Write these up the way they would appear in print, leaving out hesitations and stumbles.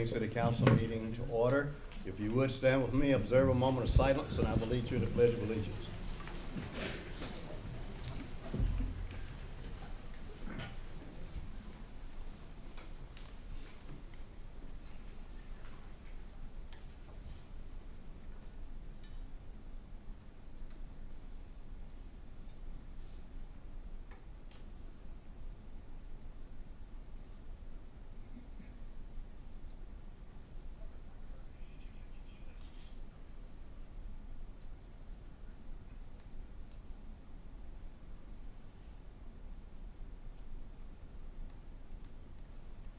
Spring City Council meeting to order. If you would stand with me, observe a moment of silence, and I will lead you to the Pledge of Allegiance.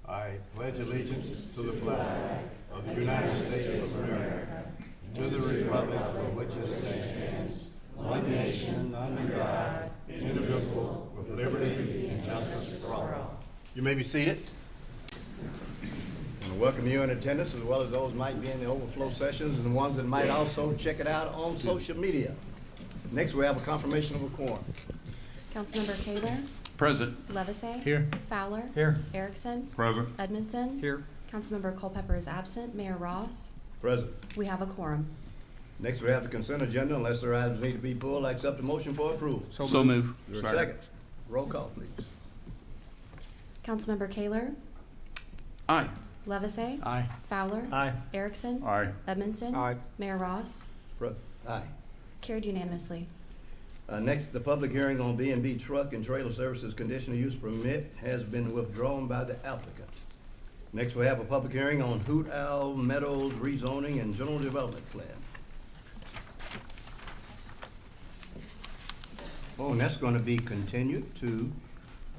I pledge allegiance to the flag of the United States of America, to the republic for which it stands, one nation, under God, indivisible, with liberty and justice for all. You may be seated. I want to welcome you in attendance, as well as those might be in the overflow sessions and the ones that might also check it out on social media. Next, we have a confirmation of a quorum. Councilmember Kaler, Present. Levesey. Here. Fowler. Here. Erickson. Present. Edmondson. Here. Councilmember Culpepper is absent. Mayor Ross. Present. We have a quorum. Next, we have the consent agenda. Unless there are items need to be pulled, I accept the motion for approval. So move. Is there a second? Roll call, please. Councilmember Kaler, Aye. Levesey. Aye. Fowler. Aye. Erickson. Aye. Edmondson. Aye. Mayor Ross. Aye. Carried unanimously. Next, the public hearing on B&B Truck and Trailer Services Conditional Use Permit has been withdrawn by the applicant. Next, we have a public hearing on Hoot Owl Meadows rezoning and general development plan. Oh, and that's gonna be continued to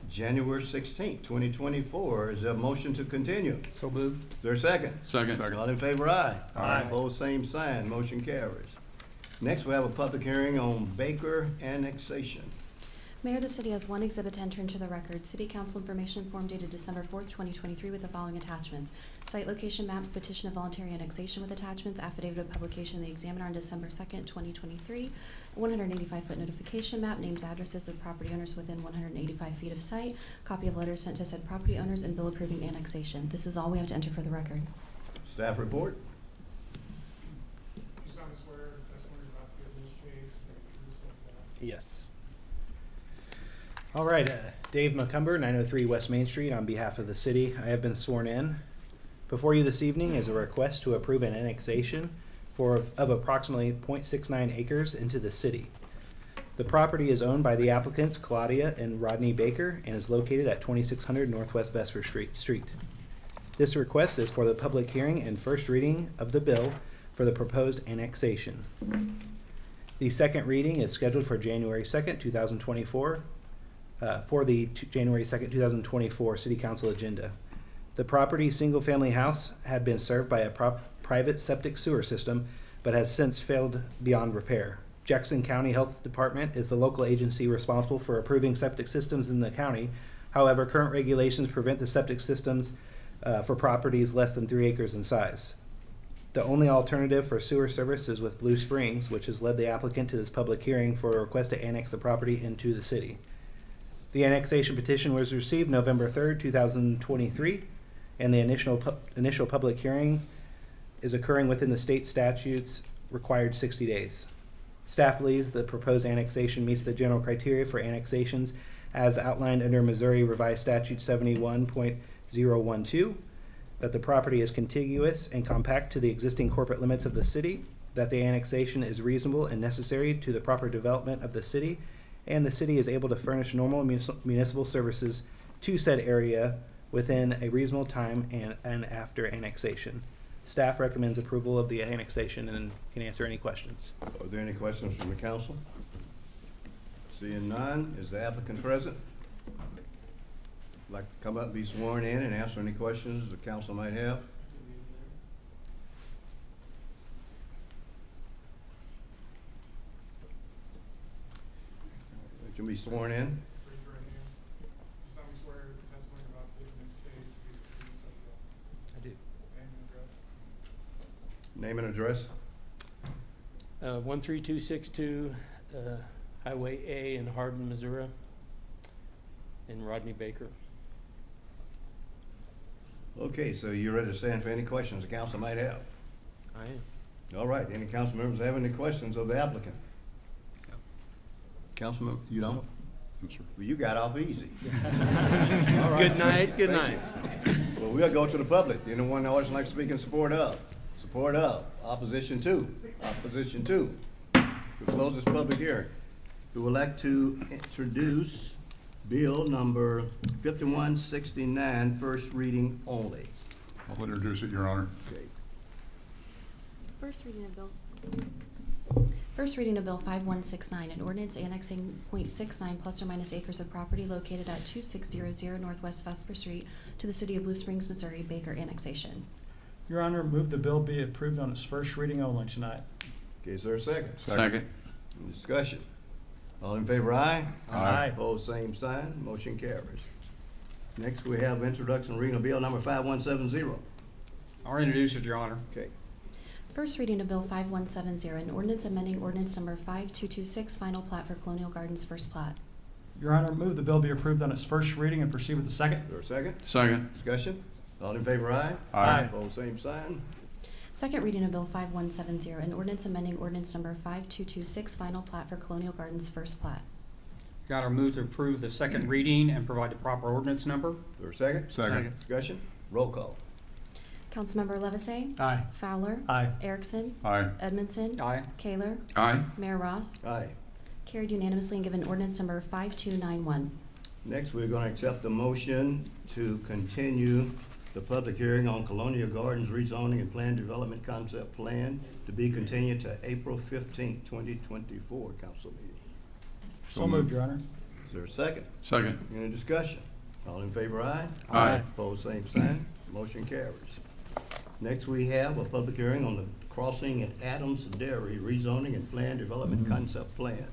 January 16th, 2024. Is there a motion to continue? So moved. Is there a second? Second. All in favor, aye. Aye. Opposed, same sign, motion carries. Next, we have a public hearing on Baker annexation. Mayor, the city has one exhibit to enter into the record. City Council information form dated December 4th, 2023 with the following attachments. Site location maps, petition of voluntary annexation with attachments, affidavit of publication in the Examiner on December 2nd, 2023, 185-foot notification map, names, addresses of property owners within 185 feet of site, copy of letters sent to said property owners, and bill approving annexation. This is all we have to enter for the record. Staff report? You sound swear testimony about to give in this case, and the truth of that. Yes. All right, Dave McCumber, 903 West Main Street, on behalf of the city. I have been sworn in. Before you this evening is a request to approve an annexation of approximately 0.69 acres into the city. The property is owned by the applicants Claudia and Rodney Baker and is located at 2600 Northwest Vesper Street. This request is for the public hearing and first reading of the bill for the proposed annexation. The second reading is scheduled for January 2nd, 2024. For the January 2nd, 2024 City Council agenda. The property's single-family house had been served by a private septic sewer system, but has since failed beyond repair. Jackson County Health Department is the local agency responsible for approving septic systems in the county. However, current regulations prevent the septic systems for properties less than 3 acres in size. The only alternative for sewer service is with Blue Springs, which has led the applicant to this public hearing for a request to annex the property into the city. The annexation petition was received November 3rd, 2023, and the initial public hearing is occurring within the state statutes required 60 days. Staff believes the proposed annexation meets the general criteria for annexations as outlined under Missouri Revised Statute 71.012, that the property is contiguous and compact to the existing corporate limits of the city, that the annexation is reasonable and necessary to the proper development of the city, and the city is able to furnish normal municipal services to said area within a reasonable time and after annexation. Staff recommends approval of the annexation and can answer any questions. Are there any questions from the council? Seeing none, is the applicant present? Like to come up, be sworn in, and answer any questions the council might have? You can be sworn in. Raise your right hand. You solemnly swear the testimony about to give in this case to be the truth of the I do. name and address. Name and address. 13262 Highway A in Hardin, Missouri, and Rodney Baker. Okay, so you ready to stand for any questions the council might have? I am. All right, any council members have any questions of the applicant? Councilman, you don't? Well, you got off easy. All right. Good night, good Thank night. you. Well, we'll go to the public. Anyone in the audience like to speak in support of? Support of. Opposition to? Opposition to? We close this public hearing. We would like to introduce bill number 5169, first reading only. I'll introduce it, Your Honor. Okay. First reading of Bill 5169, an ordinance annexing .69 plus or minus acres of property located at 2600 Northwest Vesper Street to the city of Blue Springs, Missouri, Baker annexation. Your Honor, move the bill be approved on its first reading only tonight. Okay, is there a second? Second. Any discussion? All in favor, aye? Aye. Opposed, same sign. Motion carries. Next, we have introduction and reading of bill number 5170. I'll introduce it, Your Honor. Okay. First reading of Bill 5170, an ordinance amending ordinance number 5226, final plat for Colonial Gardens first plat. Your Honor, move the bill be approved on its first reading and proceed with the second. Is there a second? Second. Discussion? All in favor, aye? Aye. Opposed, same sign. Second reading of Bill 5170, an ordinance amending ordinance number 5226, final plat for Colonial Gardens first plat. Your Honor, move to approve the second reading and provide the proper ordinance number. Is there a second? Second. Discussion? Roll call. Councilmember Levesey? Aye. Fowler? Aye. Erickson? Aye. Edmondson? Aye. Kaler? Aye. Mayor Ross? Aye. Carried unanimously and given ordinance number 5291. Next, we're going to accept the motion to continue the public hearing on Colonial Gardens rezoning and planned development concept plan to be continued to April 15th, 2024 council meeting. So moved, Your Honor. Is there a second? Second. Any discussion? All in favor, aye? Aye. Opposed, same sign. Motion carries. Next, we have a public hearing on the crossing at Adams Dairy rezoning and planned development concept plan.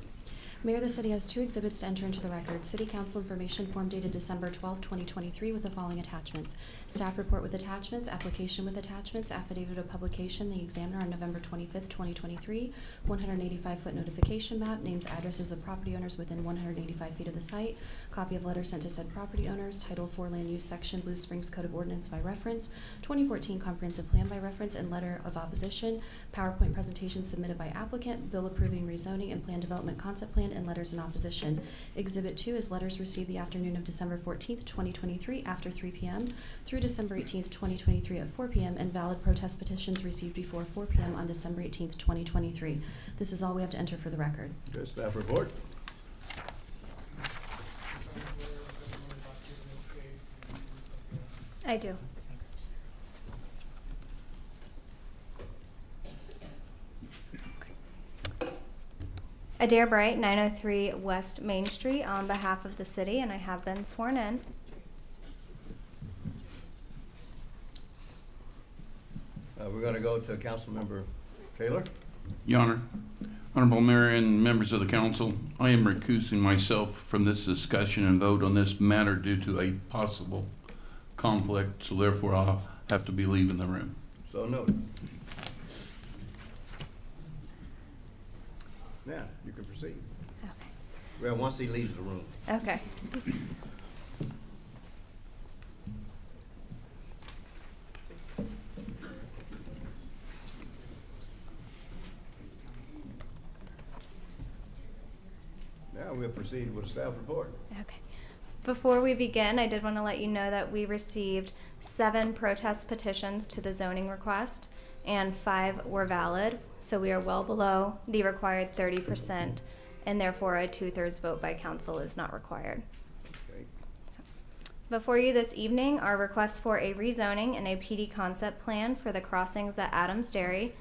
Mayor, the city has two exhibits to enter into the record. City Council information form dated December 12, 2023 with the following attachments. Staff report with attachments, application with attachments, affidavit of publication, the examiner on November 25th, 2023, 185-foot notification map, names, addresses of property owners within 185 feet of the site, copy of letter sent to said property owners, Title IV Land Use Section, Blue Springs Code of Ordinance by reference, 2014 Comprehensive Plan by reference, and letter of opposition, PowerPoint presentation submitted by applicant, bill approving rezoning and plan development concept plan, and letters in opposition. Exhibit 2 is letters received the afternoon of December 14th, 2023 after 3 p.m. through December 18th, 2023 at 4 p.m. and valid protest petitions received before 4 p.m. on December 18th, 2023. This is all we have to enter for the record. Good staff report. I do. Adair Bright, 903 West Main Street, on behalf of the city, and I have been sworn in. We're going to go to Councilmember Taylor. Your Honor, Honorable Mayor and members of the council, I am recusing myself from this discussion and vote on this matter due to a possible conflict, so therefore I'll have to be leaving the room. So noted. Now, you can proceed. Okay. Well, once he leaves the room. Okay. Now we'll proceed with the staff report. Okay. Before we begin, I did want to let you know that we received 7 protest petitions to the zoning request, and 5 were valid, so we are well below the required 30%, and therefore a 2/3 vote by council is not required. Okay. Before you this evening are requests for a rezoning and a PD concept plan for the crossings at Adams Dairy,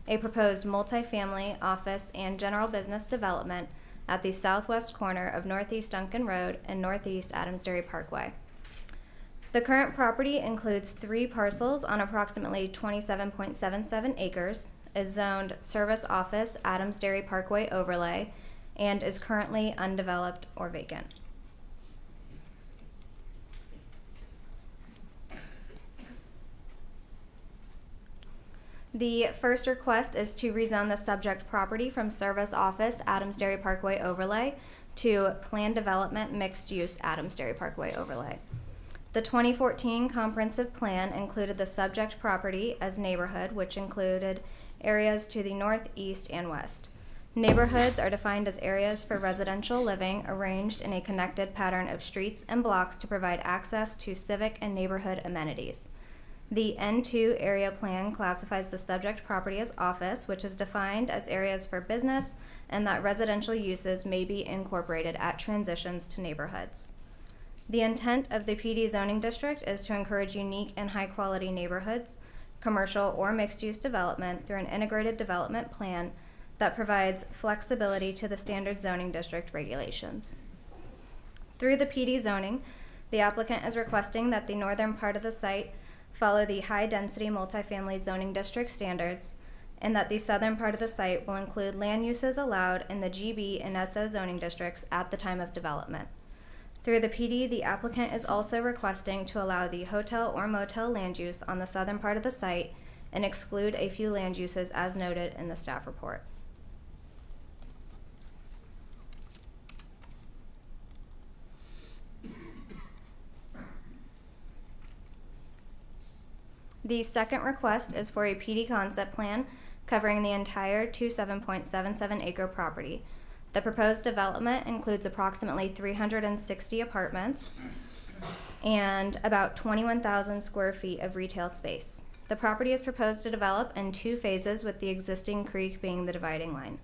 a proposed multifamily, office, and general business development at the southwest corner of Northeast Duncan Road and Northeast Adams Dairy Parkway. The current property includes 3 parcels on approximately 27.77 acres, is zoned Service Office Adams Dairy Parkway Overlay, and is currently undeveloped or vacant. The first request is to rezone the subject property from Service Office Adams Dairy Parkway Overlay to Planned Development Mixed Use Adams Dairy Parkway Overlay. The 2014 comprehensive plan included the subject property as neighborhood, which included areas to the north, east, and west. Neighborhoods are defined as areas for residential living arranged in a connected pattern of streets and blocks to provide access to civic and neighborhood amenities. The N2 area plan classifies the subject property as office, which is defined as areas for business and that residential uses may be incorporated at transitions to neighborhoods. The intent of the PD zoning district is to encourage unique and high-quality neighborhoods, commercial or mixed-use development through an integrated development plan that provides flexibility to the standard zoning district regulations. Through the PD zoning, the applicant is requesting that the northern part of the site follow the high-density multifamily zoning district standards, and that the southern part of the site will include land uses allowed in the GB and SO zoning districts at the time of development. Through the PD, the applicant is also requesting to allow the hotel or motel land use on the southern part of the site and exclude a few land uses as noted in the staff report. The second request is for a PD concept plan covering the entire 27.77 acre property. The proposed development includes approximately 360 apartments and about 21,000 square feet of retail space. The property is proposed to develop in 2 phases, with the existing creek being the dividing line.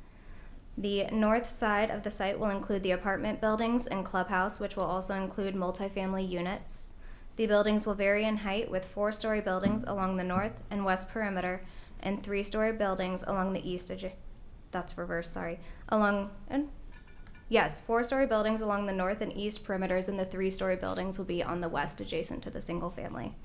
The north side of the site will include the apartment buildings and clubhouse, which will also include multifamily units. The buildings will vary in height, with 4-story buildings along the north and west perimeter and 3-story buildings along the east. 4-story buildings along the north and east perimeters, and the 3-story buildings will be on the west adjacent to the single family.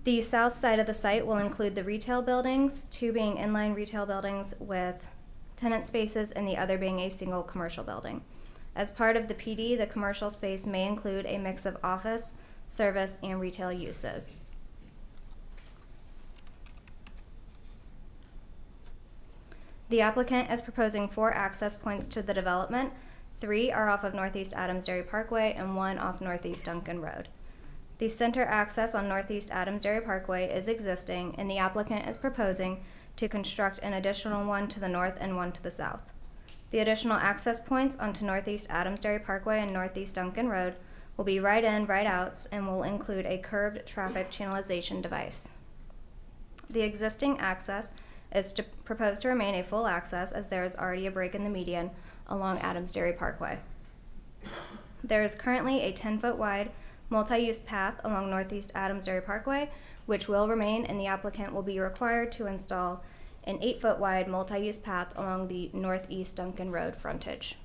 The south side of the site will include the retail buildings, 2 being inline retail buildings with tenant spaces and the other being a single commercial building. As part of the PD, the commercial space may include a mix of office, service, and retail uses. The applicant is proposing 4 access points to the development. 3 are off of Northeast Adams Dairy Parkway and 1 off Northeast Duncan Road. The center access on Northeast Adams Dairy Parkway is existing, and the applicant is proposing to construct an additional 1 to the north and 1 to the south. The additional access points onto Northeast Adams Dairy Parkway and Northeast Duncan Road will be right-in, right-outs, and will include a curved traffic channelization device. The existing access is proposed to remain a full access, as there is already a break in the median along Adams Dairy Parkway. There is currently a 10-foot wide multi-use path along Northeast Adams Dairy Parkway, which will remain, and the applicant will be required to install an 8-foot wide multi-use path along the Northeast Duncan Road frontage.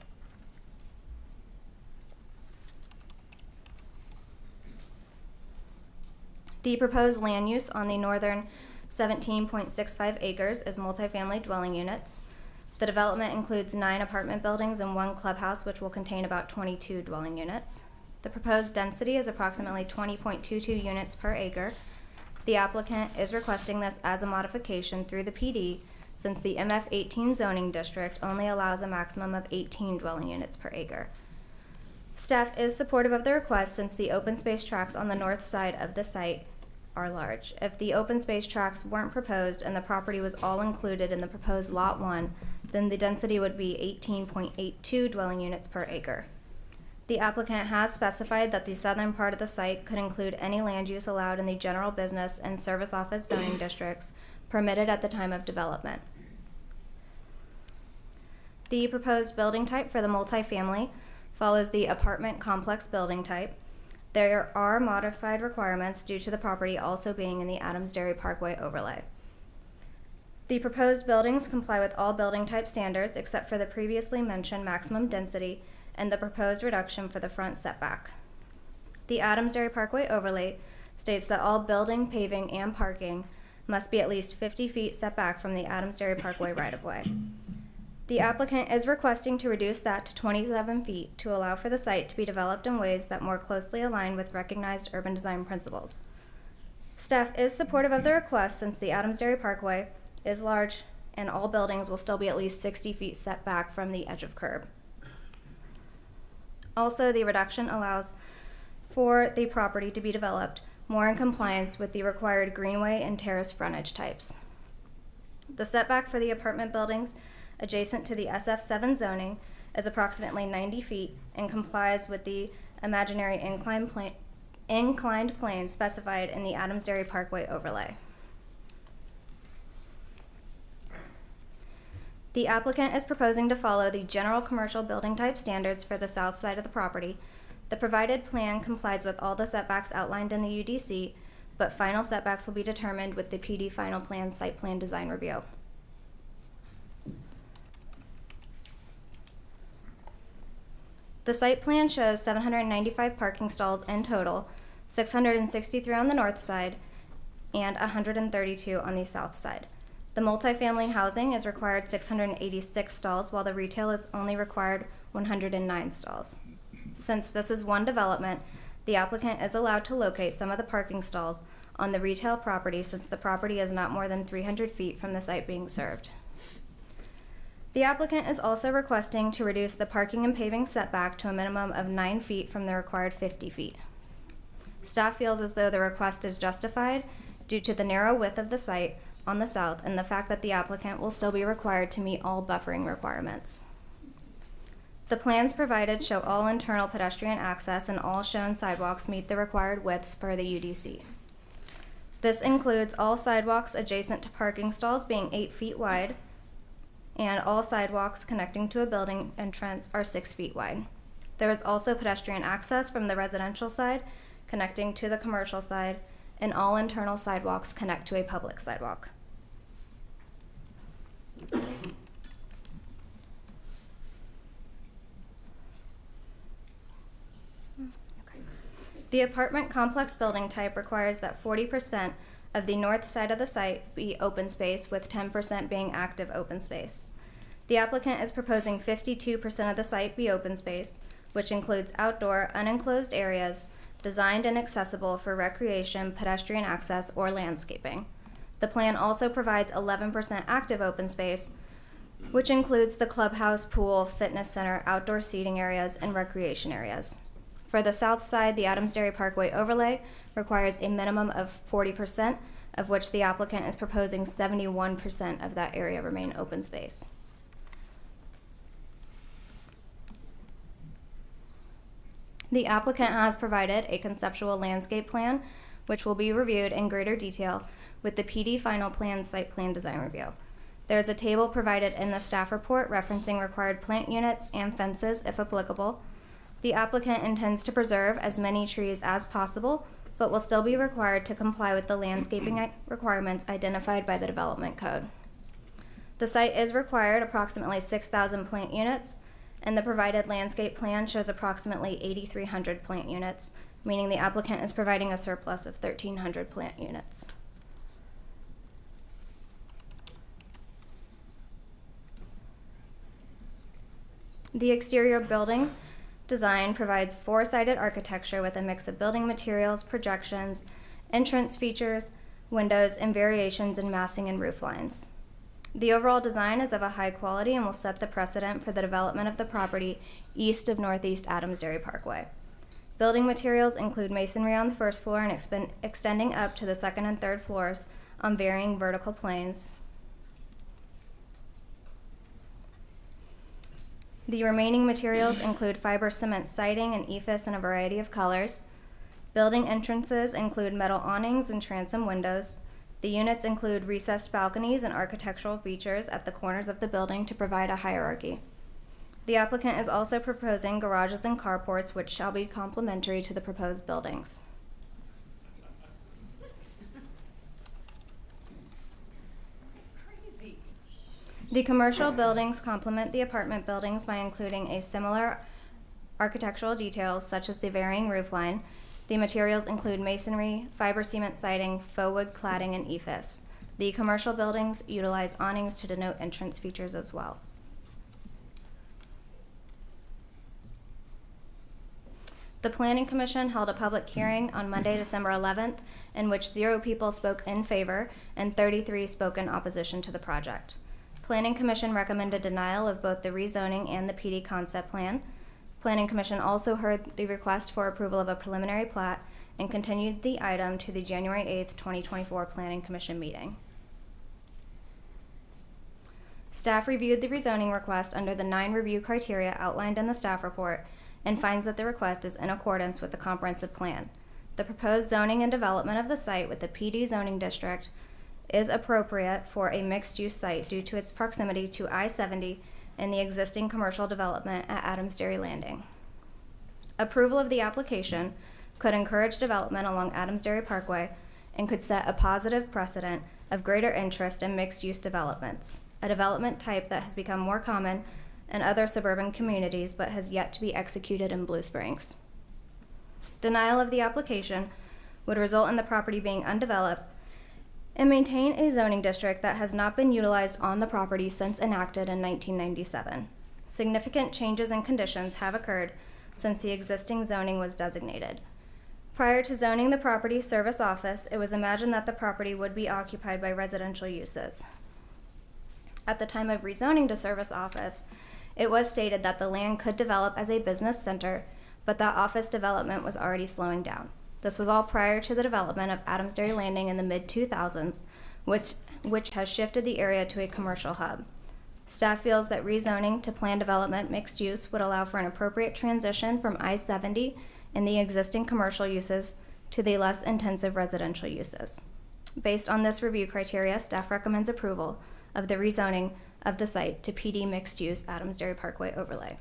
The proposed land use on the northern 17.65 acres is multifamily dwelling units. The development includes 9 apartment buildings and 1 clubhouse, which will contain about 22 dwelling units. The proposed density is approximately 20.22 units per acre. The applicant is requesting this as a modification through the PD, since the MF18 zoning district only allows a maximum of 18 dwelling units per acre. Staff is supportive of the request, since the open space tracts on the north side of the site are large. If the open space tracts weren't proposed and the property was all included in the proposed Lot 1, then the density would be 18.82 dwelling units per acre. The applicant has specified that the southern part of the site could include any land use allowed in the general business and service office zoning districts permitted at the time of development. The proposed building type for the multifamily follows the apartment complex building type. There are modified requirements due to the property also being in the Adams Dairy Parkway overlay. The proposed buildings comply with all building type standards except for the previously mentioned maximum density and the proposed reduction for the front setback. The Adams Dairy Parkway overlay states that all building, paving, and parking must be at least 50 feet setback from the Adams Dairy Parkway right-of-way. The applicant is requesting to reduce that to 27 feet to allow for the site to be developed in ways that more closely align with recognized urban design principles. Staff is supportive of the request, since the Adams Dairy Parkway is large and all buildings will still be at least 60 feet set back from the edge of curb. Also, the reduction allows for the property to be developed more in compliance with the required greenway and terrace frontage types. The setback for the apartment buildings adjacent to the SF7 zoning is approximately 90 feet and complies with the imaginary inclined plane specified in the Adams Dairy Parkway overlay. The applicant is proposing to follow the general commercial building type standards for the south side of the property. The provided plan complies with all the setbacks outlined in the UDC, but final setbacks will be determined with the PD final plan site plan design review. The site plan shows 795 parking stalls in total, 663 on the north side and 132 on the south side. The multifamily housing is required 686 stalls, while the retail is only required 109 stalls. Since this is one development, the applicant is allowed to locate some of the parking stalls on the retail property since the property is not more than 300 feet from the site being served. The applicant is also requesting to reduce the parking and paving setback to a minimum of 9 feet from the required 50 feet. Staff feels as though the request is justified due to the narrow width of the site on the south and the fact that the applicant will still be required to meet all buffering requirements. The plans provided show all internal pedestrian access and all shown sidewalks meet the required widths per the UDC. This includes all sidewalks adjacent to parking stalls being 8 feet wide, and all sidewalks connecting to a building entrance are 6 feet wide. There is also pedestrian access from the residential side connecting to the commercial side, and all internal sidewalks connect to a public sidewalk. The apartment complex building type requires that 40% of the north side of the site be open space, with 10% being active open space. The applicant is proposing 52% of the site be open space, which includes outdoor, unenclosed areas designed and accessible for recreation, pedestrian access, or landscaping. The plan also provides 11% active open space, which includes the clubhouse, pool, fitness center, outdoor seating areas, and recreation areas. For the south side, the Adams Dairy Parkway overlay requires a minimum of 40%, of which the applicant is proposing 71% of that area remain open space. The applicant has provided a conceptual landscape plan, which will be reviewed in greater detail with the PD final plan site plan design review. There is a table provided in the staff report referencing required plant units and fences if applicable. The applicant intends to preserve as many trees as possible, but will still be required to comply with the landscaping requirements identified by the development code. The site is required approximately 6,000 plant units, and the provided landscape plan shows approximately 8,300 plant units, meaning the applicant is providing a surplus of 1,300 plant units. The exterior building design provides four-sided architecture with a mix of building materials, projections, entrance features, windows, and variations in massing and roof lines. The overall design is of a high quality and will set the precedent for the development of the property east of Northeast Adams Dairy Parkway. Building materials include masonry on the first floor and extending up to the second and third floors on varying vertical planes. The remaining materials include fiber cement siding and EIFS in a variety of colors. Building entrances include metal awnings and transom windows. The units include recessed balconies and architectural features at the corners of the building to provide a hierarchy. The applicant is also proposing garages and carports, which shall be complementary to the proposed buildings. The commercial buildings complement the apartment buildings by including a similar architectural details such as the varying roof line. The materials include masonry, fiber cement siding, faux wood cladding, and EIFS. The commercial buildings utilize awnings to denote entrance features as well. The Planning Commission held a public hearing on Monday, December 11th, in which 0 people spoke in favor and 33 spoke in opposition to the project. Planning Commission recommended denial of both the rezoning and the PD concept plan. Planning Commission also heard the request for approval of a preliminary plat and continued the item to the January 8th, 2024 Planning Commission meeting. Staff reviewed the rezoning request under the 9 review criteria outlined in the staff report and finds that the request is in accordance with the comprehensive plan. The proposed zoning and development of the site with the PD zoning district is appropriate for a mixed-use site due to its proximity to I-70 and the existing commercial development at Adams Dairy Landing. Approval of the application could encourage development along Adams Dairy Parkway and could set a positive precedent of greater interest in mixed-use developments, a development type that has become more common in other suburban communities but has yet to be executed in Blue Springs. Denial of the application would result in the property being undeveloped and maintain a zoning district that has not been utilized on the property since enacted in 1997. Significant changes and conditions have occurred since the existing zoning was designated. Prior to zoning the property service office, it was imagined that the property would be occupied by residential uses. At the time of rezoning to service office, it was stated that the land could develop as a business center, but that office development was already slowing down. This was all prior to the development of Adams Dairy Landing in the mid-2000s, which has shifted the area to a commercial hub. Staff feels that rezoning to planned development mixed use would allow for an appropriate transition from I-70 and the existing commercial uses to the less intensive residential uses. Based on this review criteria, staff recommends approval of the rezoning of the site to PD mixed use Adams Dairy Parkway overlay.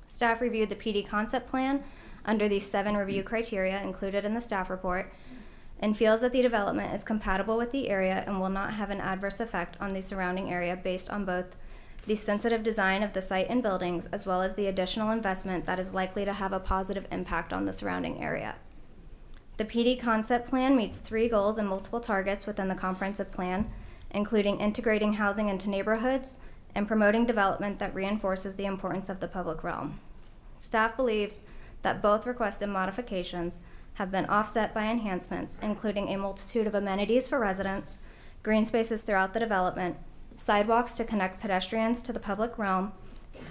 Staff reviewed the PD concept plan under the 7 review criteria included in the staff report and feels that the development is compatible with the area and will not have an adverse effect on the surrounding area based on both the sensitive design of the site and buildings as well as the additional investment that is likely to have a positive impact on the surrounding area. The PD concept plan meets 3 goals and multiple targets within the comprehensive plan, including integrating housing into neighborhoods and promoting development that reinforces the importance of the public realm. Staff believes that both requested modifications have been offset by enhancements, including a multitude of amenities for residents, green spaces throughout the development, sidewalks to connect pedestrians to the public realm,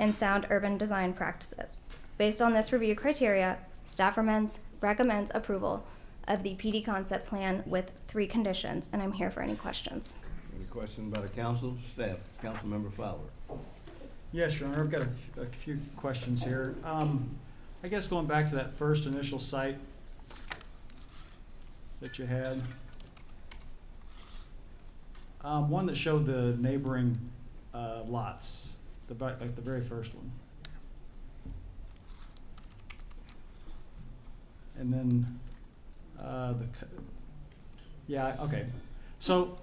and sound urban design practices. Based on this review criteria, staff recommends approval of the PD concept plan with 3 conditions, and I'm here for any questions. Any questions by the council, staff? Councilmember Fowler. Yes, Your Honor, I've got a few questions here. I guess going back to that first initial site that you had, one that showed the neighboring lots, like the very first one. And then okay. So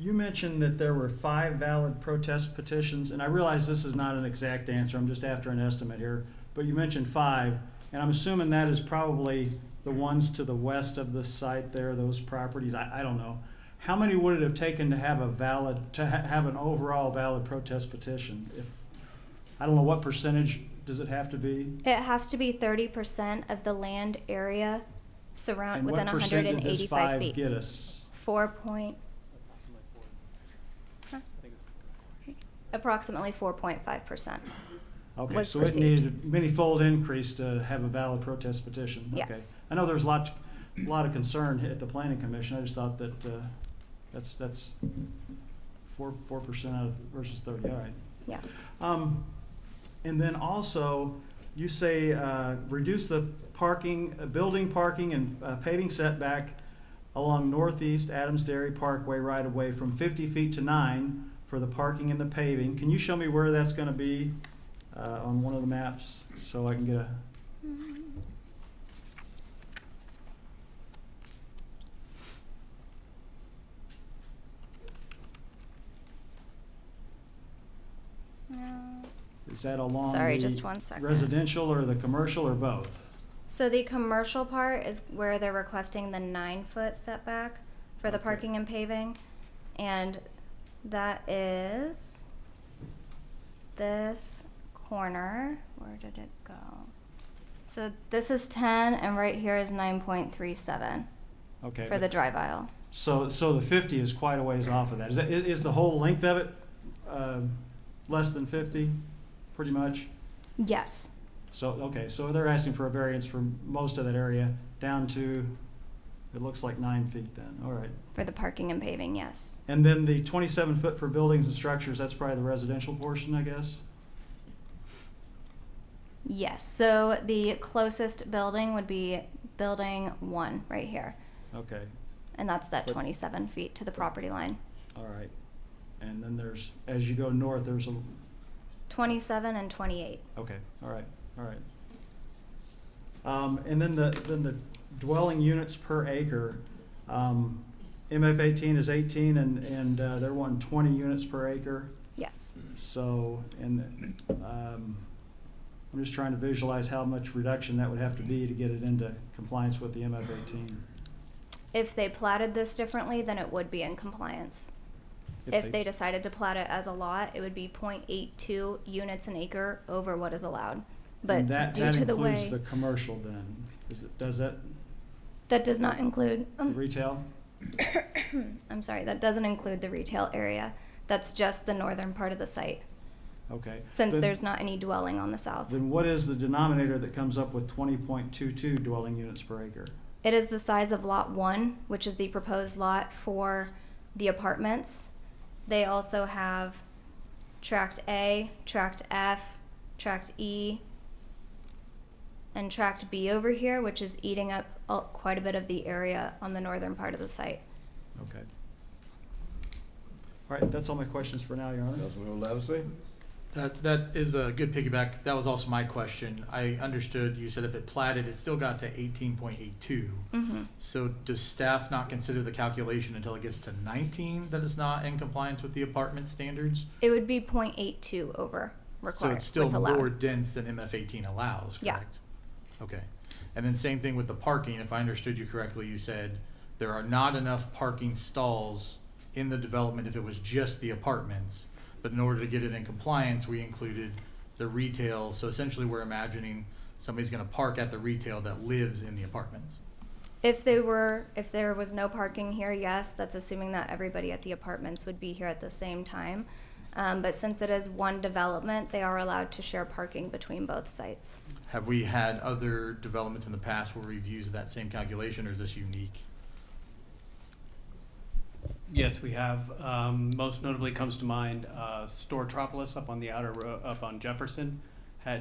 you mentioned that there were 5 valid protest petitions, and I realize this is not an exact answer. I'm just after an estimate here. But you mentioned 5, and I'm assuming that is probably the ones to the west of the site there, those properties. I don't know. How many would it have taken to have have an overall valid protest petition? If I don't know, what percentage does it have to be? It has to be 30% of the land area And within what percent did this 185 5 feet. get us? Approximately 4.5%. Okay, was so received. it needed a many-fold increase to have a valid protest petition. Okay. Yes. I know there's a lot of concern at the planning commission. I just thought that that's 4% out of versus 30. All right. Yeah. And then also, you say reduce the building parking and paving setback along northeast Adams Dairy Parkway right of way from 50 feet to 9 for the parking and the paving. Can you show me where that's going to be on one of the maps so I can get a... Is that along Sorry, the just 1 second. residential or the commercial or both? So the commercial part is where they're requesting the 9-foot setback for the Okay. parking and paving. And that is this corner. Where did it go? So this is 10 and right here is 9.37 Okay. for the drive aisle. So the 50 is quite a ways off of that. Is the whole length of it less than 50? pretty much? Yes. So, okay, so they're asking for a variance for most of that area down to, it looks like 9 feet then, all right. For the parking and paving, yes. And then the 27 foot for buildings and structures, that's probably the residential portion, I guess? Yes. So the closest building would be building 1 right here. Okay, And that's that But- 27 feet to the property line. all right. And then there's, as you go north, there's a, 27 and 28. okay, all right, all right. And then the dwelling units per acre, MF 18 is 18 and they're wanting 20 units per acre. Yes. So, and, I'm just trying to visualize how much reduction that would have to be to get it into compliance with the MF 18. If they platted this differently, then it would be in compliance. If they decided to plat it as a lot, it would be 0.82 units an acre over what is allowed. But And that due to the includes way, the commercial then, does that, that does not include, the retail? I'm sorry, that doesn't include the retail area. That's just the northern part of the site, Okay. since Then- there's not any dwelling on the south. Then what is the denominator that comes up with 20.22 dwelling units per acre? It is the size of lot 1, which is the proposed lot for the apartments. They also have tract A, tract F, tract E, and tract B over here, which is eating up quite a bit of the area on the northern part of the site. Okay. All right, that's all my questions for now, Your Honor. Councilmember Levacy? That is a good piggyback. That was also my question. I understood you said if it platted, it still got to 18.82. Mm-hmm. So does staff not consider the calculation until it gets to 19 that it's not in compliance with the apartment standards? It would be 0.82 over required. So it's still what's allowed. more dense than MF 18 allows, Yeah. correct? Okay. And then same thing with the parking. If I understood you correctly, you said there are not enough parking stalls in the development if it was just the apartments. But in order to get it in compliance, we included the retail. So essentially, we're imagining somebody's going to park at the retail that lives in the apartments. If there was no parking here, yes, that's assuming that everybody at the apartments would be here at the same time. But since it is one development, they are allowed to share parking between both sites. Have we had other developments in the past where we've used that same calculation, or is this unique? Yes, we have. Most notably comes to mind, Storetropolis up on the up on Jefferson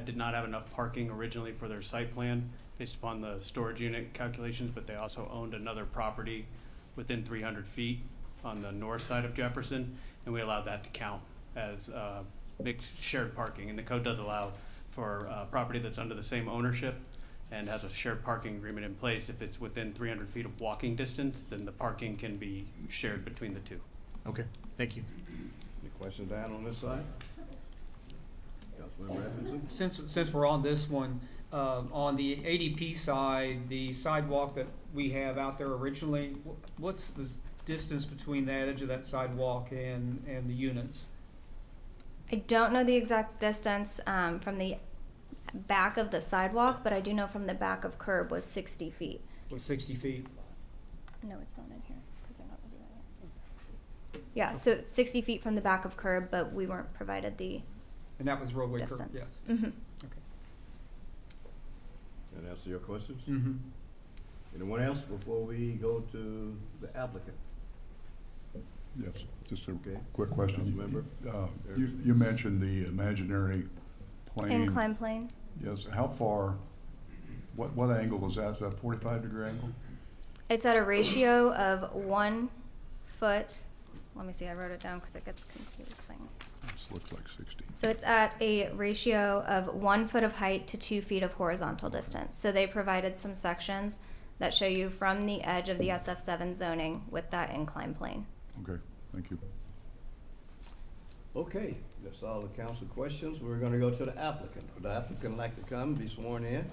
did not have enough parking originally for their site plan based upon the storage unit calculations, but they also owned another property within 300 feet on the north side of Jefferson, and we allowed that to count as mixed shared parking. And the code does allow for property that's under the same ownership and has a shared parking agreement in place. If it's within 300 feet of walking distance, then the parking can be shared between the two. Okay, thank you. Any questions down on this side? Councilmember Edmondson? Since we're on this one, on the ADP side, the sidewalk that we have out there originally, what's the distance between the edge of that sidewalk and the units? I don't know the exact distance from the back of the sidewalk, but I do know from the back of curb was 60 feet. Was 60 feet? No, it's not in here because they're not looking at it. Yeah, so it's 60 feet from the back of curb, but we weren't provided the And that was roadway curb, distance. yes. Mm-hmm. That answer your questions? Mm-hmm. Anyone else before we go to the applicant? Yes, just a Okay. quick question. Councilmember. You mentioned the imaginary plane. Incline plane. Yes, how far, what angle is that? Is that 45-degree angle? It's at a ratio of 1 foot. Let me see, I wrote it down because it gets confusing. This looks like 60. So it's at a ratio of 1 foot of height to 2 feet of horizontal distance. So they provided some sections that show you from the edge of the SF7 zoning with that incline plane. Okay, thank you. Okay, that's all the council questions. We're gonna go to the applicant. Would the applicant like to come, be sworn in?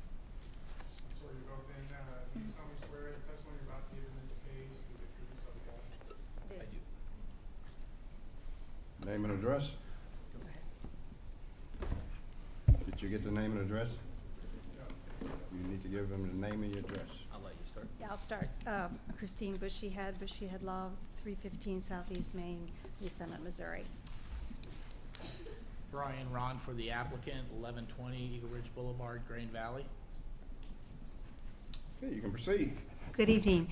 Swear you both in, do you solemnly swear the testimony you're about to give in this case is the truth, so help you God? Name and address? Did you get the name and address? You need to give them the name and your address. I'll let you start. Yeah, I'll start. Christine Bushyhead Law, 315 Southeast Main, East Summit, Missouri. Brian Ron for the applicant, 1120 Eagle Ridge Boulevard, Grain Valley. Okay, you can proceed. Good evening.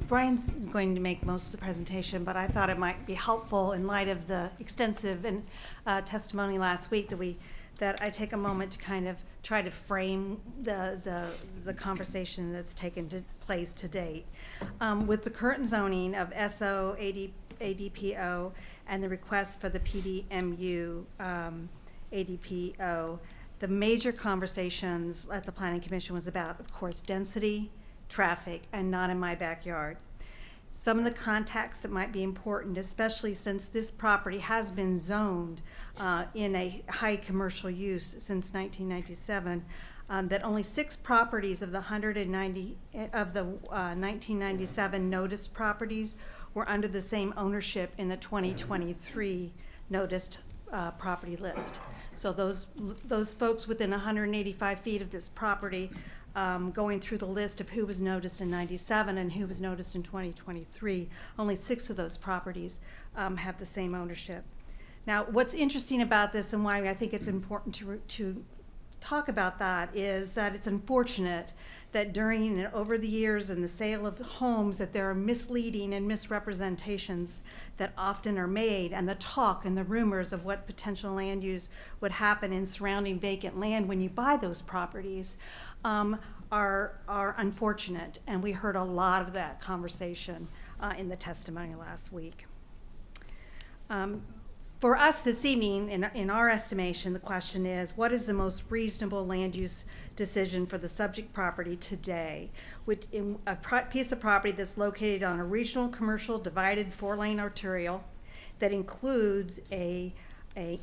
Brian's going to make most of the presentation, but I thought it might be helpful in light of the extensive testimony last week that I take a moment to kind of try to frame the conversation that's taken place to date. With the current zoning of SO, ADPO, and the request for the PDMU ADPO, the major conversations at the Planning Commission was about, of course, density, traffic, and not in my backyard. Some of the context that might be important, especially since this property has been zoned in a high commercial use since 1997, that only 6 properties of the 1997 noticed properties were under the same ownership in the 2023 noticed property list. So those folks within 185 feet of this property, going through the list of who was noticed in 97 and who was noticed in 2023, only 6 of those properties have the same ownership. Now, what's interesting about this and why I think it's important to talk about that is that it's unfortunate that during and over the years in the sale of homes that there are misleading and misrepresentations that often are made, and the talk and the rumors of what potential land use would happen in surrounding vacant land when you buy those properties are unfortunate, and we heard a lot of that conversation in the testimony last week. For us this evening, in our estimation, the question is, what is the most reasonable land use decision for the subject property today? With a piece of property that's located on a regional commercial divided 4-lane arterial that includes a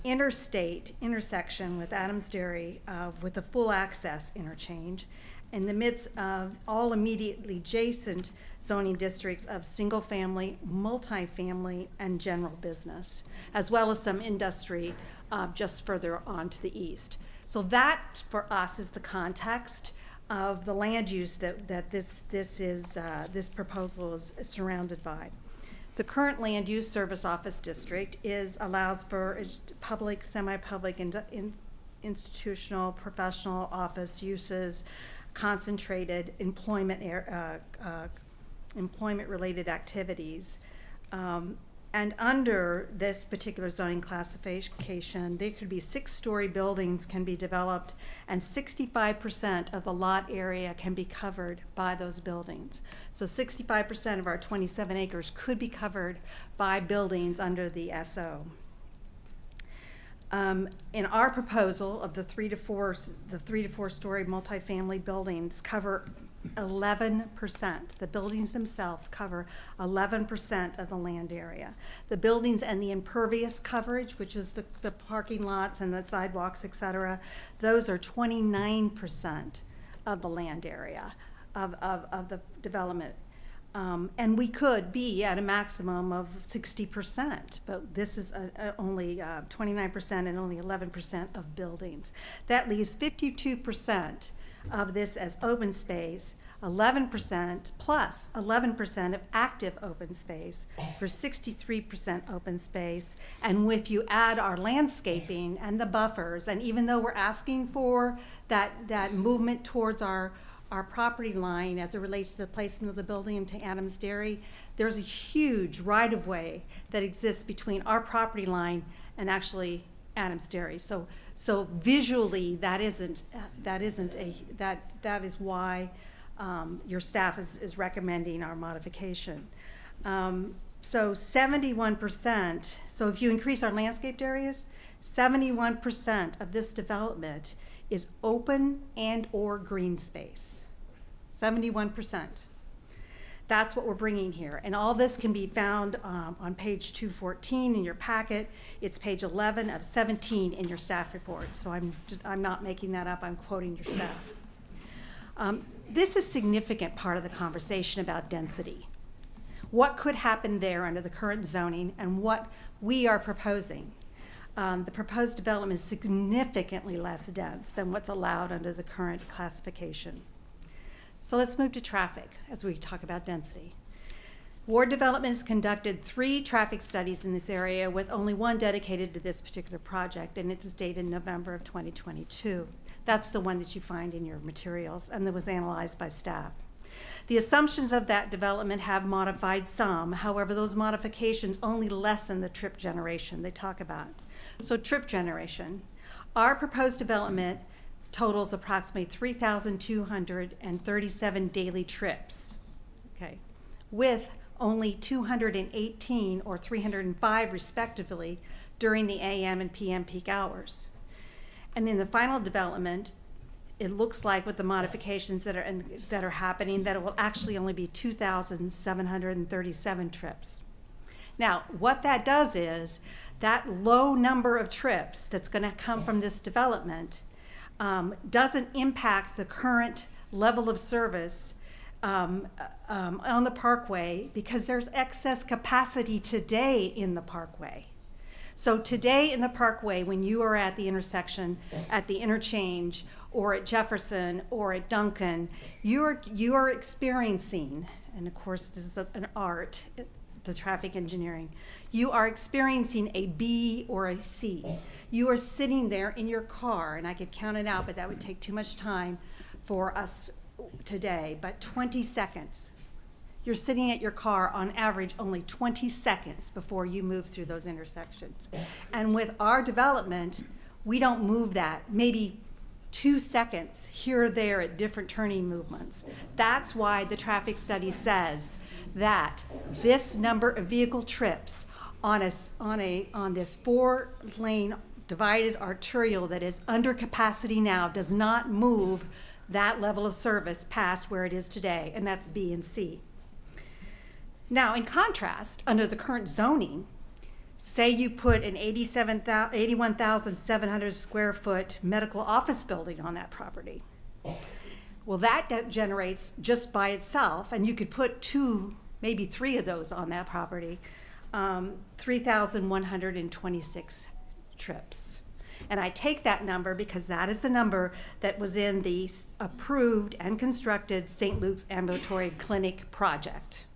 interstate intersection with Adams Dairy with a full access interchange in the midst of all immediately adjacent zoning districts of single family, multifamily, and general business, as well as some industry just further on to the east. So that for us is the context of the land use that this proposal is surrounded by. The current land use service office district allows for public, semi-public, institutional, professional office uses, concentrated employment-related activities. And under this particular zoning classification, there could be 6-story buildings can be developed, and 65% of the lot area can be covered by those buildings. So 65% of our 27 acres could be covered by buildings under the SO. In our proposal of the 3 to 4 story multifamily buildings cover 11%. The buildings themselves cover 11% of the land area. The buildings and the impervious coverage, which is the parking lots and the sidewalks, et cetera, those are 29% of the land area of the development. And we could be at a maximum of 60%, but this is only 29% and only 11% of buildings. That leaves 52% of this as open space, 11% plus 11% of active open space for 63% open space. And if you add our landscaping and the buffers, and even though we're asking for that movement towards our property line as it relates to the placement of the building to Adams Dairy, there's a huge right-of-way that exists between our property line and actually Adams Dairy. So visually, that is why your staff is recommending our modification. So 71%. So if you increase our landscaped areas, 71% of this development is open and/or green space. 71%. That's what we're bringing here. And all this can be found on page 214 in your packet. It's page 11 of 17 in your staff report. So I'm not making that up, I'm quoting your staff. This is a significant part of the conversation about density. What could happen there under the current zoning and what we are proposing. The proposed development is significantly less dense than what's allowed under the current classification. So let's move to traffic as we talk about density. Ward Development has conducted 3 traffic studies in this area with only one dedicated to this particular project, and it was dated November of 2022. That's the one that you find in your materials and that was analyzed by staff. The assumptions of that development have modified some. However, those modifications only lessen the trip generation they talk about. So trip generation, our proposed development totals approximately 3,237 daily trips, okay, with only 218 or 305 respectively during the AM and PM peak hours. And in the final development, it looks like with the modifications that are happening, that it will actually only be 2,737 trips. Now, what that does is that low number of trips that's going to come from this development doesn't impact the current level of service on the parkway, because there's excess capacity today in the parkway. So today in the parkway, when you are at the intersection, at the interchange, or at Jefferson, or at Duncan, you are experiencing, and of course this is an art, the traffic engineering, you are experiencing a B or a C. You are sitting there in your car, and I could count it out, but that would take too much time for us today, but 20 seconds. You're sitting at your car on average only 20 seconds before you move through those intersections. And with our development, we don't move that, maybe 2 seconds here or there at different turning movements. That's why the traffic study says that this number of vehicle trips on this 4-lane divided arterial that is under capacity now does not move that level of service past where it is today, and that's B and C. Now, in contrast, under the current zoning, say you put an 81,700 square foot medical office building on that property. Well, that generates just by itself, and you could put 2, maybe 3 of those on that property, 3,126 trips. And I take that number because that is the number that was in the approved and constructed St. Luke's Ambulatory Clinic project.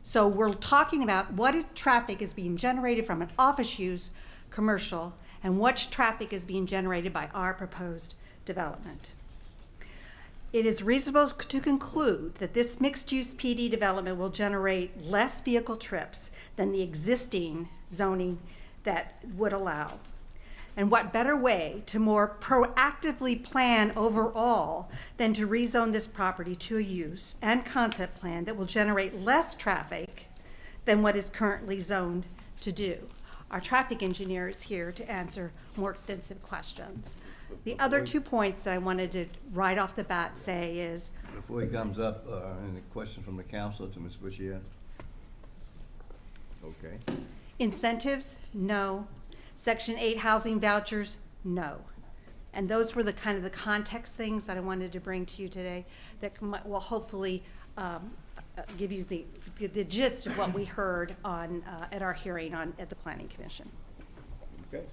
So we're talking about what traffic is being generated from an office use commercial and what traffic is being generated by our proposed development. It is reasonable to conclude that this mixed-use PD development will generate less vehicle trips than the existing zoning that would allow. And what better way to more proactively plan overall than to rezone this property to a use and concept plan that will generate less traffic than what is currently zoned to do. Our traffic engineer is here to answer more extensive questions. The other 2 points that I wanted to right off the bat say is, Before he comes up, any questions from the council to Ms. Bushia? Okay. incentives, no. Section 8 housing vouchers, no. And those were the kind of the context things that I wanted to bring to you today that will hopefully give you the gist of what we heard on at our hearing at the Planning Commission. Okay.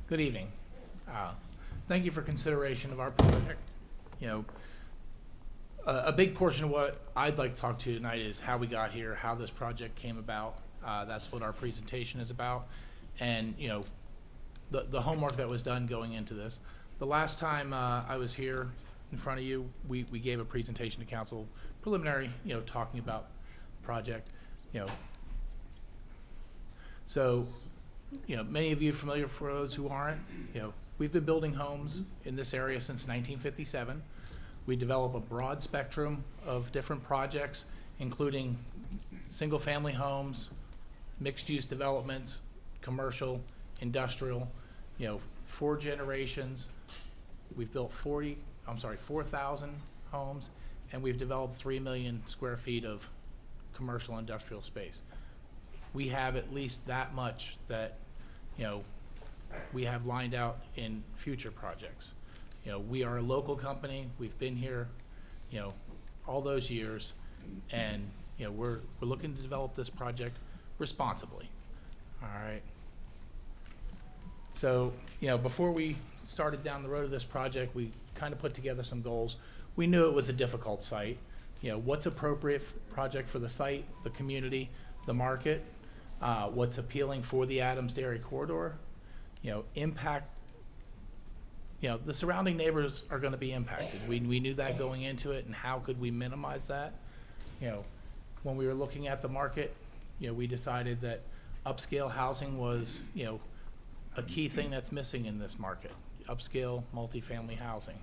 Good evening. Thank you for consideration of our project. You know, a big portion of what I'd like to talk to tonight is how we got here, how this project came about. That's what our presentation is about. And, you know, the homework that was done going into this. The last time I was here in front of you, we gave a presentation to council, preliminary, you know, talking about the project, you know. So, you know, many of you are familiar, for those who aren't, you know, we've been building homes in this area since 1957. We develop a broad spectrum of different projects, including single-family homes, mixed-use developments, commercial, industrial, you know, 4 generations. We've built 4,000 homes, and we've developed 3 million square feet of commercial industrial space. We have at least that much that, you know, we have lined out in future projects. You know, we are a local company. We've been here, you know, all those years, And, you know, we're looking to develop this project responsibly. All right. So, you know, before we started down the road of this project, we kind of put together some goals. We knew it was a difficult site. You know, what's appropriate project for the site, the community, the market, what's appealing for the Adams Dairy corridor, you know, impact, you know, the surrounding neighbors are gonna be impacted. We knew that going into it, and how could we minimize that? You know, when we were looking at the market, you know, we decided that upscale housing was, you know, a key thing that's missing in this market, upscale multifamily housing.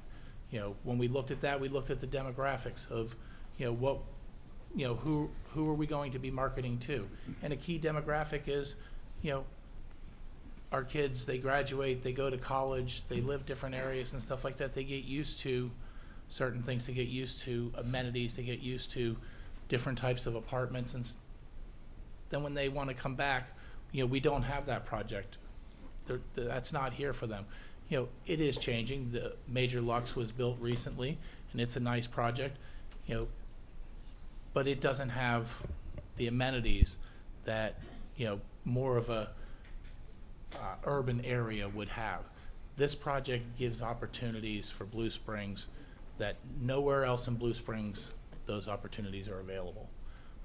You know, when we looked at that, we looked at the demographics of, you know, what, you know, who are we going to be marketing to? And a key demographic is, you know, our kids, they graduate, they go to college, they live different areas and stuff like that. They get used to certain things, they get used to amenities, they get used to different types of apartments. And then when they want to come back, you know, we don't have that project. That's not here for them. You know, it is changing. The Major Lux was built recently, and it's a nice project, you know, but it doesn't have the amenities that, you know, more of a urban area would have. This project gives opportunities for Blue Springs that nowhere else in Blue Springs those opportunities are available.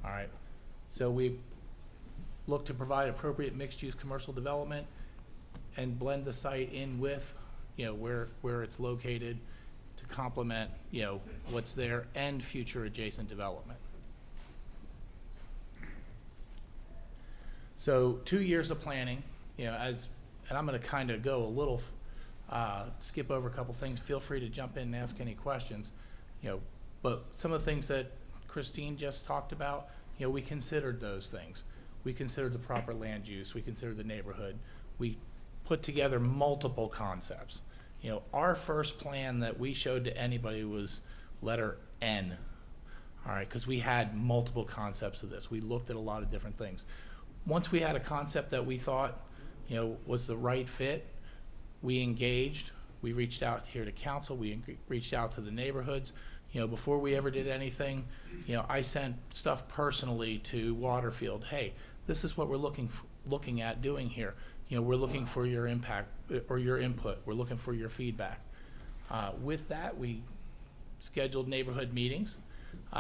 All right, so we look to provide appropriate mixed-use commercial development and blend the site in with, you know, where it's located to complement, you know, what's there and future adjacent development. So 2 years of planning, you know, and I'm gonna kind of go a little, skip over a couple things. Feel free to jump in and ask any questions, you know, but some of the things that Christine just talked about, you know, we considered those things. We considered the proper land use, we considered the neighborhood. We put together multiple concepts. You know, our first plan that we showed to anybody was letter N, all right, because we had multiple concepts of this. We looked at a lot of different things. Once we had a concept that we thought, you know, was the right fit, we engaged, we reached out here to council, we reached out to the neighborhoods. You know, before we ever did anything, you know, I sent stuff personally to Waterfield. Hey, this is what we're looking at doing here. You know, we're looking for your impact or your input. We're looking for your feedback. With that, we scheduled neighborhood meetings. You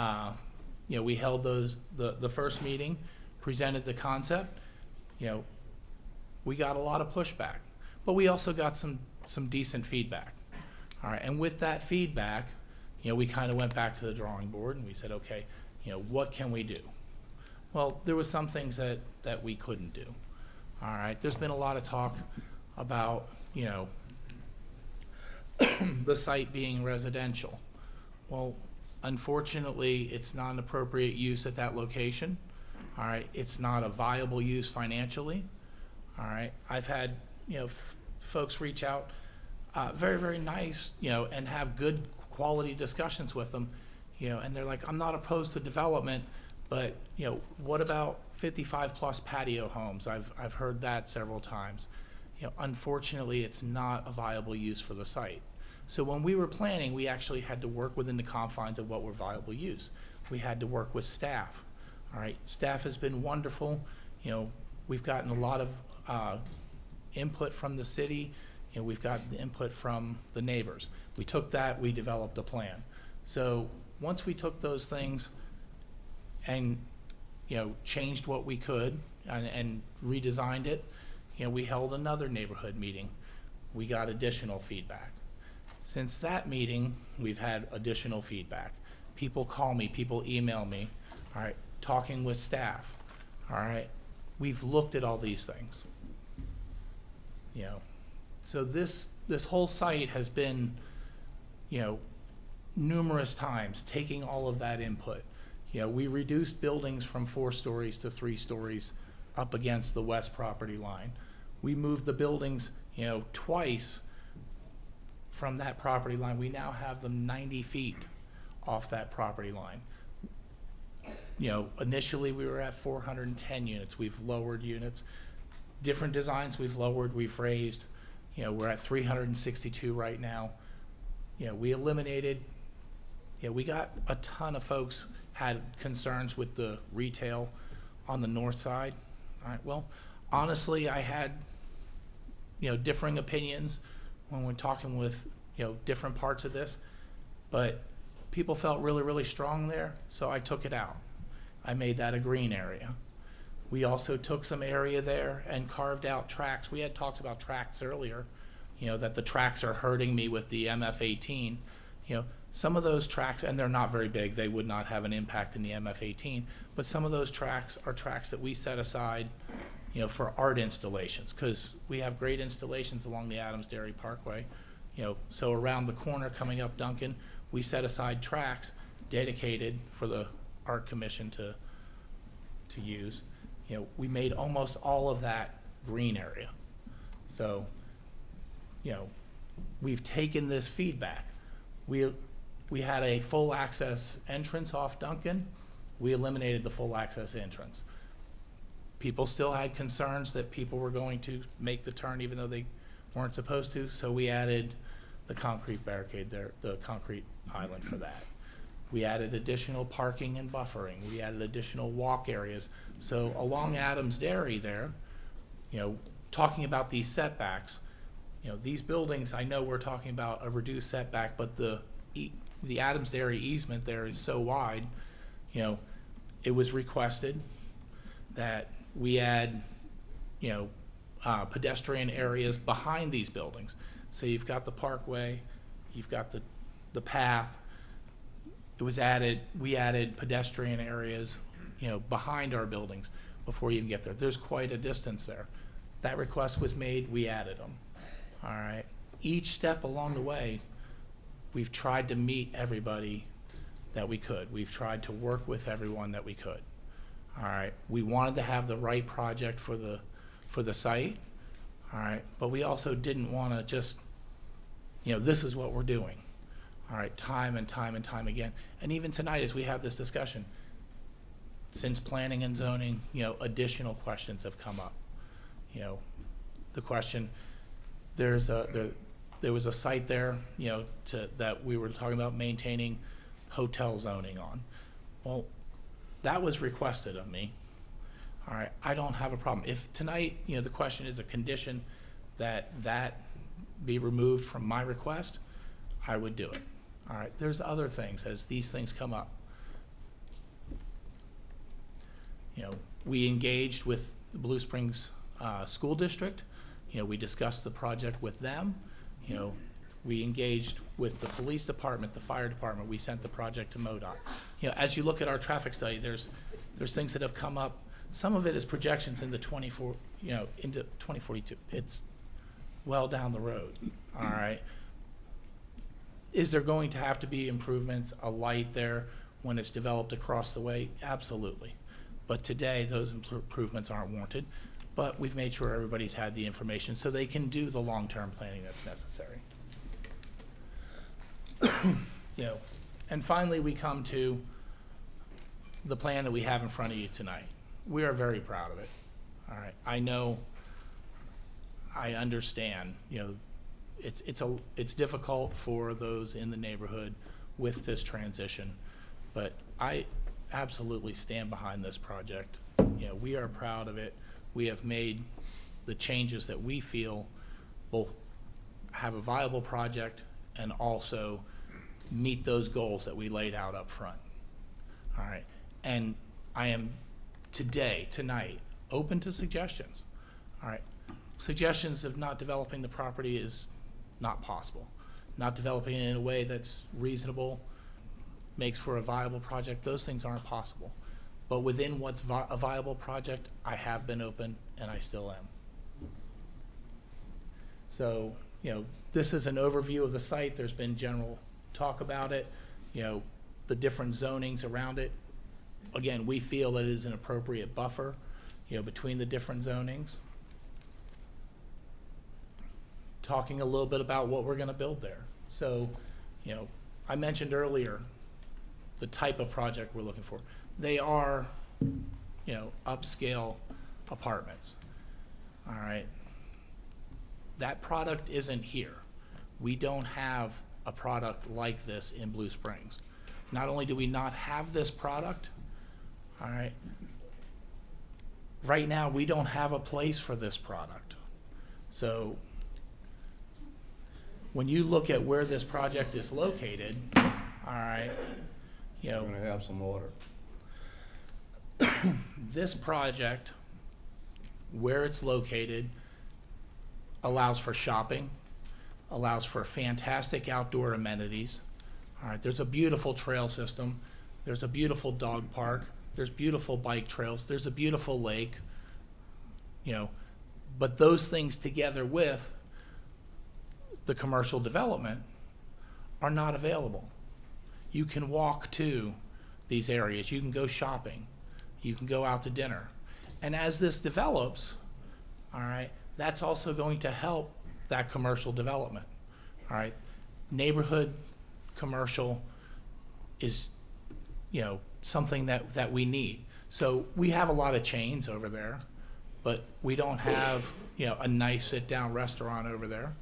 know, we held those, the first meeting, presented the concept. You know, we got a lot of pushback, but we also got some decent feedback. All right, and with that feedback, you know, we kind of went back to the drawing board and we said, okay, you know, what can we do? Well, there was some things that we couldn't do. All right, there's been a lot of talk about, you know, the site being residential. Well, unfortunately, it's not an appropriate use at that location. All right, it's not a viable use financially. All right, I've had, you know, folks reach out, very, very nice, you know, and have good quality discussions with them, you know, and they're like, I'm not opposed to development, but, you know, what about 55-plus patio homes? I've heard that several times. You know, unfortunately, it's not a viable use for the site. So when we were planning, we actually had to work within the confines of what were viable use. We had to work with staff. All right, staff has been wonderful. You know, we've gotten a lot of input from the city. You know, we've gotten input from the neighbors. We took that, we developed a plan. So once we took those things and, you know, changed what we could and redesigned it, you know, we held another neighborhood meeting. We got additional feedback. Since that meeting, we've had additional feedback. People call me, people email me, all right, talking with staff, all right. We've looked at all these things, you know. So this whole site has been, you know, numerous times taking all of that input. You know, we reduced buildings from 4 stories to 3 stories up against the west property line. We moved the buildings, you know, twice from that property line. We now have them 90 feet off that property line. You know, initially we were at 410 units. We've lowered units. Different designs we've lowered, we've raised. You know, we're at 362 right now. You know, we eliminated, Yeah, we got a ton of folks had concerns with the retail on the north side. All right, well, honestly, I had, differing opinions when we're talking with, different parts of this, but people felt really, really strong there, so I took it out. I made that a green area. We also took some area there and carved out tracks. We had talked about tracks earlier, that the tracks are hurting me with the MF-18. Some of those tracks, and they're not very big, they would not have an impact in the MF-18, but some of those tracks are tracks that we set aside, for art installations, because we have great installations along the Adams Dairy Parkway. So around the corner coming up Duncan, we set aside tracks dedicated for the art commission to use. We made almost all of that green area. So, we've taken this feedback. We had a full access entrance off Duncan. We eliminated the full access entrance. People still had concerns that people were going to make the turn even though they weren't supposed to, so we added the concrete barricade there, the concrete island for that. We added additional parking and buffering. We added additional walk areas. So along Adams Dairy there, talking about these setbacks, these buildings, I know we're talking about a reduced setback, but the Adams Dairy easement there is so wide, it was requested that we add, pedestrian areas behind these buildings. So you've got the parkway, you've got the path. It was added, we added pedestrian areas, behind our buildings before you even get there. There's quite a distance there. That request was made, we added them. All right. Each step along the way, we've tried to meet everybody that we could. We've tried to work with everyone that we could. All right. We wanted to have the right project for the site. All right. But we also didn't want to just, this is what we're doing. All right. Time and time and time again. And even tonight as we have this discussion, since planning and zoning, additional questions have come up. The question, there was a site there, that we were talking about maintaining hotel zoning on. Well, that was requested of me. All right, I don't have a problem. If tonight, the question is a condition that be removed from my request, I would do it. All right, there's other things as these things come up. We engaged with the Blue Springs School District. We discussed the project with them. We engaged with the police department, the fire department. We sent the project to MoDOT. As you look at our traffic study, there's things that have come up. Some of it is projections into into 2042. It's well down the road. All right. Is there going to have to be improvements, a light there when it's developed across the way? Absolutely. But today, those improvements aren't warranted. But we've made sure everybody's had the information so they can do the long-term planning that's necessary. And finally, we come to the plan that we have in front of you tonight. We are very proud of it. All right. I know, I understand, it's difficult for those in the neighborhood with this transition, but I absolutely stand behind this project. We are proud of it. We have made the changes that we feel both have a viable project and also meet those goals that we laid out up front. All right. And I am tonight, open to suggestions. All right. Suggestions of not developing the property is not possible. Not developing it in a way that's reasonable, makes for a viable project, those things aren't possible. But within what's a viable project, I have been open and I still am. So, this is an overview of the site. There's been general talk about it, the different zonings around it. Again, we feel that it is an appropriate buffer, between the different zonings. Talking a little bit about what we're going to build there. So, I mentioned earlier the type of project we're looking for. They are, upscale apartments. All right. That product isn't here. We don't have a product like this in Blue Springs. not only do we not have this product, all right, right now we don't have a place for this product. So when you look at where this project is located, all right, you know, We're gonna have some order. this project, where it's located, allows for shopping, allows for fantastic outdoor amenities. All right, there's a beautiful trail system, there's a beautiful dog park, there's beautiful bike trails, there's a beautiful lake, you know, but those things together with the commercial development are not available. You can walk to these areas, you can go shopping, you can go out to dinner. And as this develops, all right, that's also going to help that commercial development. All right, neighborhood commercial is, you know, something that we need. So we have a lot of chains over there, but we don't have, you know, a nice sit-down restaurant over there.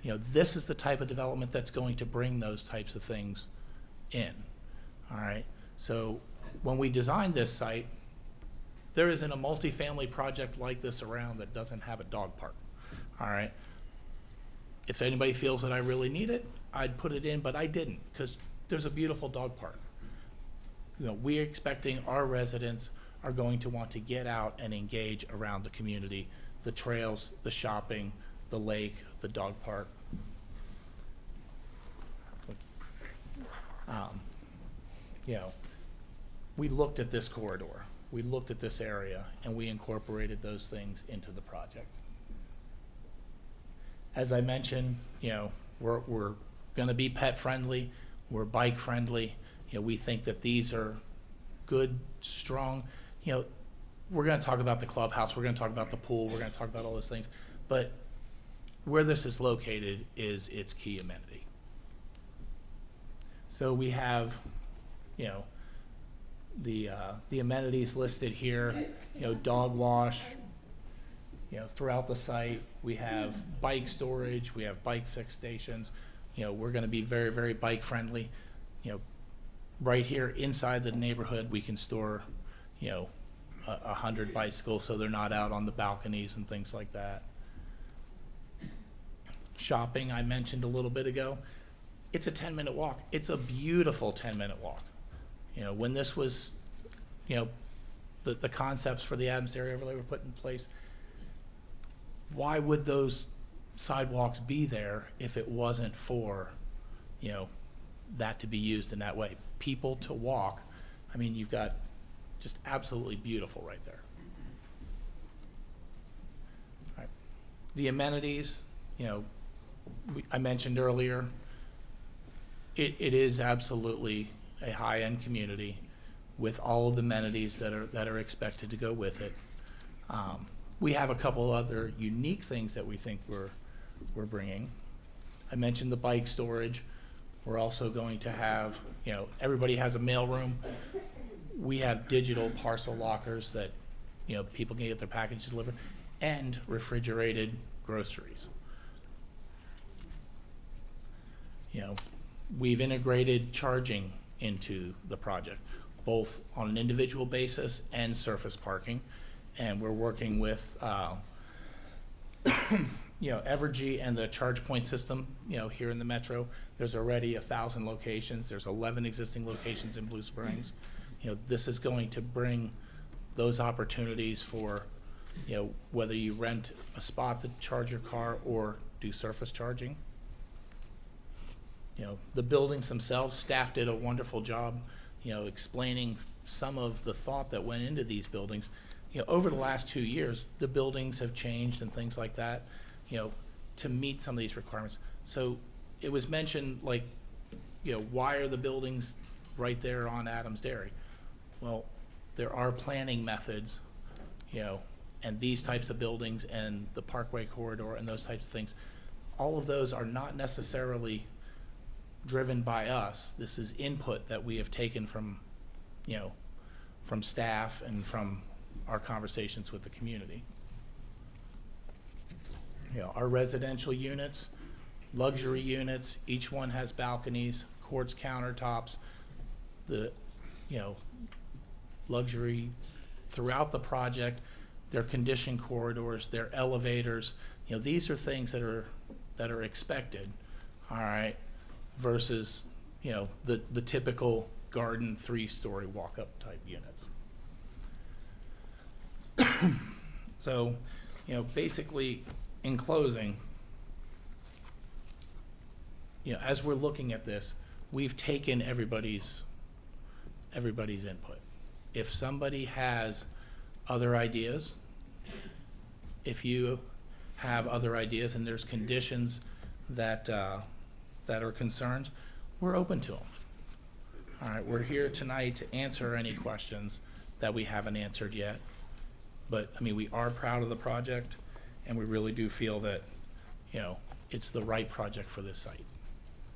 You know, this is the type of development that's going to bring those types of things in. All right, so when we designed this site, there isn't a multifamily project like this around that doesn't have a dog park. All right, if anybody feels that I really need it, I'd put it in, but I didn't, because there's a beautiful dog park. You know, we're expecting our residents are going to want to get out and engage around the community, the trails, the shopping, the lake, the dog park. You know, we looked at this corridor, we looked at this area, and we incorporated those things into the project. As I mentioned, you know, we're gonna be pet friendly, we're bike friendly. You know, we think that these are good, strong, you know, we're gonna talk about the clubhouse, we're gonna talk about the pool, we're gonna talk about all those things, but where this is located is its key amenity. So we have, you know, the amenities listed here, you know, dog wash, you know, throughout the site. We have bike storage, we have bike fix stations. You know, we're gonna be very, very bike friendly. You know, right here inside the neighborhood, we can store, you know, 100 bicycles so they're not out on the balconies and things like that. Shopping, I mentioned a little bit ago. It's a 10-minute walk. It's a beautiful 10-minute walk. You know, when this was, you know, the concepts for the Adams area overlay were put in place, why would those sidewalks be there if it wasn't for, you know, that to be used in that way? People to walk. I mean, you've got just absolutely beautiful right there. All right. The amenities, you know, I mentioned earlier, it is absolutely a high-end community with all of the amenities that are expected to go with it. We have a couple other unique things that we think we're bringing. I mentioned the bike storage. We're also going to have, you know, everybody has a mail room. We have digital parcel lockers that, you know, people can get their packages delivered, and refrigerated groceries. You know, we've integrated charging into the project, both on an individual basis and surface parking. And we're working with, you know, Evergy and the charge point system, you know, here in the metro. There's already 1,000 locations. There's 11 existing locations in Blue Springs. You know, this is going to bring those opportunities for, you know, whether you rent a spot to charge your car or do surface charging. You know, the buildings themselves, staff did a wonderful job, you know, explaining some of the thought that went into these buildings. You know, over the last 2 years, the buildings have changed and things like that, you know, to meet some of these requirements. So it was mentioned, like, you know, why are the buildings right there on Adams Dairy? Well, there are planning methods, you know, and these types of buildings and the Parkway corridor and those types of things, all of those are not necessarily driven by us. This is input that we have taken from, you know, from staff and from our conversations with the community. You know, our residential units, luxury units, each one has balconies, quartz countertops, the, you know, luxury throughout the project, their conditioned corridors, their elevators, you know, these are things that are expected, all right, versus, you know, the typical garden 3-story walk-up type units. So, you know, basically, in closing, you know, as we're looking at this, we've taken everybody's input. If somebody has other ideas, if you have other ideas and there's conditions that are concerns, we're open to them. All right, we're here tonight to answer any questions that we haven't answered yet. But, I mean, we are proud of the project, and we really do feel that, you know, it's the right project for this site.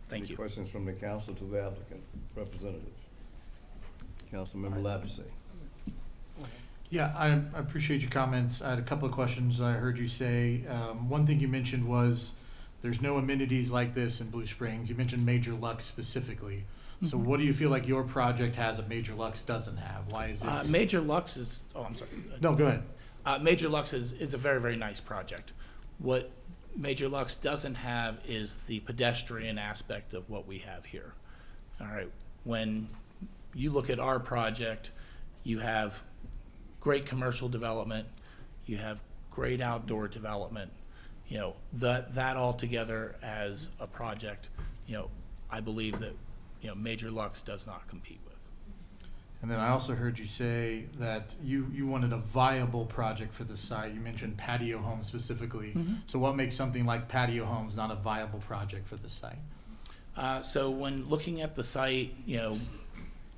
Thank Any you. questions from the council to the applicant representative? Councilmember Lavasey. Yeah, I appreciate your comments. I had a couple of questions I heard you say. One thing you mentioned was there's no amenities like this in Blue Springs. You mentioned Major Lux specifically. So what do you feel like your project has that Major Lux doesn't have? Why is it? Major Lux is, oh, I'm sorry. No, go ahead. Major Lux is a very, very nice project. What Major Lux doesn't have is the pedestrian aspect of what we have here. All right, when you look at our project, you have great commercial development, you have great outdoor development. You know, that all together as a project, you know, I believe that, you know, Major Lux does not compete with. And then I also heard you say that you wanted a viable project for the site. You mentioned patio homes specifically. So what makes something like patio homes not a viable project for the site? So when looking at the site, you know,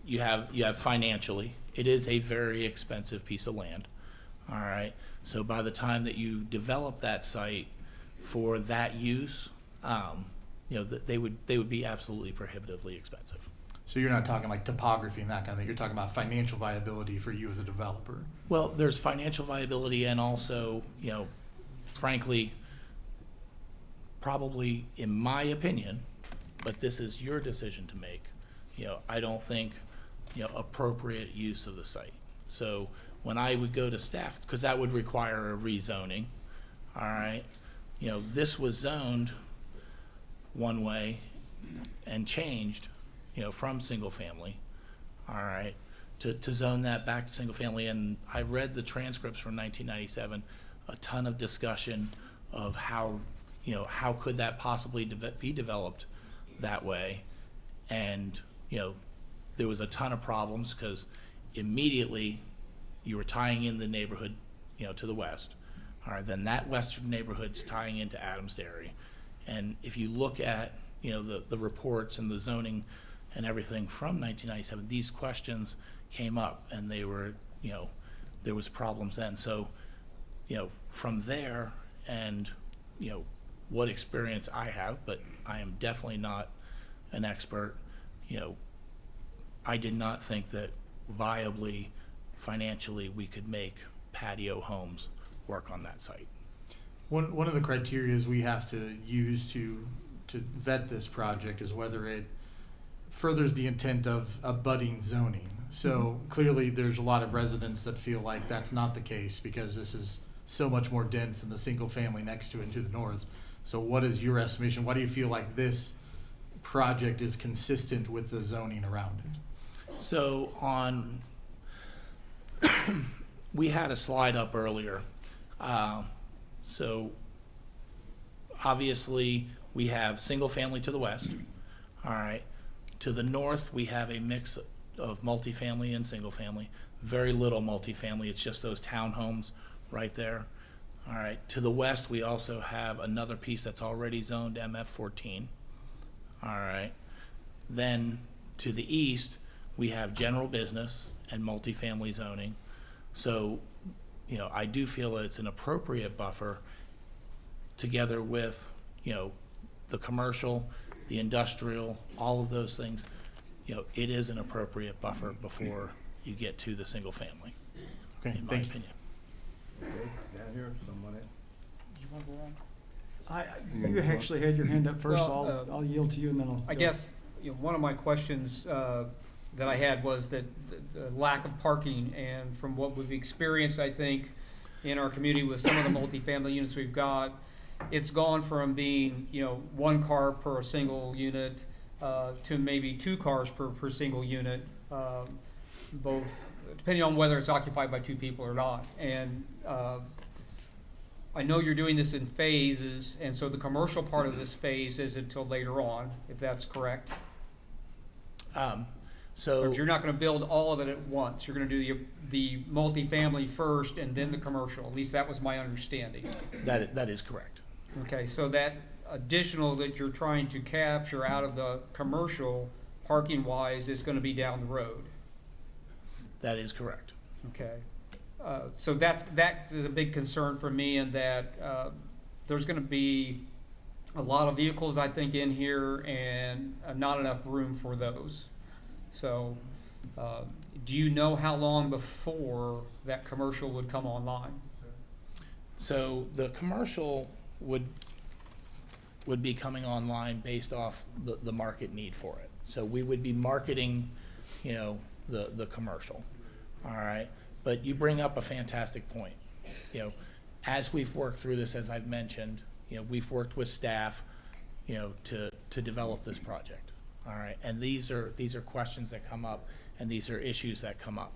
you have financially, it is a very expensive piece of land. All right. So by the time that you develop that site for that use, you know, they would be absolutely prohibitively expensive. So you're not talking like topography and that kind of thing. You're talking about financial viability for you as a developer. Well, there's financial viability and also, you know, frankly, probably in my opinion, but this is your decision to make, you know, I don't think, you know, appropriate use of the site. So when I would go to staff, because that would require a rezoning, all right, you know, this was zoned one way and changed, you know, from single family, all right, to zone that back to single family. And I read the transcripts from 1997, a ton of discussion of how, you know, how could that possibly be developed that way. And, you know, there was a ton of problems because immediately you were tying in the neighborhood, you know, to the west. All right, then that western neighborhood's tying into Adams Dairy. And if you look at, you know, the reports and the zoning and everything from 1997, these questions came up and they were, you know, there was problems then. So, you know, from there and, you know, what experience I have, but I am definitely not an expert, you know, I did not think that viably, financially, we could make patio homes work on that site. One of the criteria we have to use to vet this project is whether it furthers the intent of abutting zoning. So clearly there's a lot of residents that feel like that's not the case because this is so much more dense than the single family next to it and to the north. So what is your estimation? Why do you feel like this project is consistent with the zoning around it? So on, we had a slide up earlier. So obviously we have single family to the west. All right. To the north, we have a mix of multifamily and single family. Very little multifamily. It's just those townhomes right there. All right. To the west, we also have another piece that's already zoned MF14. All right. Then to the east, we have general business and multifamily zoning. So, you know, I do feel it's an appropriate buffer together with, you know, the commercial, the industrial, all of those things. You know, it is an appropriate buffer before you get to the single family. Okay, in my thank you. opinion. Okay, down here, someone else? Did you want to go on? You actually had your hand up first, Well, so I'll yield to you and then I'll. I go. guess, you know, one of my questions, that I had was that the lack of parking, and from what we've experienced, I think, in our community with some of the multifamily units we've got, it's gone from being, you know, 1 car per single unit to maybe 2 cars per single unit, both depending on whether it's occupied by 2 people or not. And I know you're doing this in phases, and so the commercial part of this phase is until later on, if that's correct. So But you're not gonna build all of it at once. You're gonna do the multifamily first and then the commercial. At least that was my understanding. that is correct. Okay, so that additional that you're trying to capture out of the commercial, parking-wise, is gonna be down the road. That is correct. Okay. So that is a big concern for me, in that there's gonna be a lot of vehicles, I think, in here, and not enough room for those. So, do you know how long before that commercial would come online? So the commercial would be coming online based off the market need for it. So we would be marketing, you know, the commercial, all right? But you bring up a fantastic point. You know, as we've worked through this, as I've mentioned, you know, we've worked with staff, you know, to develop this project, all right? And these are questions that come up, and these are issues that come up.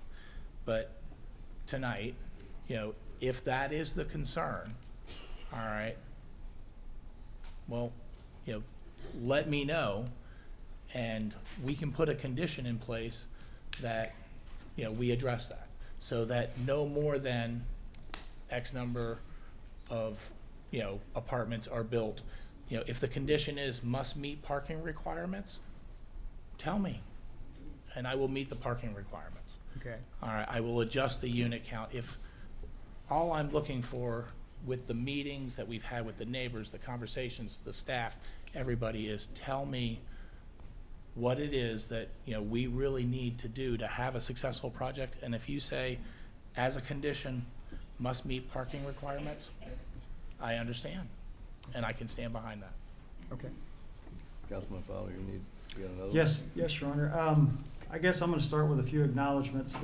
But tonight, you know, if that is the concern, all right, well, you know, let me know, and we can put a condition in place that, you know, we address that, so that no more than X number of, you know, apartments are built. You know, if the condition is must meet parking requirements, tell me, and I will meet the parking requirements. Okay. All right, I will adjust the unit count. If all I'm looking for with the meetings that we've had with the neighbors, the conversations, the staff, everybody, is tell me what it is that, you know, we really need to do to have a successful project. And if you say, as a condition, must meet parking requirements, I understand, and I can stand behind that. Okay. Councilman Fowler, you got another one? Yes, Your Honor. I guess I'm gonna start with a few acknowledgements.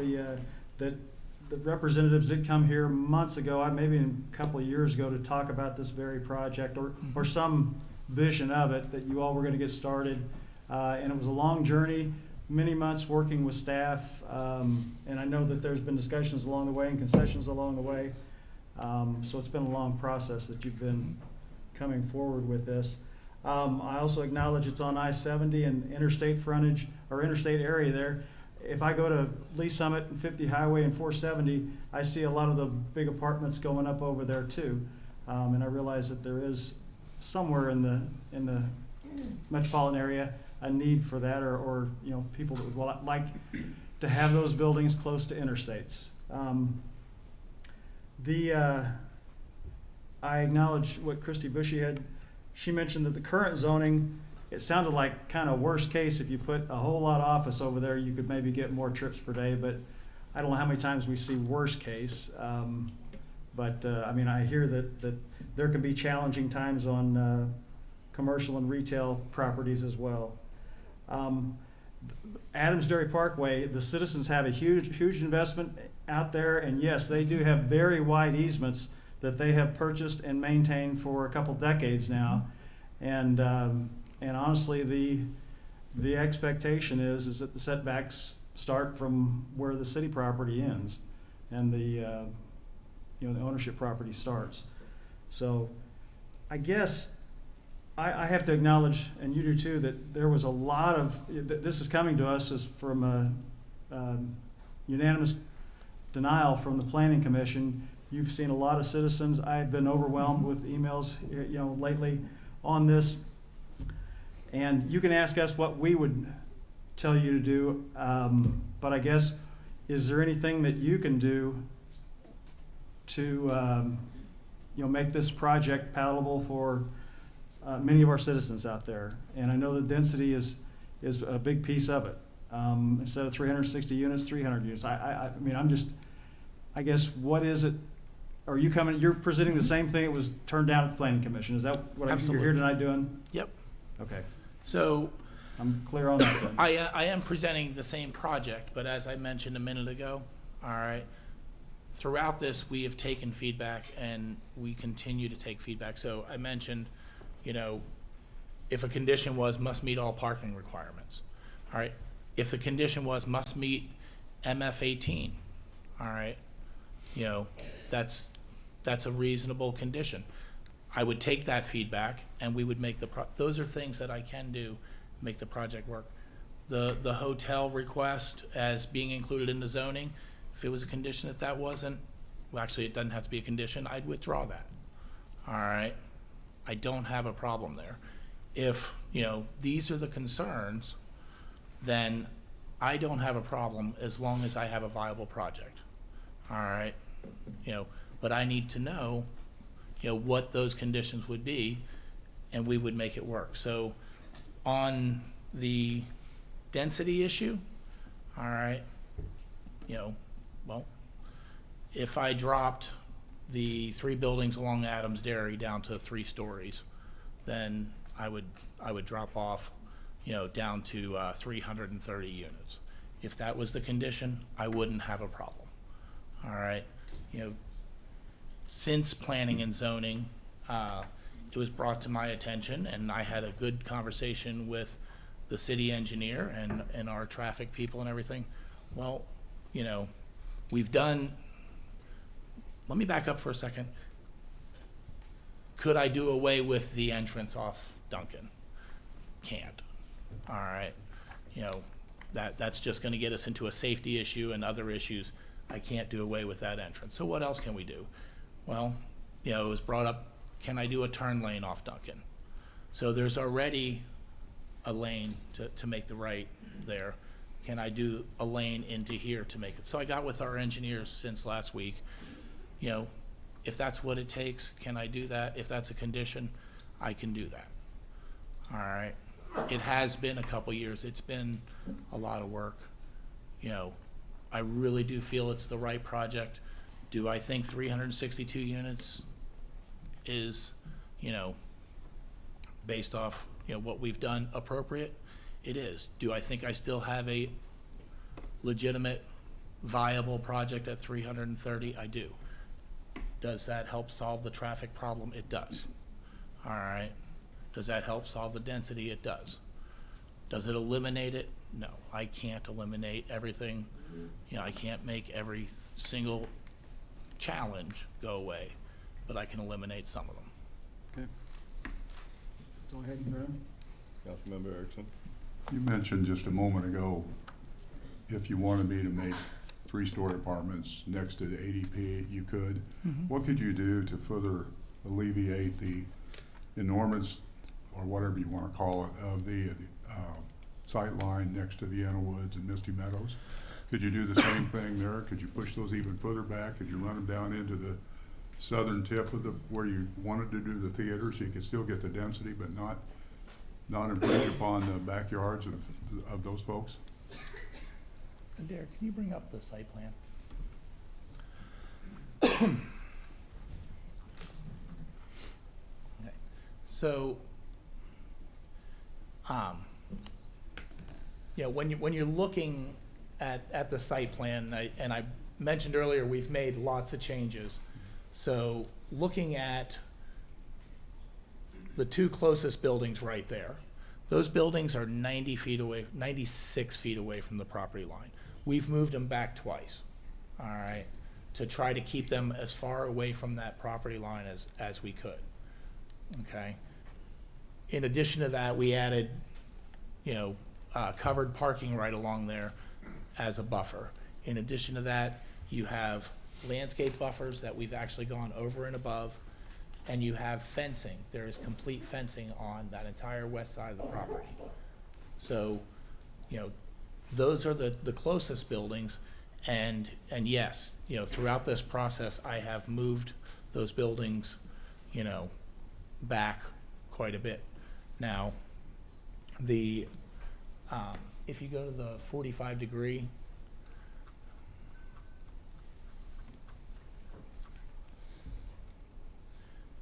The representatives did come here months ago, maybe a couple of years ago, to talk about this very project, or some vision of it, that you all were gonna get started. And it was a long journey, many months working with staff, and I know that there's been discussions along the way and concessions along the way. So it's been a long process that you've been coming forward with this. I also acknowledge it's on I-70 and interstate frontage, or interstate area there. If I go to Lee Summit and 50 Highway and 470, I see a lot of the big apartments going up over there too. And I realize that there is somewhere in the metropolitan area a need for that, or you know, people that would like to have those buildings close to interstates. I acknowledge what Christy Bushy had. She mentioned that the current zoning, it sounded like kind of worst case, if you put a whole lot of office over there, you could maybe get more trips per day, but I don't know how many times we see worst case. I mean, I hear that there can be challenging times on commercial and retail properties as well. Adams Dairy Parkway, the citizens have a huge investment out there, and yes, they do have very wide easements that they have purchased and maintained for a couple decades now. And honestly, the expectation is that the setbacks start from where the city property ends, and the ownership property starts. So I guess I have to acknowledge, and you do too, that there was a lot of, this is coming to us as from a unanimous denial from the Planning Commission. You've seen a lot of citizens. I've been overwhelmed with emails, lately on this. And you can ask us what we would tell you to do, but I guess, is there anything that you can do to, make this project palatable for many of our citizens out there? And I know the density is a big piece of it. Instead of 360 units, 300 units. I guess, what is it? Are you coming? You're presenting the same thing that was turned down at the Planning Commission. Is that what you're here tonight doing? Yep. Okay. So I'm clear on that then. I am presenting the same project, but as I mentioned a minute ago, all right, throughout this, we have taken feedback and we continue to take feedback. So I mentioned, you know, if a condition was must meet all parking requirements, all right? If the condition was must meet MF 18, all right, you know, that's a reasonable condition. I would take that feedback and we would make those are things that I can do, make the project work. The hotel request as being included in the zoning, if it was a condition that wasn't, well, actually it doesn't have to be a condition, I'd withdraw that. All right, I don't have a problem there. If, you know, these are the concerns, then I don't have a problem as long as I have a viable project. All right, you know, but I need to know, you know, what those conditions would be, and we would make it work. So on the density issue, all right, you know, well, if I dropped the 3 buildings along Adams Dairy down to 3 stories, then I would drop off, you know, down to 330 units. If that was the condition, I wouldn't have a problem. All right, you know, since planning and zoning, it was brought to my attention, and I had a good conversation with the city engineer and our traffic people and everything. Well, you know, let me back up for a second. Could I do away with the entrance off Duncan? Can't. All right, you know, that's just gonna get us into a safety issue and other issues. I can't do away with that entrance. So what else can we do? Well, you know, it was brought up, can I do a turn lane off Duncan? So there's already a lane to make the right there. Can I do a lane into here to make it? So I got with our engineers since last week, you know, if that's what it takes, can I do that? If that's a condition, I can do that. All right. It has been a couple years. It's been a lot of work. You know, I really do feel it's the right project. Do I think 362 units is, you know, based off, you know, what we've done appropriate? It is. Do I think I still have a legitimate, viable project at 330? I do. Does that help solve the traffic problem? It does. All right. Does that help solve the density? It does. Does it eliminate it? No, I can't eliminate everything. You know, I can't make every single challenge go away, but I can eliminate some of them. Okay. Go ahead, Ron. Councilmember Erickson? You mentioned just a moment ago, if you wanted me to make 3-story apartments next to the ADP, you could. What could you do to further alleviate the enormous, or whatever you want to call it, of the sight line next to the Anna Woods and Misty Meadows? Could you do the same thing there? Could you push those even further back? Could you run them down into the southern tip of where you wanted to do the theater, so you could still get the density, but not infringe upon the backyards of those folks? Derek, can you bring up the site plan? Okay. So, yeah, when you're looking at the site plan, and I mentioned earlier, we've made lots of changes. So, looking at the 2 closest buildings right there, those buildings are 90 feet away, 96 feet away from the property line. We've moved them back twice, all right, to try to keep them as far away from that property line as we could, okay? In addition to that, we added, you know, covered parking right along there as a buffer. In addition to that, you have landscape buffers that we've actually gone over and above, and you have fencing. There is complete fencing on that entire west side of the property. So, you know, those are the closest buildings, and yes, you know, throughout this process, I have moved those buildings, you know, back quite a bit. Now, if you go to the 45-degree,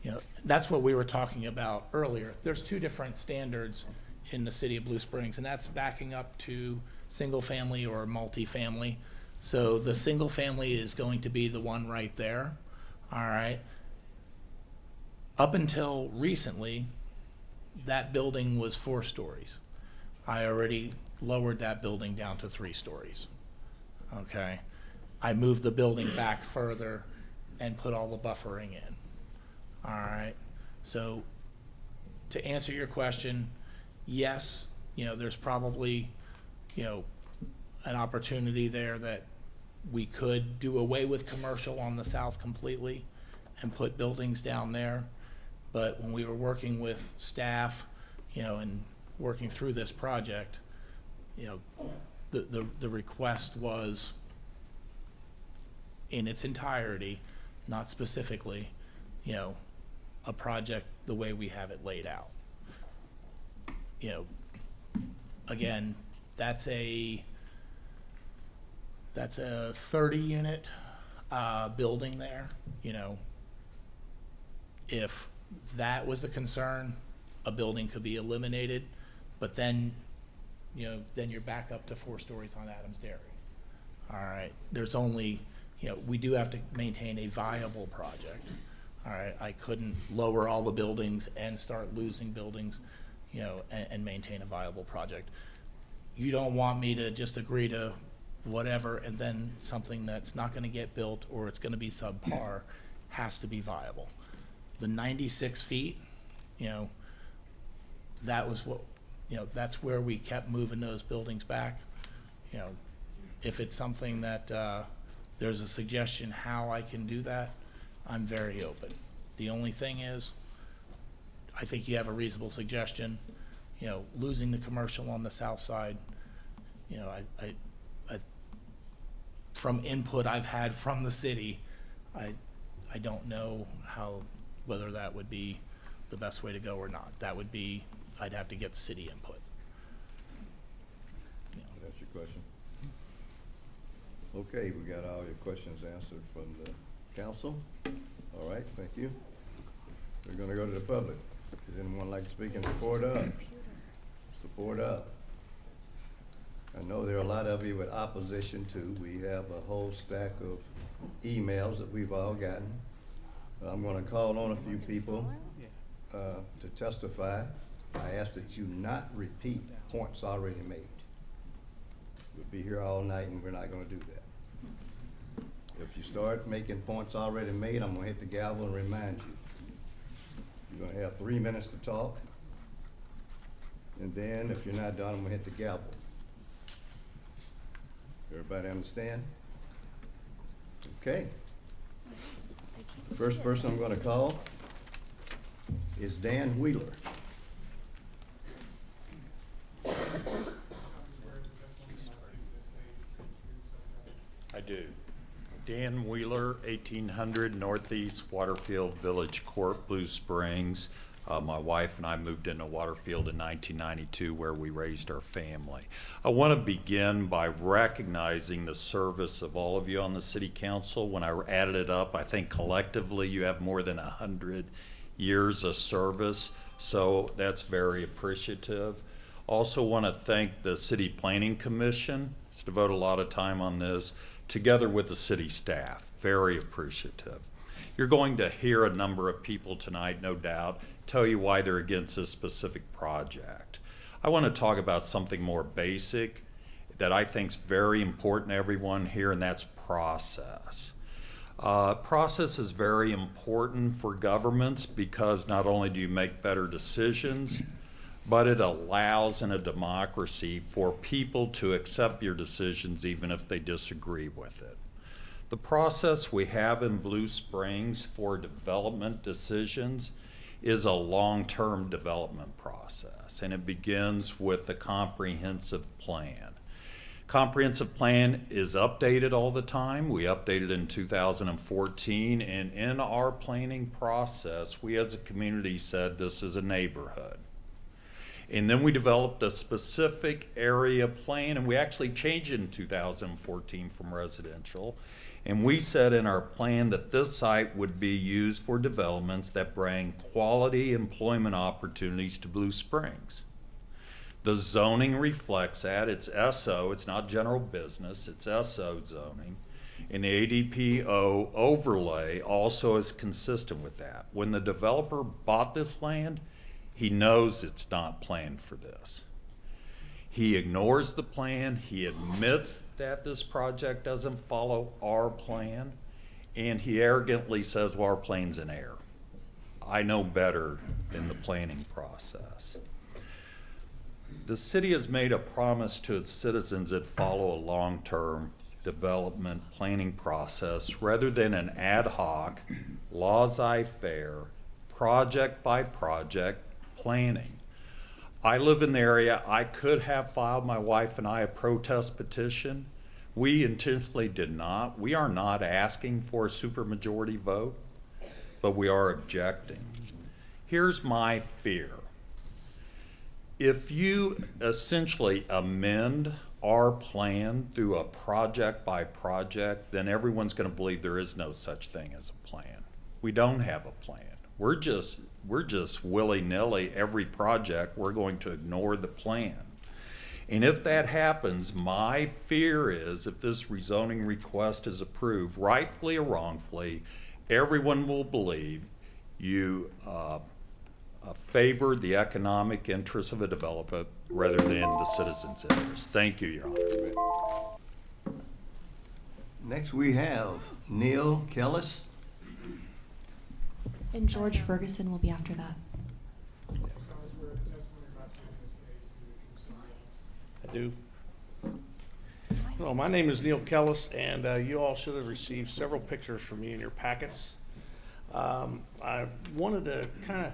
you know, that's what we were talking about earlier. There's 2 different standards in the city of Blue Springs, and that's backing up to single family or multifamily. So the single family is going to be the one right there. All right. Up until recently, that building was 4 stories. I already lowered that building down to 3 stories. Okay. I moved the building back further and put all the buffering in. All right. So to answer your question, yes, there's probably, an opportunity there that we could do away with commercial on the south completely and put buildings down there. But when we were working with staff, and working through this project, the request was in its entirety, not specifically, a project the way we have it laid out. Again, that's a 30 unit building there. If that was a concern, a building could be eliminated, but then you're back up to 4 stories on Adams Dairy. All right, there's only, we do have to maintain a viable project. All right, I couldn't lower all the buildings and start losing buildings, and maintain a viable project. You don't want me to just agree to whatever and then something that's not going to get built or it's going to be subpar has to be viable. The 96 feet, that was what, that's where we kept moving those buildings back. If it's something that there's a suggestion how I can do that, I'm very open. The only thing is, I think you have a reasonable suggestion. Losing the commercial on the south side, I from input I've had from the city, I don't know whether that would be the best way to go or not. That would be, I'd have to get the city input. That's your question. Okay, we got all your questions answered from the council. All right, thank you. We're gonna go to the public. Does anyone like to speak in support of? Support of. I know there are a lot of you with opposition too. We have a whole stack of emails that we've all gotten. I'm gonna call on a few people to testify. I ask that you not repeat points already made. We'll be here all night and we're not gonna do that. If you start making points already made, I'm gonna hit the gavel and remind you. You're gonna have 3 minutes to talk. And then if you're not done, I'm gonna hit the gavel. Everybody understand? Okay. The first person I'm gonna call is Dan Wheeler. I do. Dan Wheeler, 1800 Northeast Waterfield Village Court, Blue Springs. My wife and I moved into Waterfield in 1992 where we raised our family. I want to begin by recognizing the service of all of you on the City Council. When I added it up, I think collectively you have more than 100 years of service, so that's very appreciative. Also want to thank the City Planning Commission. It's devoted a lot of time on this, together with the city staff. Very appreciative. You're going to hear a number of people tonight, no doubt, tell you why they're against this specific project. I want to talk about something more basic that I think is very important to everyone here, and that's process. Process is very important for governments because not only do you make better decisions, but it allows in a democracy for people to accept your decisions even if they disagree with it. The process we have in Blue Springs for development decisions is a long-term development process, and it begins with the comprehensive plan. Comprehensive plan is updated all the time. We updated in 2014, and in our planning process, we as a community said this is a neighborhood. And then we developed a specific area plan, and we actually changed it in 2014 from residential. And we said in our plan that this site would be used for developments that bring quality employment opportunities to Blue Springs. The zoning reflects that. It's SO, it's not general business, it's SO zoning. And the ADPO overlay also is consistent with that. When the developer bought this land, he knows it's not planned for this. He ignores the plan, he admits that this project doesn't follow our plan, and he arrogantly says, well, our plan's in error. I know better in the planning process. The city has made a promise to its citizens that follow a long-term development planning process rather than an ad hoc, laissez-faire, project-by-project planning. I live in the area. I could have filed, my wife and I, a protest petition. We intentionally did not. We are not asking for a supermajority vote, but we are objecting. Here's my fear. If you essentially amend our plan through a project by project, then everyone's going to believe there is no such thing as a plan. We don't have a plan. We're just willy-nilly, every project, we're going to ignore the plan. And if that happens, my fear is if this rezoning request is approved, rightfully or wrongfully, everyone will believe you favor the economic interests of a developer rather than the citizens' interests. Thank you, Your Honor. Next, we have Neil Kellis. And George Ferguson will be after that. I do. Well, my name is Neil Kellis, and you all should have received several pictures from me in your packets. I wanted to kind of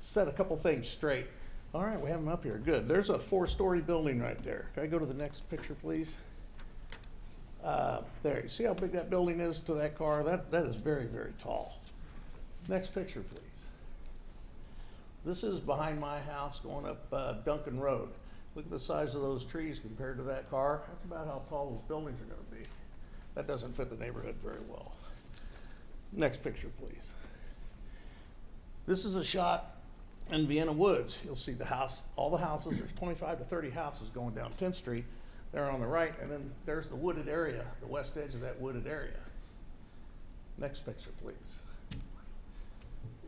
set a couple things straight. All right, we have them up here. Good. There's a 4-story building right there. Can I go to the next picture, please? There. You see how big that building is to that car? That is very, very tall. Next picture, please. This is behind my house going up Duncan Road. Look at the size of those trees compared to that car. That's about how tall those buildings are going to be. That doesn't fit the neighborhood very well. Next picture, please. This is a shot in Vienna Woods. You'll see the house, all the houses. There's 25 to 30 houses going down 10th Street. They're on the right, and then there's the wooded area, the west edge of that wooded area. Next picture, please.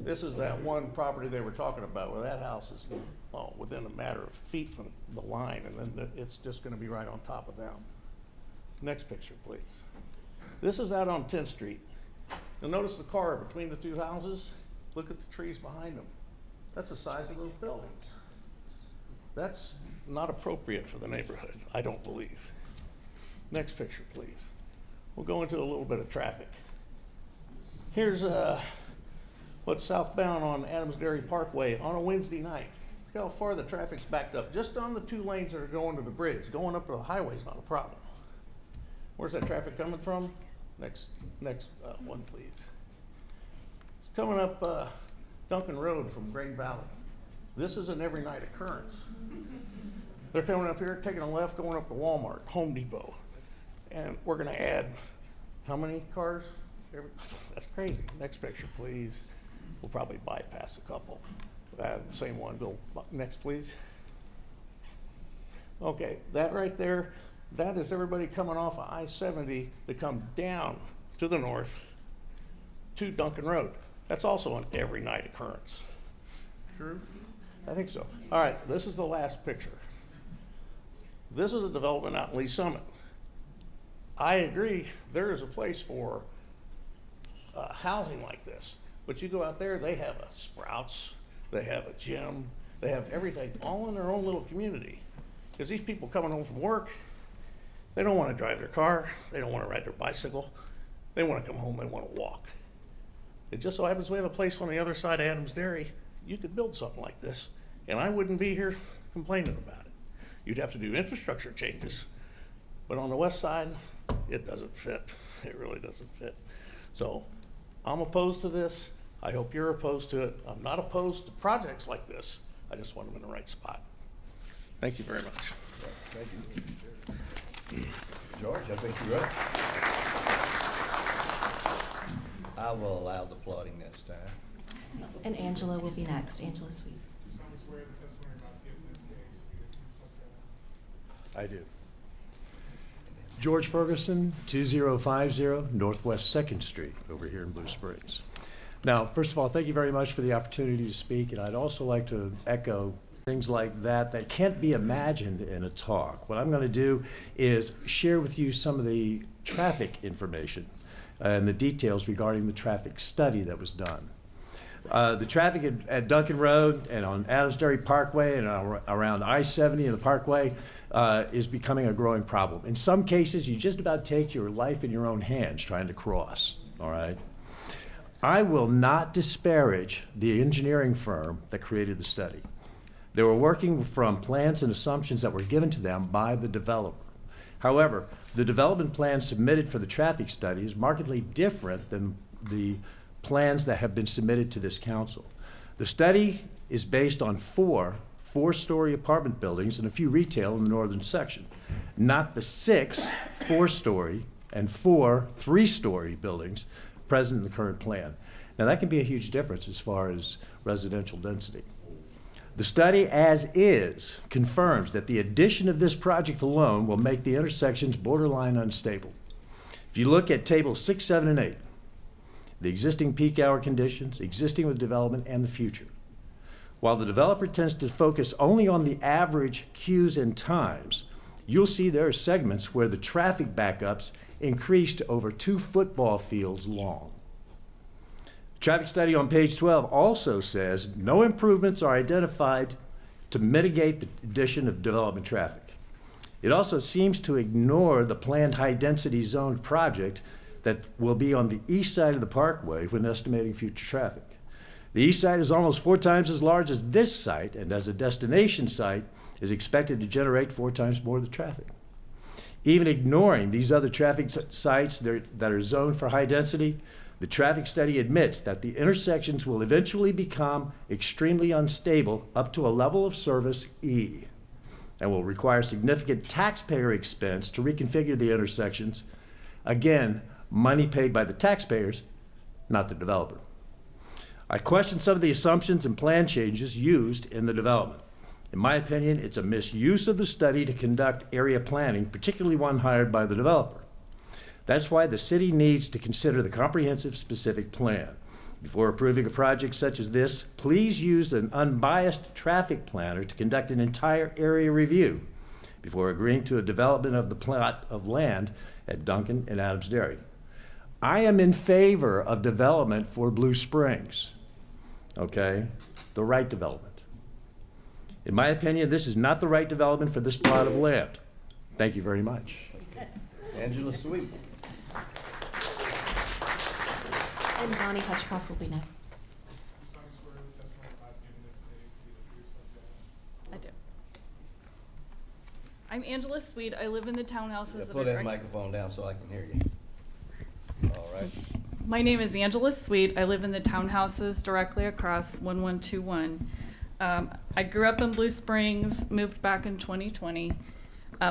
This is that one property they were talking about where that house is within a matter of feet from the line, and then it's just going to be right on top of them. Next picture, please. This is out on 10th Street. You'll notice the car between the two houses. Look at the trees behind them. That's the size of those buildings. That's not appropriate for the neighborhood, I don't believe. Next picture, please. We'll go into a little bit of traffic. Here's what's southbound on Adams Dairy Parkway on a Wednesday night. Look how far the traffic's backed up. Just on the 2 lanes that are going to the bridge. Going up to the highway is not a problem. Where's that traffic coming from? Next one, please. It's coming up Duncan Road from Grain Valley. This is an every night occurrence. They're coming up here, taking a left, going up to Walmart, Home Depot. And we're gonna add how many cars? That's crazy. Next picture, please. We'll probably bypass a couple. The same one, go next, please. Okay, that right there, that is everybody coming off of I-70 to come down to the north to Duncan Road. That's also an every night occurrence. True? I think so. All right, this is the last picture. This is a development out in Lee Summit. I agree, there is a place for housing like this, but you go out there, they have a Sprouts, they have a gym, they have everything all in their own little community. Because these people coming home from work, they don't want to drive their car, they don't want to ride their bicycle, they want to come home, they want to walk. It just so happens we have a place on the other side of Adams Dairy. You could build something like this, and I wouldn't be here complaining about it. You'd have to do infrastructure changes, but on the west side, it doesn't fit. It really doesn't fit. So I'm opposed to this. I hope you're opposed to it. I'm not opposed to projects like this. I just want them in the right spot. Thank you very much. Thank you. George, I think you're up. I will allow the plotting next time. And Angela will be next, Angela Sweet. Someone swear the testimony about giving this case I do. George Ferguson, 2050 Northwest 2nd Street, over here in Blue Springs. Now, first of all, thank you very much for the opportunity to speak, and I'd also like to echo things like that can't be imagined in a talk. What I'm going to do is share with you some of the traffic information and the details regarding the traffic study that was done. The traffic at Duncan Road and on Adams Dairy Parkway and around I-70 and the Parkway is becoming a growing problem. In some cases, you just about take your life in your own hands trying to cross, all right? I will not disparage the engineering firm that created the study. They were working from plans and assumptions that were given to them by the developer. However, the development plan submitted for the traffic study is markedly different than the plans that have been submitted to this council. The study is based on four-story apartment buildings and a few retail in the northern section, not the 6 4-story and 4 3-story buildings present in the current plan. Now that can be a huge difference as far as residential density. The study as is confirms that the addition of this project alone will make the intersections borderline unstable. If you look at tables 6, 7, and 8, the existing peak hour conditions, existing with development, and the future. While the developer tends to focus only on the average queues and times, you'll see there are segments where the traffic backups increase to over 2 football fields long. The traffic study on page 12 also says no improvements are identified to mitigate the addition of development traffic. It also seems to ignore the planned high-density zoned project that will be on the east side of the parkway when estimating future traffic. The east side is almost 4 times as large as this site, and as a destination site, is expected to generate 4 times more of the traffic. Even ignoring these other traffic sites that are zoned for high density, the traffic study admits that the intersections will eventually become extremely unstable up to a level of service E, and will require significant taxpayer expense to reconfigure the intersections. Again, money paid by the taxpayers, not the developer. I question some of the assumptions and plan changes used in the development. In my opinion, it's a misuse of the study to conduct area planning, particularly one hired by the developer. That's why the city needs to consider the comprehensive specific plan. Before approving a project such as this, please use an unbiased traffic planner to conduct an entire area review before agreeing to a development of the plot of land at Duncan and Adams Dairy. I am in favor of development for Blue Springs, okay? The right development. In my opinion, this is not the right development for this plot of land. Thank you very much. Angela Sweet. And Donnie Hutchcroft will be next. I do. I'm Angela Sweet. I live in the townhouses that Pull are that microphone down so I can hear you. All right. My name is Angela Sweet. I live in the townhouses directly across 1121. I grew up in Blue Springs, moved back in 2020.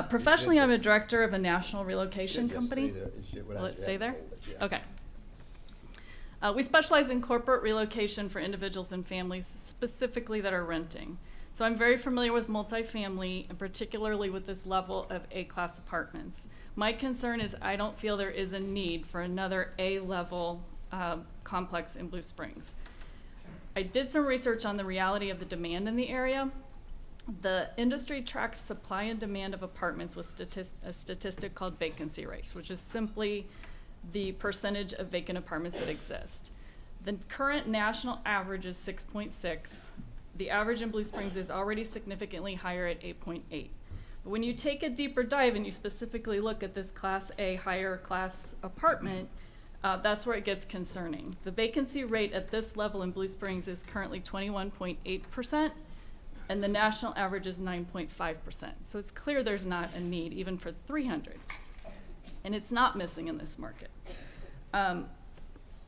Professionally, I'm a director of a national relocation company. Will it stay there? Okay. We specialize in corporate relocation for individuals and families, specifically that are renting. So I'm very familiar with multifamily, and particularly with this level of A-class apartments. My concern is I don't feel there is a need for another A-level complex in Blue Springs. I did some research on the reality of the demand in the area. The industry tracks supply and demand of apartments with a statistic called vacancy rates, which is simply the percentage of vacant apartments that exist. The current national average is 6.6. The average in Blue Springs is already significantly higher at 8.8. But when you take a deeper dive and you specifically look at this Class A higher class apartment, that's where it gets concerning. The vacancy rate at this level in Blue Springs is currently 21.8%, and the national average is 9.5%. So it's clear there's not a need even for 300. And it's not missing in this market.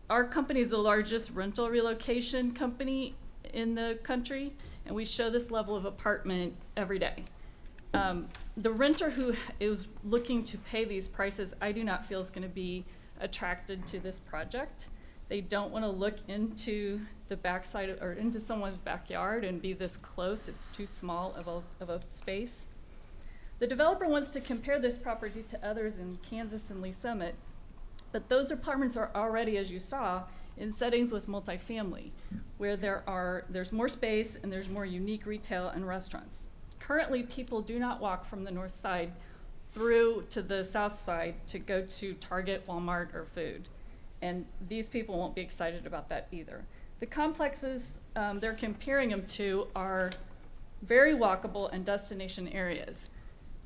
Our company is the largest rental relocation company in the country, and we show this level of apartment every day. The renter who is looking to pay these prices, I do not feel is going to be attracted to this project. They don't want to look into the backside or into someone's backyard and be this close. It's too small of a space. The developer wants to compare this property to others in Kansas and Lee Summit, but those apartments are already, as you saw, in settings with multifamily, where there's more space and there's more unique retail and restaurants. Currently, people do not walk from the north side through to the south side to go to Target, Walmart, or food. And these people won't be excited about that either. The complexes they're comparing them to are very walkable and destination areas.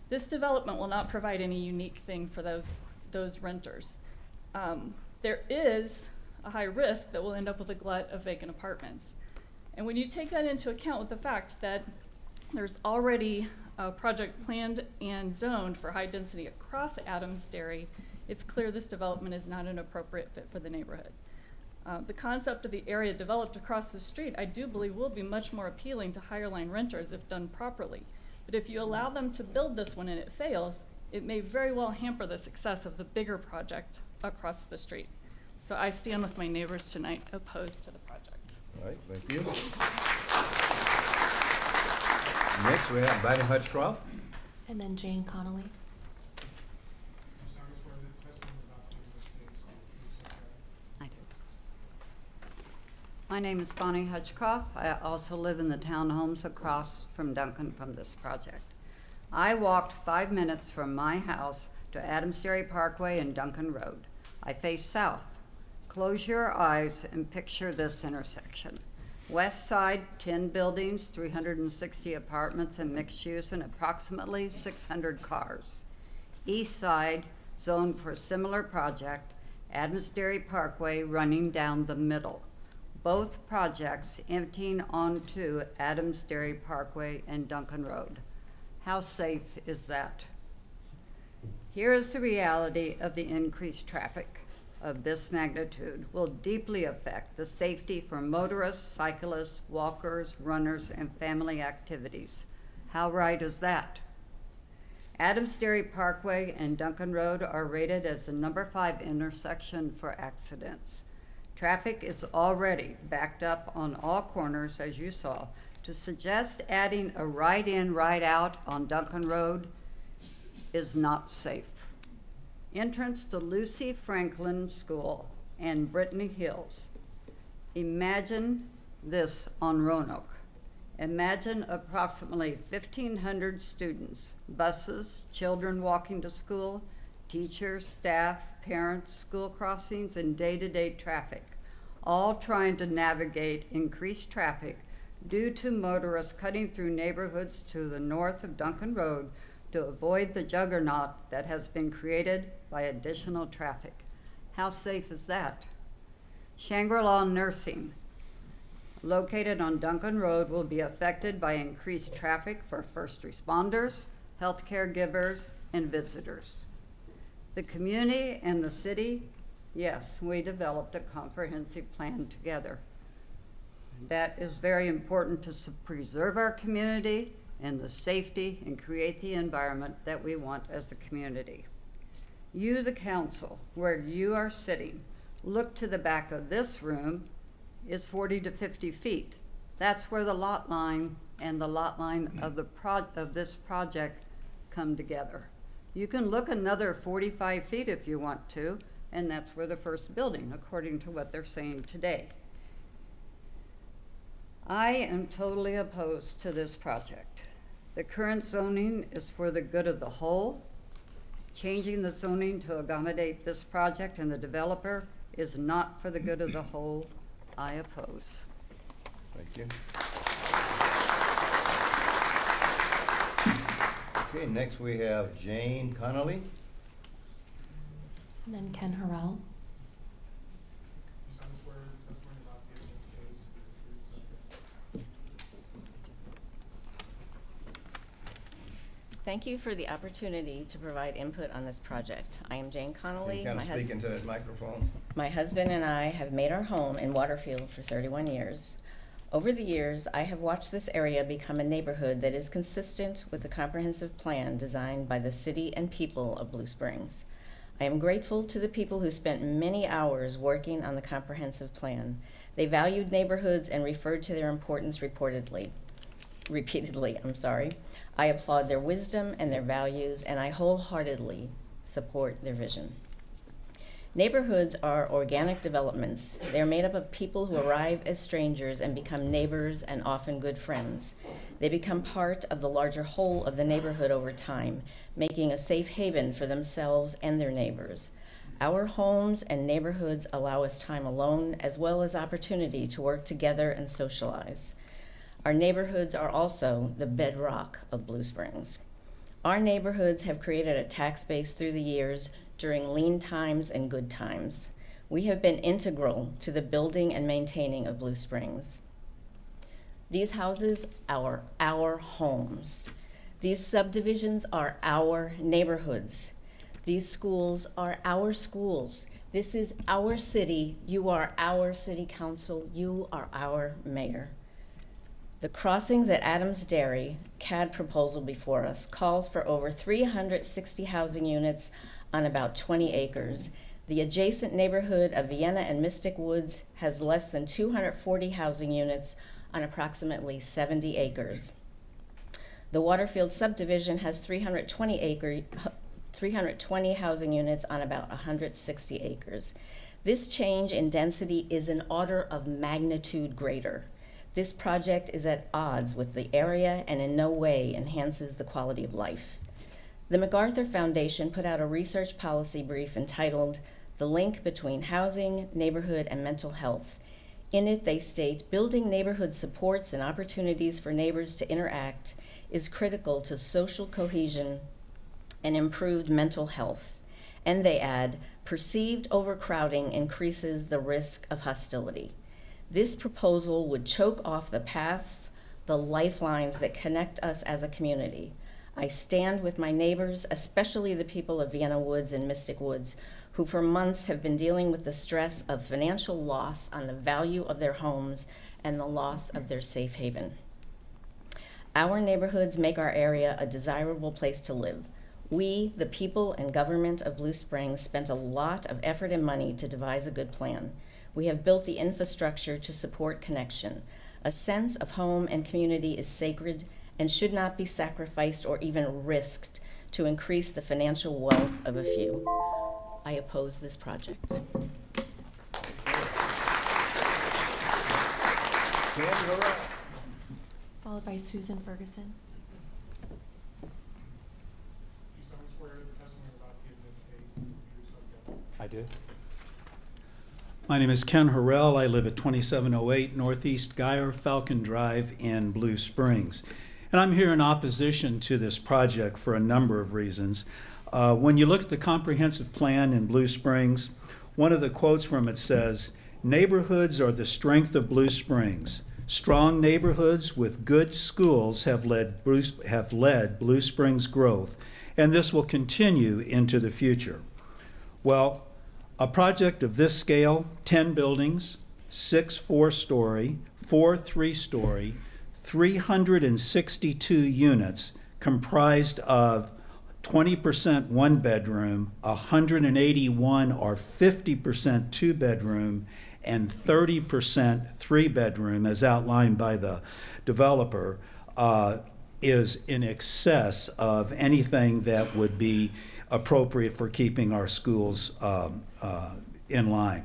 This development will not provide any unique thing for those renters. There is a high risk that we'll end up with a glut of vacant apartments. And when you take that into account with the fact that there's already a project planned and zoned for high density across Adams Dairy, it's clear this development is not an appropriate fit for the neighborhood. The concept of the area developed across the street, I do believe, will be much more appealing to higher line renters if done properly. But if you allow them to build this one and it fails, it may very well hamper the success of the bigger project across the street. So I stand with my neighbors tonight opposed to the project. All right, thank you. Next, we have Bonnie Hutchcroft. And then Jane Connolly. I do. My name is Bonnie Hutchcroft. I also live in the townhomes across from Duncan from this project. I walked 5 minutes from my house to Adams Dairy Parkway and Duncan Road. I face south. Close your eyes and picture this intersection. West side, 10 buildings, 360 apartments and mixed use, and approximately 600 cars. East side, zoned for a similar project, Adams Dairy Parkway running down the middle. Both projects emptying onto Adams Dairy Parkway and Duncan Road. How safe is that? Here is the reality of the increased traffic of this magnitude will deeply affect the safety for motorists, cyclists, walkers, runners, and family activities. How right is that? Adams Dairy Parkway and Duncan Road are rated as the #5 intersection for accidents. Traffic is already backed up on all corners, as you saw. To suggest adding a right in, right out on Duncan Road is not safe. Entrance to Lucy Franklin School and Brittany Hills. Imagine this on Roanoke. Imagine approximately 1,500 students, buses, children walking to school, teachers, staff, parents, school crossings, and day-to-day traffic, all trying to navigate increased traffic due to motorists cutting through neighborhoods to the north of Duncan Road to avoid the juggernaut that has been created by additional traffic. How safe is that? Shangri-La Nursing, located on Duncan Road, will be affected by increased traffic for first responders, health caregivers, and visitors. The community and the city, yes, we developed a comprehensive plan together. That is very important to preserve our community and the safety and create the environment that we want as a community. You, the council, where you are sitting, look to the back of this room is 40 to 50 feet. That's where the lot line and the lot line of this project come together. You can look another 45 feet if you want to, and that's where the first building, according to what they're saying today. I am totally opposed to this project. The current zoning is for the good of the whole. Changing the zoning to accommodate this project and the developer is not for the good of the whole. I oppose. Thank you. Okay, next we have Jane Connolly. And then Ken Harrell. Thank you for the opportunity to provide input on this project. I am Jane Connolly. Can you kind of speak into that microphone? My husband and I have made our home in Waterfield for 31 years. Over the years, I have watched this area become a neighborhood that is consistent with the comprehensive plan designed by the city and people of Blue Springs. I am grateful to the people who spent many hours working on the comprehensive plan. They valued neighborhoods and referred to their importance reportedly. repeatedly, I applaud their wisdom and their values, and I wholeheartedly support their vision. Neighborhoods are organic developments. They are made up of people who arrive as strangers and become neighbors and often good friends. They become part of the larger whole of the neighborhood over time, making a safe haven for themselves and their neighbors. Our homes and neighborhoods allow us time alone as well as opportunity to work together and socialize. Our neighborhoods are also the bedrock of Blue Springs. Our neighborhoods have created a tax base through the years during lean times and good times. We have been integral to the building and maintaining of Blue Springs. These houses are our homes. These subdivisions are our neighborhoods. These schools are our schools. This is our city. You are our city council. You are our mayor. The crossings at Adams Dairy, CAD proposal before us, calls for over 360 housing units on about 20 acres. The adjacent neighborhood of Vienna and Mystic Woods has less than 240 housing units on approximately 70 acres. The Waterfield subdivision has 320 housing units on about 160 acres. This change in density is an order of magnitude greater. This project is at odds with the area and in no way enhances the quality of life. The MacArthur Foundation put out a research policy brief entitled The Link Between Housing, Neighborhood, and Mental Health. In it, they state, building neighborhood supports and opportunities for neighbors to interact is critical to social cohesion and improved mental health. And they add, perceived overcrowding increases the risk of hostility. This proposal would choke off the paths, the lifelines that connect us as a community. I stand with my neighbors, especially the people of Vienna Woods and Mystic Woods, who for months have been dealing with the stress of financial loss on the value of their homes and the loss of their safe haven. Our neighborhoods make our area a desirable place to live. We, the people and government of Blue Springs, spent a lot of effort and money to devise a good plan. We have built the infrastructure to support connection. A sense of home and community is sacred and should not be sacrificed or even risked to increase the financial wealth of a few. I oppose this project. Followed by Susan Ferguson. Do you solemnly swear the testimony you're about to give in this case is the truth, so help you God? I do. My name is Ken Harrell. I live at 2708 Northeast Geyer Falcon Drive in Blue Springs. And I'm here in opposition to this project for a number of reasons. When you look at the comprehensive plan in Blue Springs, one of the quotes from it says, "Neighborhoods are the strength of Blue Springs. Strong neighborhoods with good schools have led Blue Springs' growth, and this will continue into the future." Well, a project of this scale, 10 buildings, 6 4-story, 4 3-story, 362 units comprised of 20% one-bedroom, 181 or 50% two-bedroom, and 30% three-bedroom, as outlined by the developer, is in excess of anything that would be appropriate for keeping our schools in line.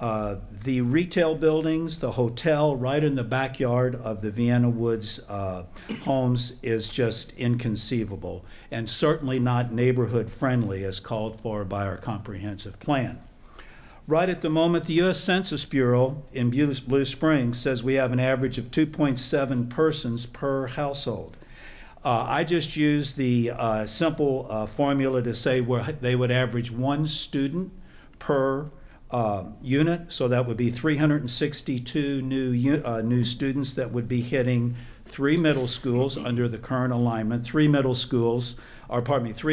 The retail buildings, the hotel right in the backyard of the Vienna Woods homes is just inconceivable, and certainly not neighborhood friendly as called for by our comprehensive plan. Right at the moment, the U.S. Census Bureau in Blue Springs says we have an average of 2.7 persons per household. I just used the simple formula to say where they would average 1 student per unit, so that would be 362 new students that would be hitting 3 middle schools under the current alignment, 3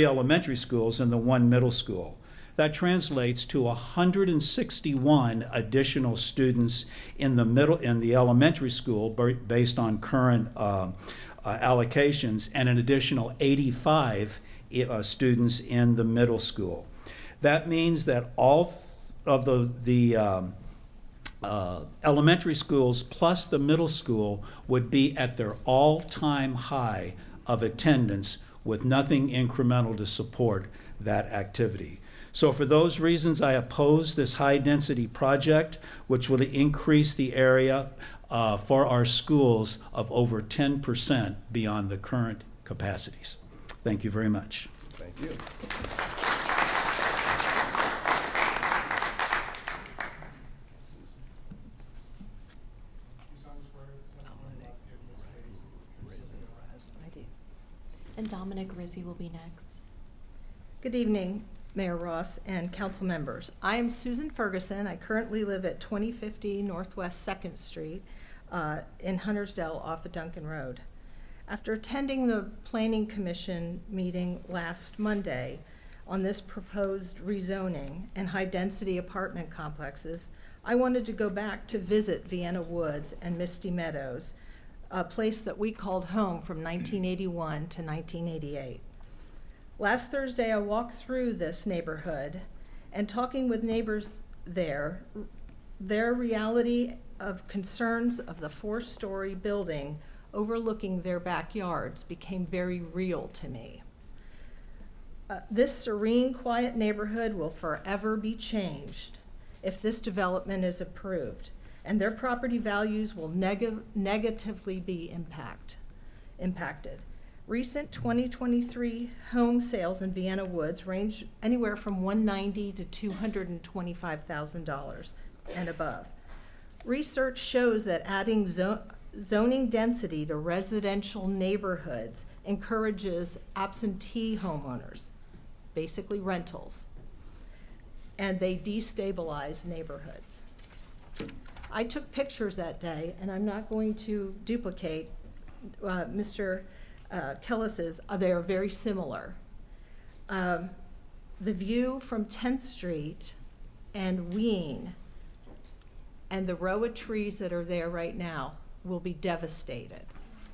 elementary schools and the 1 middle school. That translates to 161 additional students in the elementary school based on current allocations, and an additional 85 students in the middle school. That means that all of the elementary schools plus the middle school would be at their all-time high of attendance with nothing incremental to support that activity. So for those reasons, I oppose this high-density project, which will increase the area for our schools of over 10% beyond the current capacities. Thank you very much. Thank you. You solemnly swear the testimony about to give in this case is the truth, so help you God. I do. And Dominic Rizzi will be next. Good evening, Mayor Ross and council members. I am Susan Ferguson. I currently live at 2050 Northwest 2nd Street in Huntersdale off of Duncan Road. After attending the Planning Commission meeting last Monday on this proposed rezoning and high-density apartment complexes, I wanted to go back to visit Vienna Woods and Misty Meadows, a place that we called home from 1981 to 1988. Last Thursday, I walked through this neighborhood, and talking with neighbors there, their reality of concerns of the 4-story building overlooking their backyards became very real to me. This serene, quiet neighborhood will forever be changed if this development is approved, and their property values will negatively be impacted. Recent 2023 home sales in Vienna Woods range anywhere from $190,000 to $225,000 and above. Research shows that adding zoning density to residential neighborhoods encourages absentee homeowners, basically rentals, and they destabilize neighborhoods. I took pictures that day, and I'm not going to duplicate Mr. Kellis's. They are very similar. The view from 10th Street and Ween and the row of trees that are there right now will be devastated.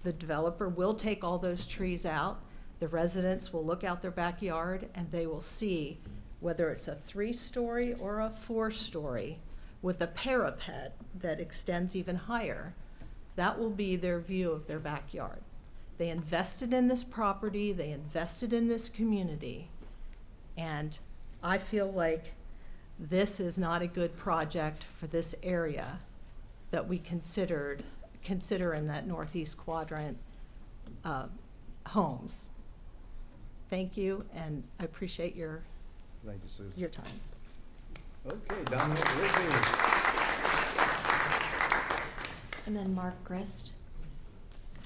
The developer will take all those trees out. The residents will look out their backyard and they will see whether it's a 3-story or a 4-story with a parapet that extends even higher. That will be their view of their backyard. They invested in this property, they invested in this community, and I feel like this is not a good project for this area that we consider in that northeast quadrant homes. Thank you, and I appreciate your Thank you, Susan. your time. Okay, Dominic Rizzi. And then Mark Grist. You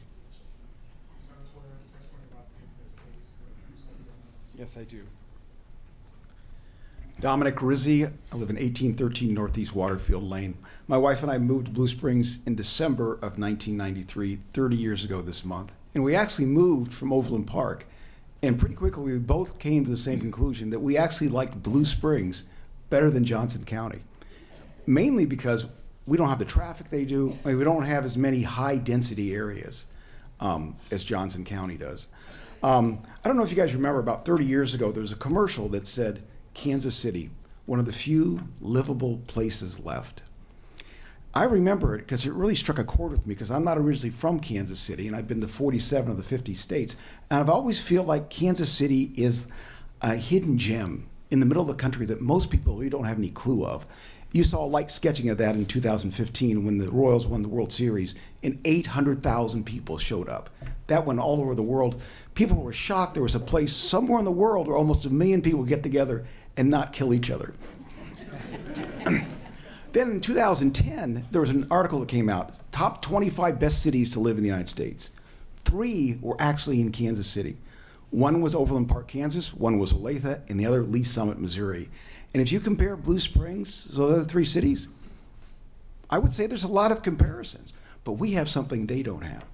solemnly swear the testimony about to give in this case is the truth, so help you God. Yes, I do. Dominic Rizzi. I live in 1813 Northeast Waterfield Lane. My wife and I moved to Blue Springs in December of 1993, 30 years ago this month. And we actually moved from Overland Park. And pretty quickly, we both came to the same conclusion that we actually liked Blue Springs better than Johnson County. Mainly because we don't have the traffic they do. I mean, we don't have as many high-density areas as Johnson County does. I don't know if you guys remember, about 30 years ago, there was a commercial that said, Kansas City, one of the few livable places left. I remember it because it really struck a chord with me because I'm not originally from Kansas City and I've been to 47 of the 50 states. And I've always feel like Kansas City is a hidden gem in the middle of the country that most people really don't have any clue of. You saw a light sketching of that in 2015 when the Royals won the World Series and 800,000 people showed up. That went all over the world. People were shocked there was a place somewhere in the world where almost 1 million people get together and not kill each other. Then in 2010, there was an article that came out, top 25 best cities to live in the United States. 3 were actually in Kansas City. One was Overland Park, Kansas, one was Olathe, and the other Lee Summit, Missouri. And if you compare Blue Springs to the other 3 cities, I would say there's a lot of comparisons, but we have something they don't have.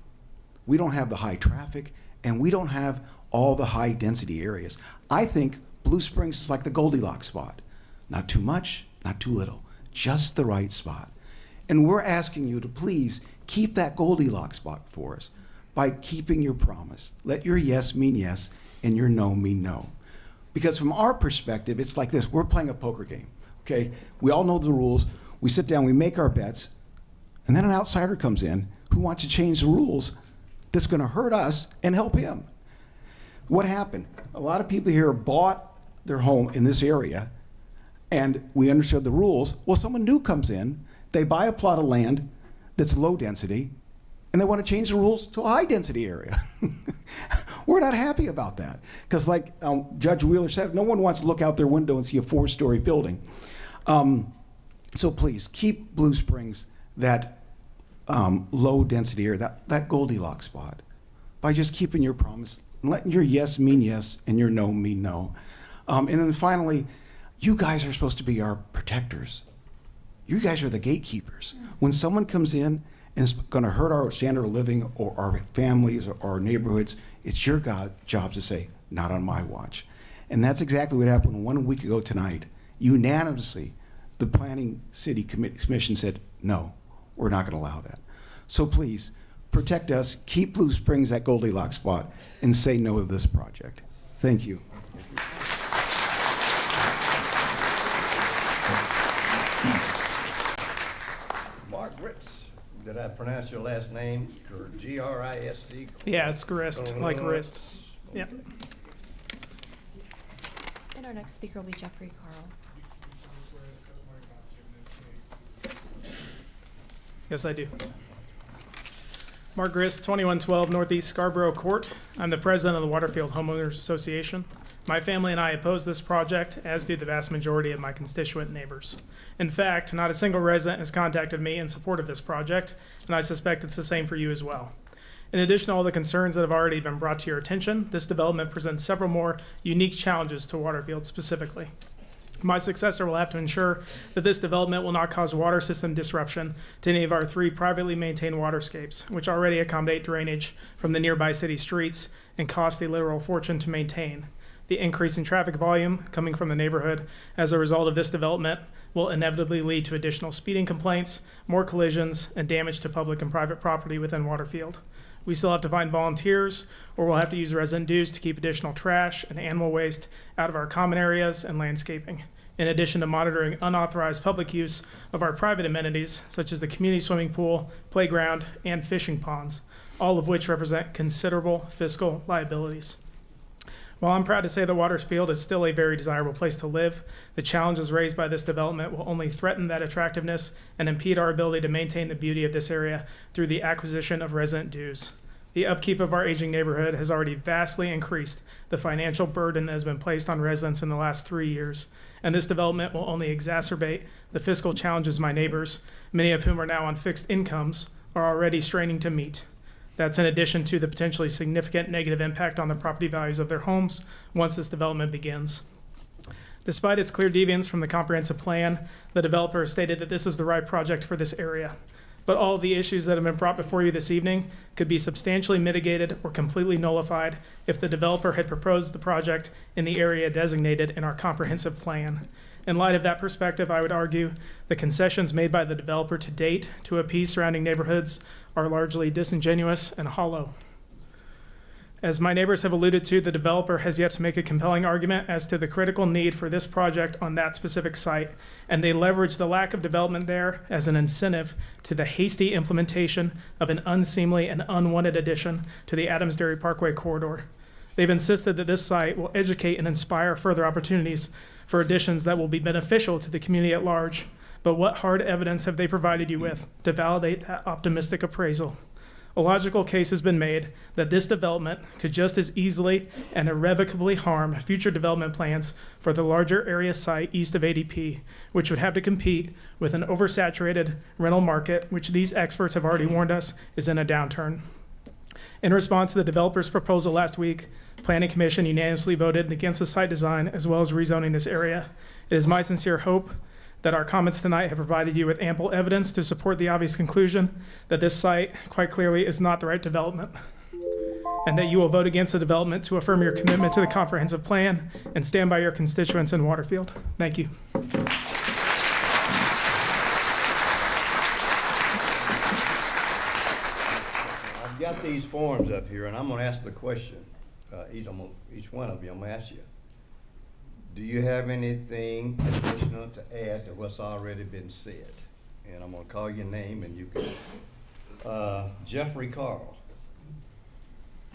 We don't have the high traffic, and we don't have all the high density areas. I think Blue Springs is like the Goldilocks spot. Not too much, not too little, just the right spot. And we're asking you to please keep that Goldilocks spot for us by keeping your promise. Let your yes mean yes and your no mean no. Because from our perspective, it's like this, we're playing a poker game, okay? We all know the rules. We sit down, we make our bets, and then an outsider comes in who wants to change the rules that's going to hurt us and help him. What happened? A lot of people here bought their home in this area, and we understood the rules. Well, someone new comes in, they buy a plot of land that's low density, and they want to change the rules to a high density area. We're not happy about that. Because like Judge Wheeler said, no one wants to look out their window and see a 4-story building. So please, keep Blue Springs that low density area, that Goldilocks spot, by just keeping your promise, and letting your yes mean yes and your no mean no. And then finally, you guys are supposed to be our protectors. You guys are the gatekeepers. When someone comes in and it's going to hurt our standard of living or our families or our neighborhoods, it's your job to say, not on my watch. And that's exactly what happened 1 week ago tonight. Unanimously, the Planning City Commission said, no, we're not going to allow that. So please, protect us, keep Blue Springs that Goldilocks spot, and say no to this project. Thank you. Mark Gritz, did I pronounce your last name? G-R-I-S-T? Yeah, it's grist, like wrist. Yep. And our next speaker will be Jeffrey Carl. Yes, I do. Mark Grist, 2112 Northeast Scarborough Court. I'm the president of the Waterfield Homeowners Association. My family and I oppose this project, as do the vast majority of my constituent neighbors. In fact, not a single resident has contacted me in support of this project, and I suspect it's the same for you as well. In addition to all the concerns that have already been brought to your attention, this development presents several more unique challenges to Waterfield specifically. My successor will have to ensure that this development will not cause water system disruption to any of our 3 privately maintained waterscapes, which already accommodate drainage from the nearby city streets and cost a literal fortune to maintain. The increase in traffic volume coming from the neighborhood as a result of this development will inevitably lead to additional speeding complaints, more collisions, and damage to public and private property within Waterfield. We still have to find volunteers, or we'll have to use resident dues to keep additional trash and animal waste out of our common areas and landscaping, in addition to monitoring unauthorized public use of our private amenities, such as the community swimming pool, playground, and fishing ponds, all of which represent considerable fiscal liabilities. While I'm proud to say that Waterfield is still a very desirable place to live, the challenges raised by this development will only threaten that attractiveness and impede our ability to maintain the beauty of this area through the acquisition of resident dues. The upkeep of our aging neighborhood has already vastly increased the financial burden that has been placed on residents in the last 3 years, and this development will only exacerbate the fiscal challenges my neighbors, many of whom are now on fixed incomes, are already straining to meet. That's in addition to the potentially significant negative impact on the property values of their homes once this development begins. Despite its clear deviance from the comprehensive plan, the developer has stated that this is the right project for this area. But all of the issues that have been brought before you this evening could be substantially mitigated or completely nullified if the developer had proposed the project in the area designated in our comprehensive plan. In light of that perspective, I would argue the concessions made by the developer to date to appease surrounding neighborhoods are largely disingenuous and hollow. As my neighbors have alluded to, the developer has yet to make a compelling argument as to the critical need for this project on that specific site, and they leverage the lack of development there as an incentive to the hasty implementation of an unseemly and unwanted addition to the Adams Dairy Parkway corridor. They've insisted that this site will educate and inspire further opportunities for additions that will be beneficial to the community at large. But what hard evidence have they provided you with to validate that optimistic appraisal? A logical case has been made that this development could just as easily and irrevocably harm future development plans for the larger area site east of ADP, which would have to compete with an oversaturated rental market, which these experts have already warned us is in a downturn. In response to the developer's proposal last week, Planning Commission unanimously voted against the site design as well as rezoning this area. It is my sincere hope that our comments tonight have provided you with ample evidence to support the obvious conclusion that this site quite clearly is not the right development, and that you will vote against the development to affirm your commitment to the comprehensive plan and stand by your constituents in Waterfield. Thank you. I've got these forms up here, and I'm gonna ask the question, each one of you, I'm gonna ask you. Do you have anything additional to add to what's already been said? and I'm gonna call your name and you can, Jeffrey Carl.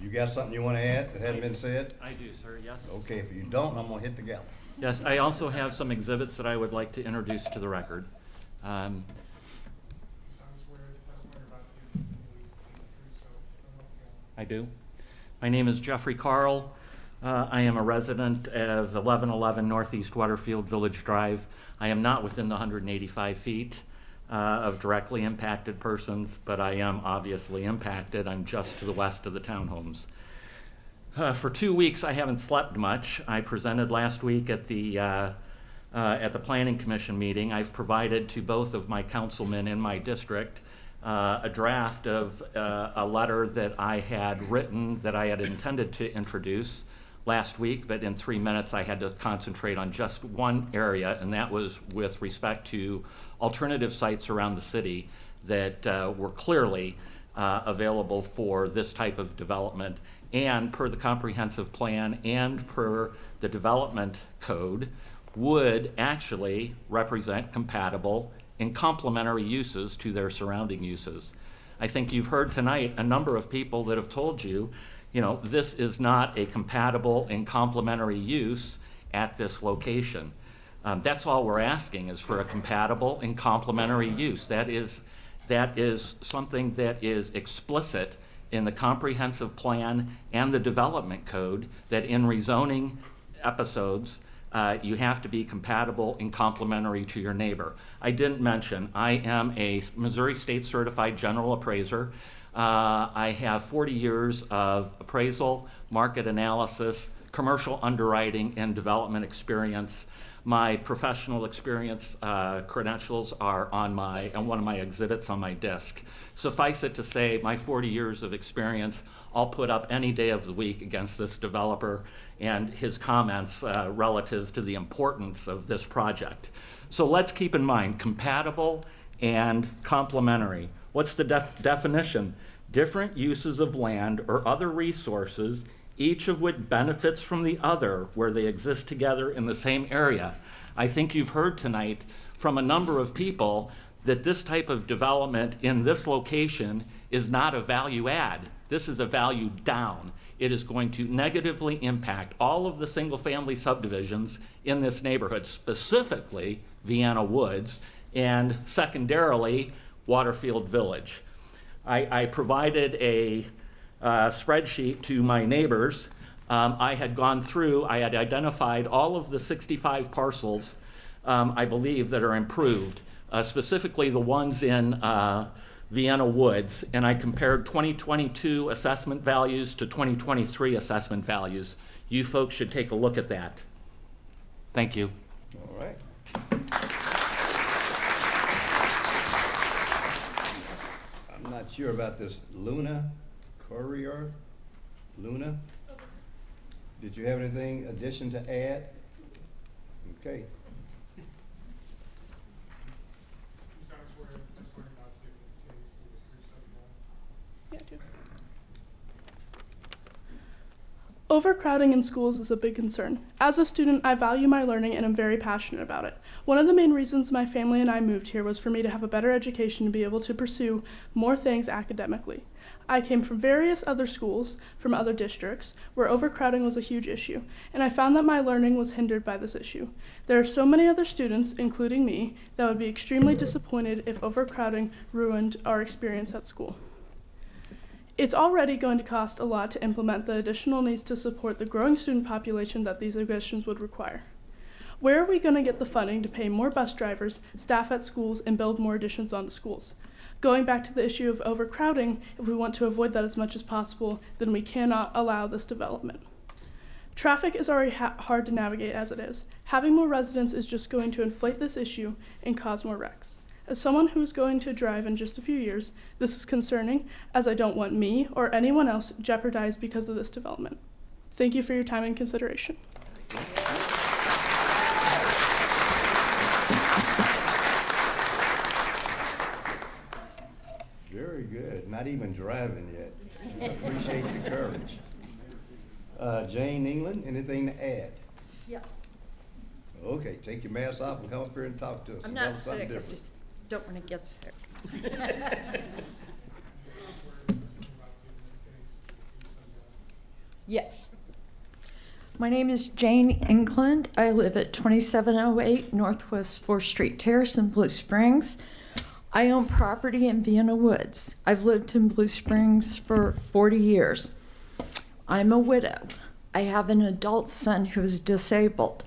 You got something you wanna add that hasn't been said? I do, sir, yes. Okay, if you don't, I'm gonna hit the gavel. Yes, I also have some exhibits that I would like to introduce to the record. I do. My name is Jeffrey Carl. I am a resident of 1111 Northeast Waterfield Village Drive. I am not within the 185 feet of directly impacted persons, but I am obviously impacted. I'm just to the west of the townhomes. For 2 weeks, I haven't slept much. I presented last week at the Planning Commission meeting. I've provided to both of my councilmen in my district a draft of a letter that I had written that I had intended to introduce last week, but in 3 minutes I had to concentrate on just one area, and that was with respect to alternative sites around the city that were clearly available for this type of development, and per the comprehensive plan and per the development code would actually represent compatible and complementary uses to their surrounding uses. I think you've heard tonight a number of people that have told you, you know, this is not a compatible and complementary use at this location. That's all we're asking, is for a compatible and complementary use. That is something that is explicit in the comprehensive plan and the development code, that in rezoning episodes, you have to be compatible and complementary to your neighbor. I didn't mention, I am a Missouri State Certified General Appraiser. I have 40 years of appraisal, market analysis, commercial underwriting, and development experience. My professional experience credentials are on one of my exhibits on my desk. Suffice it to say, my 40 years of experience, I'll put up any day of the week against this developer and his comments relative to the importance of this project. So let's keep in mind, compatible and complementary. What's the definition? Different uses of land or other resources, each of which benefits from the other where they exist together in the same area. I think you've heard tonight from a number of people that this type of development in this location is not a value add. This is a value down. It is going to negatively impact all of the single-family subdivisions in this neighborhood, specifically Vienna Woods, and secondarily, Waterfield Village. I provided a spreadsheet to my neighbors. I had gone through, I had identified all of the 65 parcels, I believe, that are improved, specifically the ones in Vienna Woods, and I compared 2022 assessment values to 2023 assessment values. You folks should take a look at that. Thank you. All right. I'm not sure about this Luna Courier. Luna? Did you have anything addition to add? Okay. Overcrowding in schools is a big concern. As a student, I value my learning and am very passionate about it. One of the main reasons my family and I moved here was for me to have a better education and be able to pursue more things academically. I came from various other schools, from other districts, where overcrowding was a huge issue, and I found that my learning was hindered by this issue. There are so many other students, including me, that would be extremely disappointed if overcrowding ruined our experience at school. It's already going to cost a lot to implement the additional needs to support the growing student population that these additions would require. Where are we going to get the funding to pay more bus drivers, staff at schools, and build more additions onto schools? Going back to the issue of overcrowding, if we want to avoid that as much as possible, then we cannot allow this development. Traffic is already hard to navigate as it is. Having more residents is just going to inflate this issue and cause more wrecks. As someone who is going to drive in just a few years, this is concerning, as I don't want me or anyone else jeopardized because of this development. Thank you for your time and consideration. Very good. Not even driving yet. Appreciate your courage. Jane England, anything to add? Yes. Okay, take your mask off and come up here and talk to us I'm about not something sick, I'm different. just don't want to get sick. Yes. My name is Jane England. I live at 2708 Northwest 4th Street Terrace in Blue Springs. I own property in Vienna Woods. I've lived in Blue Springs for 40 years. I'm a widow. I have an adult son who is disabled.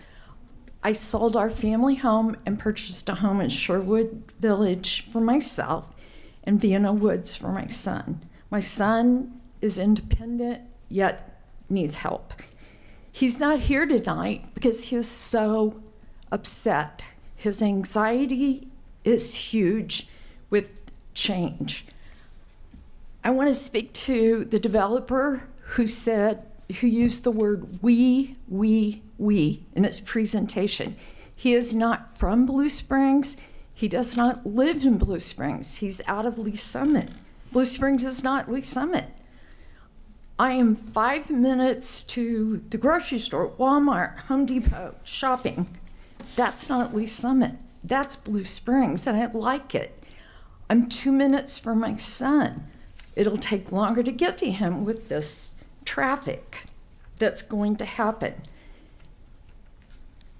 I sold our family home and purchased a home in Sherwood Village for myself and Vienna Woods for my son. My son is independent, yet needs help. He's not here tonight because he is so upset. His anxiety is huge with change. I want to speak to the developer who used the word we in his presentation. He is not from Blue Springs. He does not live in Blue Springs. He's out of Lee Summit. Blue Springs is not Lee Summit. I am 5 minutes to the grocery store, Walmart, Home Depot, shopping. That's not Lee Summit. That's Blue Springs, and I like it. I'm 2 minutes from my son. It'll take longer to get to him with this traffic that's going to happen.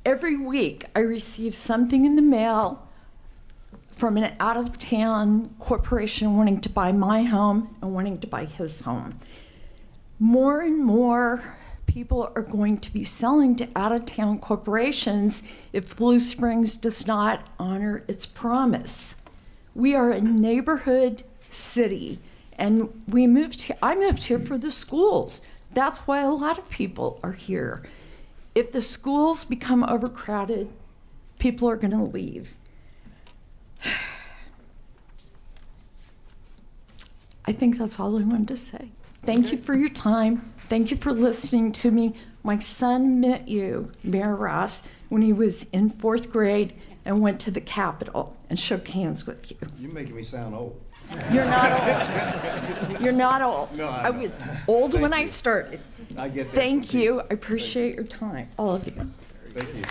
Every week, I receive something in the mail from an out-of-town corporation wanting to buy my home and wanting to buy his home. More and more people are going to be selling to out-of-town corporations if Blue Springs does not honor its promise. We are a neighborhood city, and I moved here for the schools. That's why a lot of people are here. If the schools become overcrowded, people are going to leave. I think that's all I wanted to say. Thank you for your time. Thank you for listening to me. My son met you, Mayor Ross, when he was in 4th grade and went to the Capitol and shook hands with you. You're making me sound old. You're not old. You're not old. No, I was old when I started. I get that. Thank you. I appreciate your time, all of you. Thank you.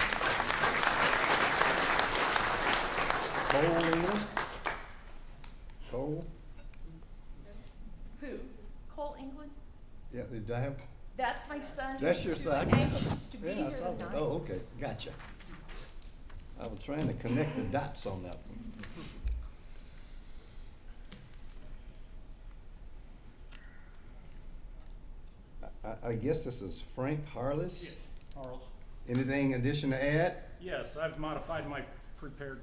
Cole England? Cole? Who? Cole England? Yeah, did I have? That's my son. That's your son? Anxious to be Yeah, I here saw that. tonight. Oh, okay, gotcha. I was trying to connect the dots on that one. I guess this is Frank Harless? Yes, Charles. Anything addition to add? Yes, I've modified my prepared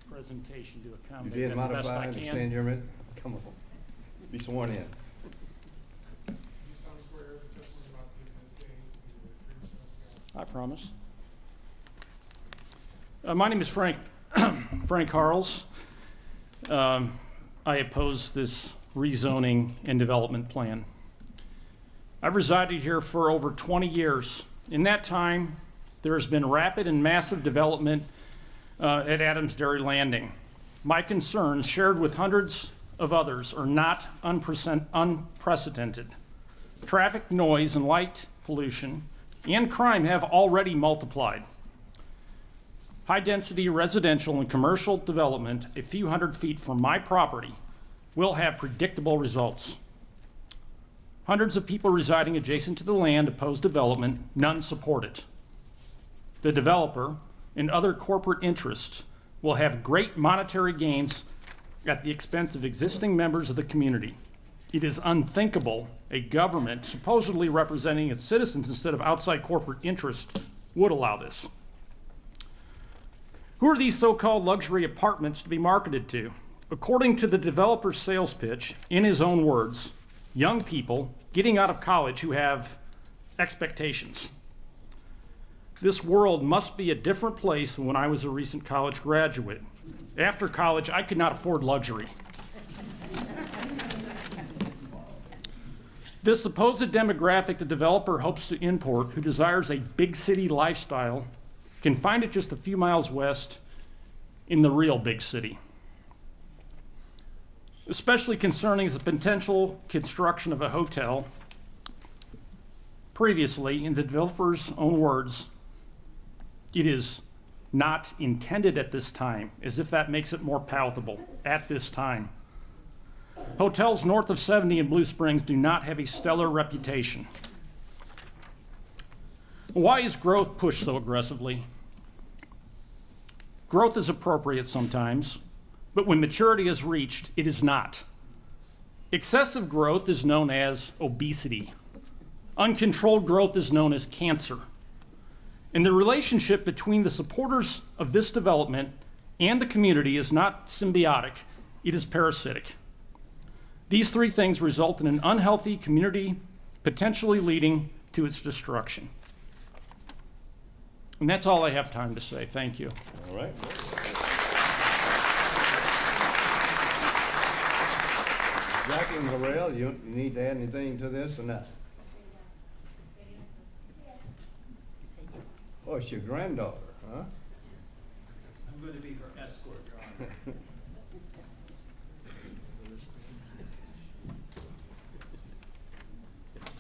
presentation to You accommodate did that the best modify, I understand can. your, come on, be sworn in. You sound swear the testimony about to give in this case, you will be true self-God. I promise. My name is Frank Harles. I oppose this rezoning and development plan. I've resided here for over 20 years. In that time, there has been rapid and massive development at Adams Dairy Landing. My concerns, shared with hundreds of others, are not unprecedented. Traffic noise and light pollution and crime have already multiplied. High-density residential and commercial development a few hundred feet from my property will have predictable results. Hundreds of people residing adjacent to the land oppose development, none support it. The developer and other corporate interests will have great monetary gains at the expense of existing members of the community. It is unthinkable a government supposedly representing its citizens instead of outside corporate interest would allow this. Who are these so-called luxury apartments to be marketed to? According to the developer's sales pitch, in his own words, young people getting out of college who have expectations. This world must be a different place than when I was a recent college graduate. After college, I could not afford luxury. This supposed demographic the developer hopes to import, who desires a big city lifestyle, can find it just a few miles west in the real big city. Especially concerning the potential construction of a hotel. Previously, in the developer's own words, it is not intended at this time, as if that makes it more palatable, at this time. Hotels north of 70 in Blue Springs do not have a stellar reputation. Why is growth pushed so aggressively? Growth is appropriate sometimes, but when maturity is reached, it is not. Excessive growth is known as obesity. Uncontrolled growth is known as cancer. And the relationship between the supporters of this development and the community is not symbiotic, it is parasitic. These three things result in an unhealthy community, potentially leading to its destruction. And that's all I have time to say. Thank you. All right. Jackie and Harrell, you need to add anything to this or not? Oh, it's your granddaughter, huh? I'm going to be her escort, Your Honor.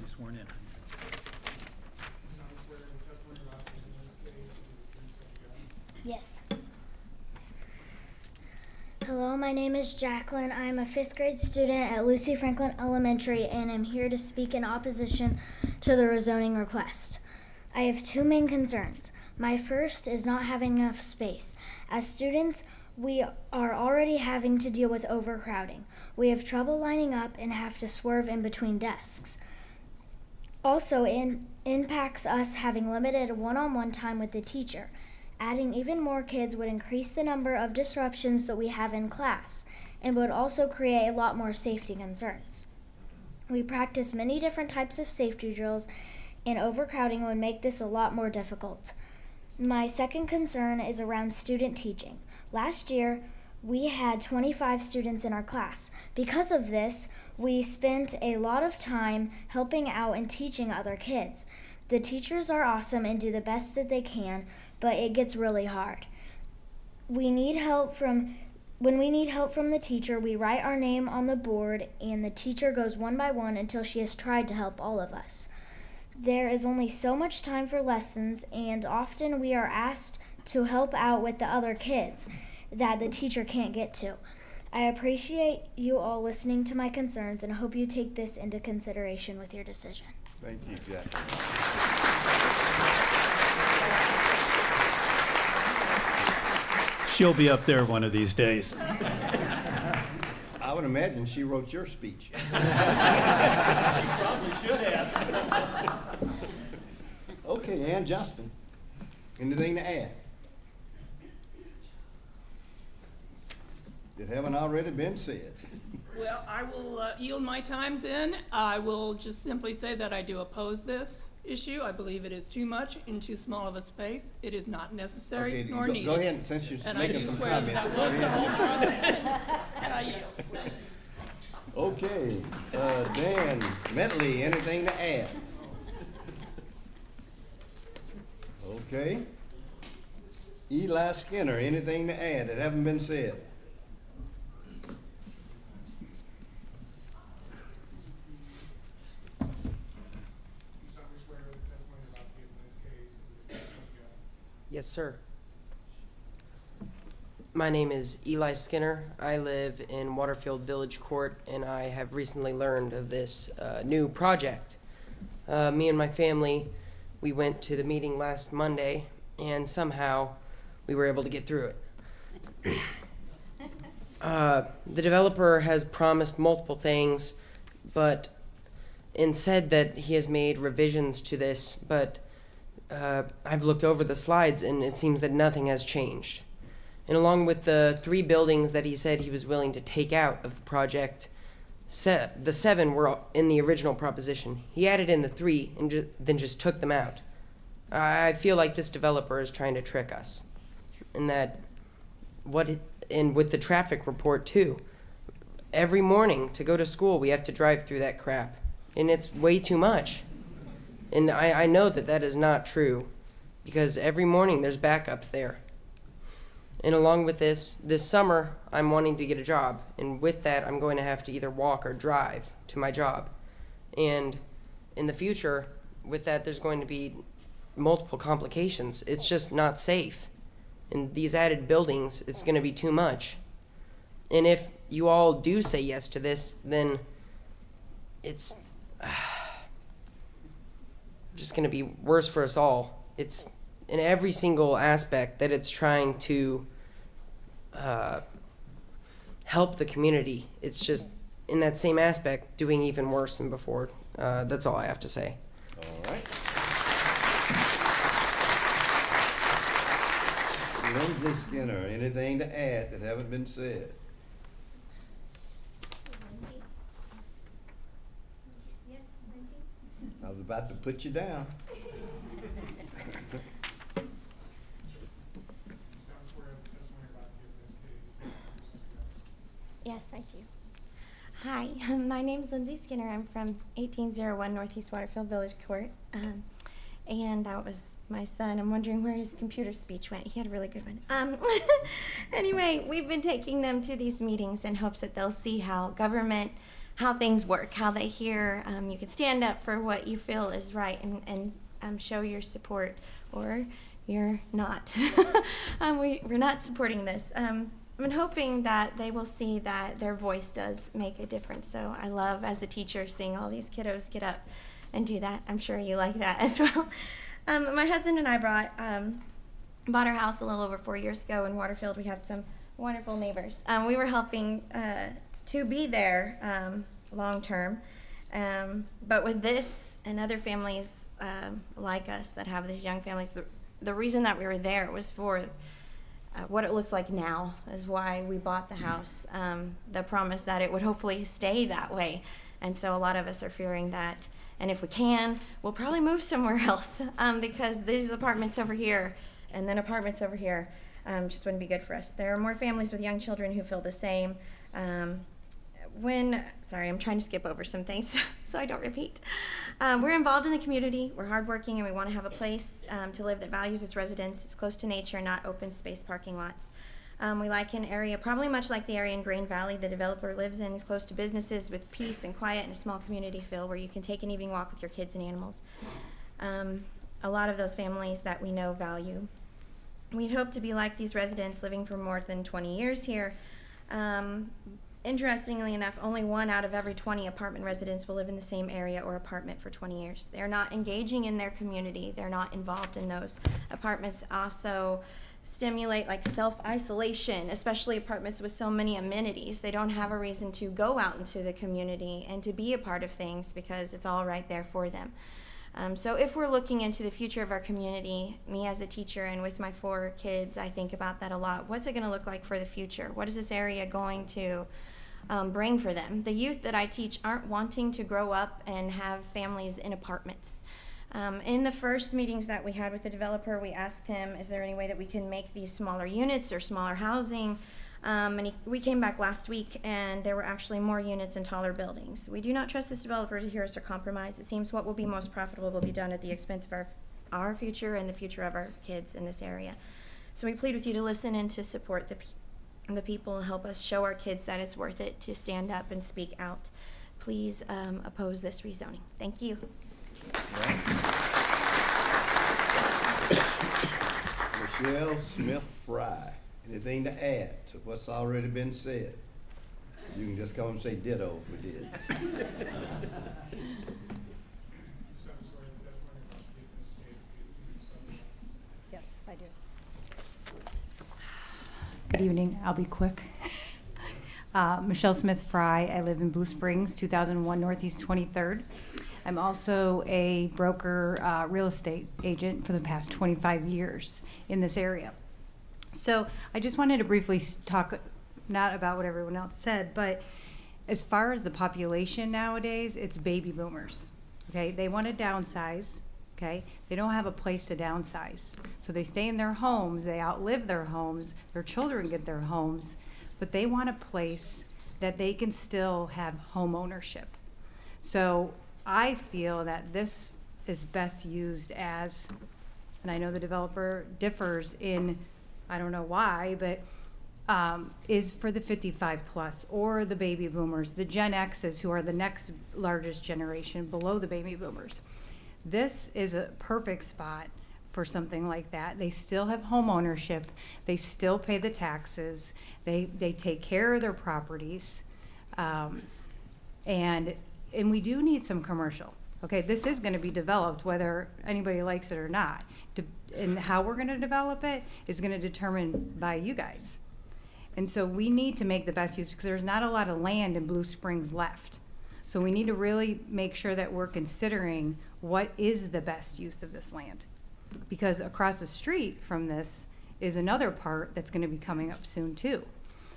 Be sworn in. Yes. Hello, my name is Jacqueline. I'm a 5th grade student at Lucy Franklin Elementary, and I'm here to speak in opposition to the rezoning request. I have two main concerns. My first is not having enough space. As students, we are already having to deal with overcrowding. We have trouble lining up and have to swerve in between desks. Also, it impacts us having limited one-on-one time with the teacher. Adding even more kids would increase the number of disruptions that we have in class and would also create a lot more safety concerns. We practice many different types of safety drills, and overcrowding would make this a lot more difficult. My second concern is around student teaching. Last year, we had 25 students in our class. Because of this, we spent a lot of time helping out and teaching other kids. The teachers are awesome and do the best that they can, but it gets really hard. When we need help from the teacher, we write our name on the board, and the teacher goes one by one until she has tried to help all of us. There is only so much time for lessons, and often we are asked to help out with the other kids that the teacher can't get to. I appreciate you all listening to my concerns and hope you take this into consideration with your decision. Thank you, Jack. She'll be up there one of these days. I would imagine she wrote your speech. She probably should have. Okay, Ann Justin, anything to add? That haven't already been said. Well, I will yield my time then. I will just simply say that I do oppose this issue. I believe it is too much in too small of a space. It is not necessary Okay, nor needed. go ahead, since you're And making I do some swear that comments. that was Go the ahead. whole truth. I yield. Thank you. Okay, Dan Metley, anything to add? Okay. Eli Skinner, anything to add that haven't been said? Yes, sir. My name is Eli Skinner. I live in Waterfield Village Court, and I have recently learned of this new project. Me and my family, we went to the meeting last Monday, and somehow we were able to get through it. The developer has promised multiple things, and said that he has made revisions to this, but I've looked over the slides and it seems that nothing has changed. And along with the 3 buildings that he said he was willing to take out of the project, the 7 were in the original proposition. He added in the 3 and then just took them out. I feel like this developer is trying to trick us. And and with the traffic report too. Every morning to go to school, we have to drive through that crap. And it's way too much. And I know that that is not true, because every morning there's backups there. And along with this summer, I'm wanting to get a job. And with that, I'm going to have to either walk or drive to my job. And in the future, with that, there's going to be multiple complications. It's just not safe. and these added buildings, it's going to be too much. And if you all do say yes to this, then it's just going to be worse for us all. It's in every single aspect that it's trying to help the community. It's just in that same aspect doing even worse than before. That's all I have to say. All right. Lindsay Skinner, anything to add that haven't been said? I was about to put you down. Yes, I do. Hi, my name is Lindsay Skinner. I'm from 1801 Northeast Waterfield Village Court. And that was my son. I'm wondering where his computer speech went. He had a really good one. Anyway, we've been taking them to these meetings in hopes that they'll see how government, how things work, how they hear. You can stand up for what you feel is right and show your support, or you're not. We're not supporting this. I'm hoping that they will see that their voice does make a difference. So I love, as a teacher, seeing all these kiddos get up and do that. I'm sure you like that as well. My husband and I bought our house a little over 4 years ago in Waterfield. We have some wonderful neighbors. We were helping to be there long term. But with this and other families like us that have these young families, the reason that we were there was for what it looks like now is why we bought the house. The promise that it would hopefully stay that way. And so a lot of us are fearing that, and if we can, we'll probably move somewhere else because these apartments over here and then apartments over here just wouldn't be good for us. There are more families with young children who feel the same. Sorry, I'm trying to skip over some things so I don't repeat. We're involved in the community, we're hardworking, and we want to have a place to live that values its residents. It's close to nature, not open space parking lots. We like an area probably much like the area in Grain Valley the developer lives in, close to businesses with peace and quiet and a small community feel where you can take an evening walk with your kids and animals. A lot of those families that we know value. We'd hope to be like these residents living for more than 20 years here. Interestingly enough, only 1 out of every 20 apartment residents will live in the same area or apartment for 20 years. They're not engaging in their community. They're not involved in those. Apartments also stimulate like self-isolation, especially apartments with so many amenities. They don't have a reason to go out into the community and to be a part of things because it's all right there for them. So if we're looking into the future of our community, me as a teacher and with my 4 kids, I think about that a lot. What's it going to look like for the future? What is this area going to bring for them? The youth that I teach aren't wanting to grow up and have families in apartments. In the first meetings that we had with the developer, we asked him, is there any way that we can make these smaller units or smaller housing? We came back last week and there were actually more units and taller buildings. We do not trust this developer to hear us or compromise. It seems what will be most profitable will be done at the expense of our future and the future of our kids in this area. So we plead with you to listen and to support the people, help us show our kids that it's worth it to stand up and speak out. Please oppose this rezoning. Thank you. Michelle Smith Fry, anything to add to what's already been said? You can just come and say ditto if we did. Yes, I do. Good evening. I'll be quick. Michelle Smith Fry. I live in Blue Springs, 2001 Northeast 23rd. I'm also a broker, real estate agent for the past 25 years in this area. So I just wanted to briefly talk, not about what everyone else said, but as far as the population nowadays, it's baby boomers. Okay, they want to downsize. Okay, they don't have a place to downsize, so they stay in their homes. They outlive their homes. Their children get their homes, but they want a place that they can still have home ownership. So I feel that this is best used as, and I know the developer differs in, I don't know why, but is for the 55 plus or the baby boomers, the Gen X's who are the next largest generation below the baby boomers. This is a perfect spot for something like that. They still have home ownership. They still pay the taxes. They take care of their properties. And we do need some commercial. Okay, this is going to be developed whether anybody likes it or not. And how we're going to develop it is going to determine by you guys. And so we need to make the best use because there's not a lot of land in Blue Springs left. So we need to really make sure that we're considering what is the best use of this land. Because across the street from this is another part that's going to be coming up soon too.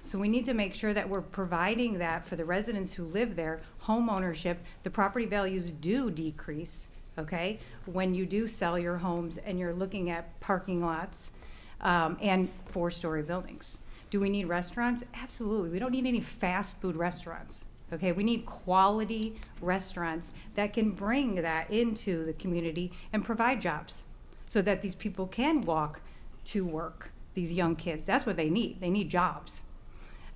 So we need to make sure that we're providing that for the residents who live there, home ownership. The property values do decrease, okay, when you do sell your homes and you're looking at parking lots and 4-story buildings. Do we need restaurants? Absolutely. We don't need any fast food restaurants. Okay, we need quality restaurants that can bring that into the community and provide jobs so that these people can walk to work, these young kids. That's what they need. They need jobs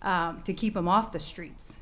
to keep them off the streets,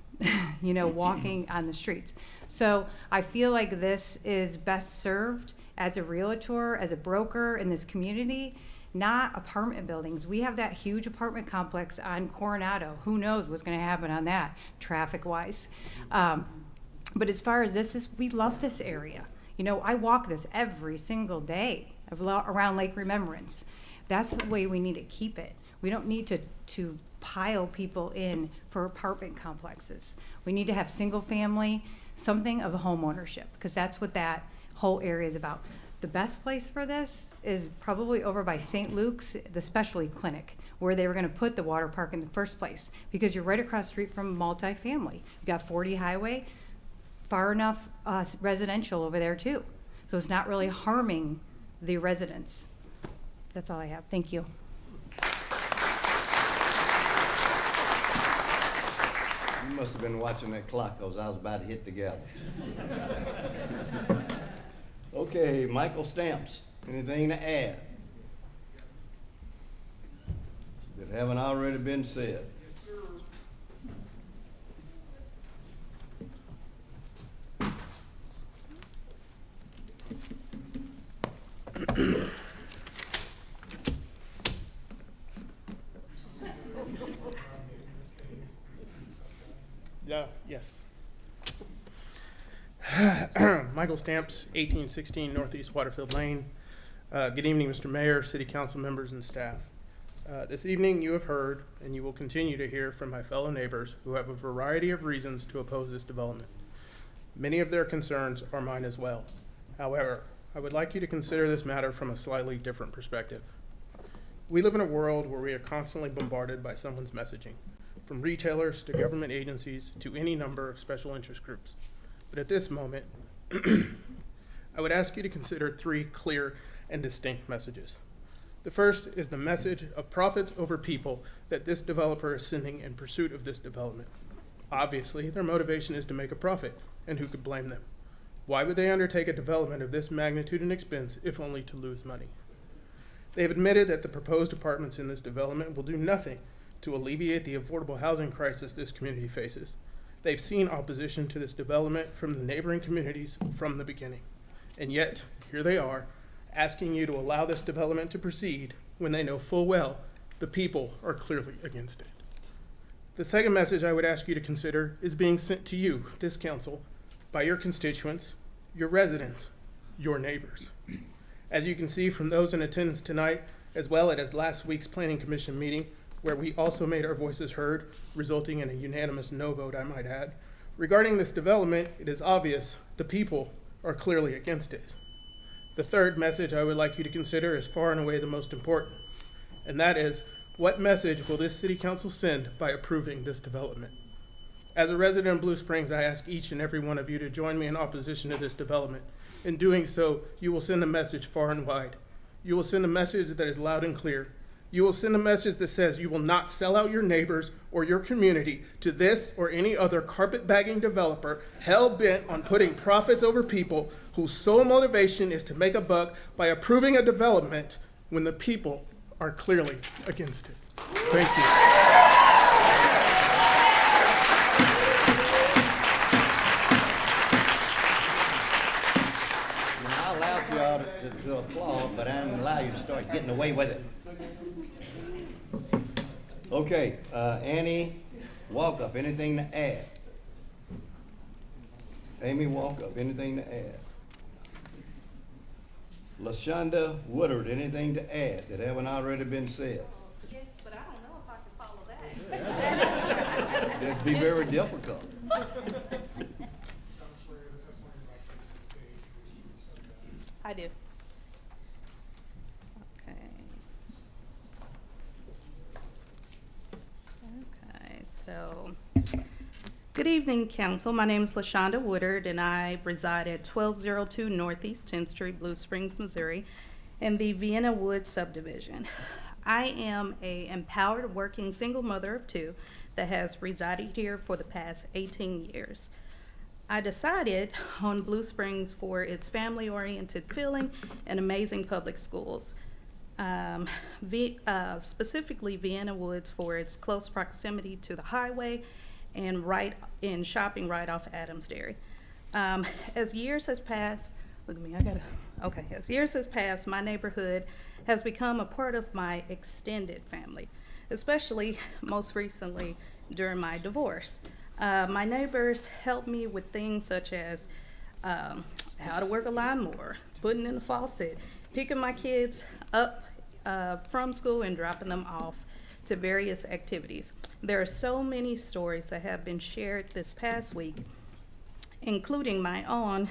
you know, walking on the streets. So I feel like this is best served as a realtor, as a broker in this community, not apartment buildings. We have that huge apartment complex on Coronado. Who knows what's going to happen on that traffic-wise. But as far as this is, we love this area. You know, I walk this every single day around Lake Remembrance. That's the way we need to keep it. We don't need to pile people in for apartment complexes. We need to have single family, something of home ownership, because that's what that whole area is about. The best place for this is probably over by St. Luke's, the specialty clinic, where they were going to put the water park in the first place, because you're right across the street from multifamily. You got 40 highway, far enough residential over there too. So it's not really harming the residents. That's all I have. Thank you. You must have been watching that clock, because I was about to hit the gavel. Okay, Michael Stamps, anything to add that haven't already been said? Yes. Michael Stamps, 1816 Northeast Waterfield Lane. Good evening, Mr. Mayor, City Council members, and staff. This evening you have heard, and you will continue to hear from my fellow neighbors who have a variety of reasons to oppose this development. Many of their concerns are mine as well. However, I would like you to consider this matter from a slightly different perspective. We live in a world where we are constantly bombarded by someone's messaging, from retailers to government agencies to any number of special interest groups. But at this moment, I would ask you to consider 3 clear and distinct messages. The first is the message of profits over people that this developer is sending in pursuit of this development. Obviously, their motivation is to make a profit, and who could blame them? Why would they undertake a development of this magnitude and expense if only to lose money? They have admitted that the proposed apartments in this development will do nothing to alleviate the affordable housing crisis this community faces. They've seen opposition to this development from the neighboring communities from the beginning. And yet, here they are, asking you to allow this development to proceed when they know full well the people are clearly against it. The second message I would ask you to consider is being sent to you, this council, by your constituents, your residents, your neighbors. As you can see from those in attendance tonight, as well as last week's Planning Commission meeting, where we also made our voices heard, resulting in a unanimous no vote, I might add. Regarding this development, it is obvious the people are clearly against it. The third message I would like you to consider is far and away the most important, and that is, what message will this city council send by approving this development? As a resident of Blue Springs, I ask each and every one of you to join me in opposition to this development. In doing so, you will send a message far and wide. You will send a message that is loud and clear. You will send a message that says you will not sell out your neighbors or your community to this or any other carpetbagging developer hell-bent on putting profits over people whose sole motivation is to make a buck by approving a development when the people are clearly against it. Thank you. Now, I allowed you all to to applaud, but I didn't allow you to start getting away with it. Okay, Annie Walkup, anything to add? Amy Walkup, anything to add? LaShonda Woodard, anything to add that haven't already been said? Yes, but I don't know if I can follow that. That'd be very difficult. I do. Okay. Okay, so, good evening, council. My name is LaShonda Woodard, and I reside at 1202 Northeast 10th Street, Blue Springs, Missouri, in the Vienna Woods subdivision. I am an empowered working single mother of two that has resided here for the past 18 years. I decided on Blue Springs for its family-oriented feeling and amazing public schools. Specifically Vienna Woods for its close proximity to the highway and shopping right off Adams Dairy. As years has passed, as years has passed, my neighborhood has become a part of my extended family, especially most recently during my divorce. My neighbors help me with things such as how to work a lawnmower, putting in a faucet, picking my kids up from school and dropping them off to various activities. There are so many stories that have been shared this past week, including my own,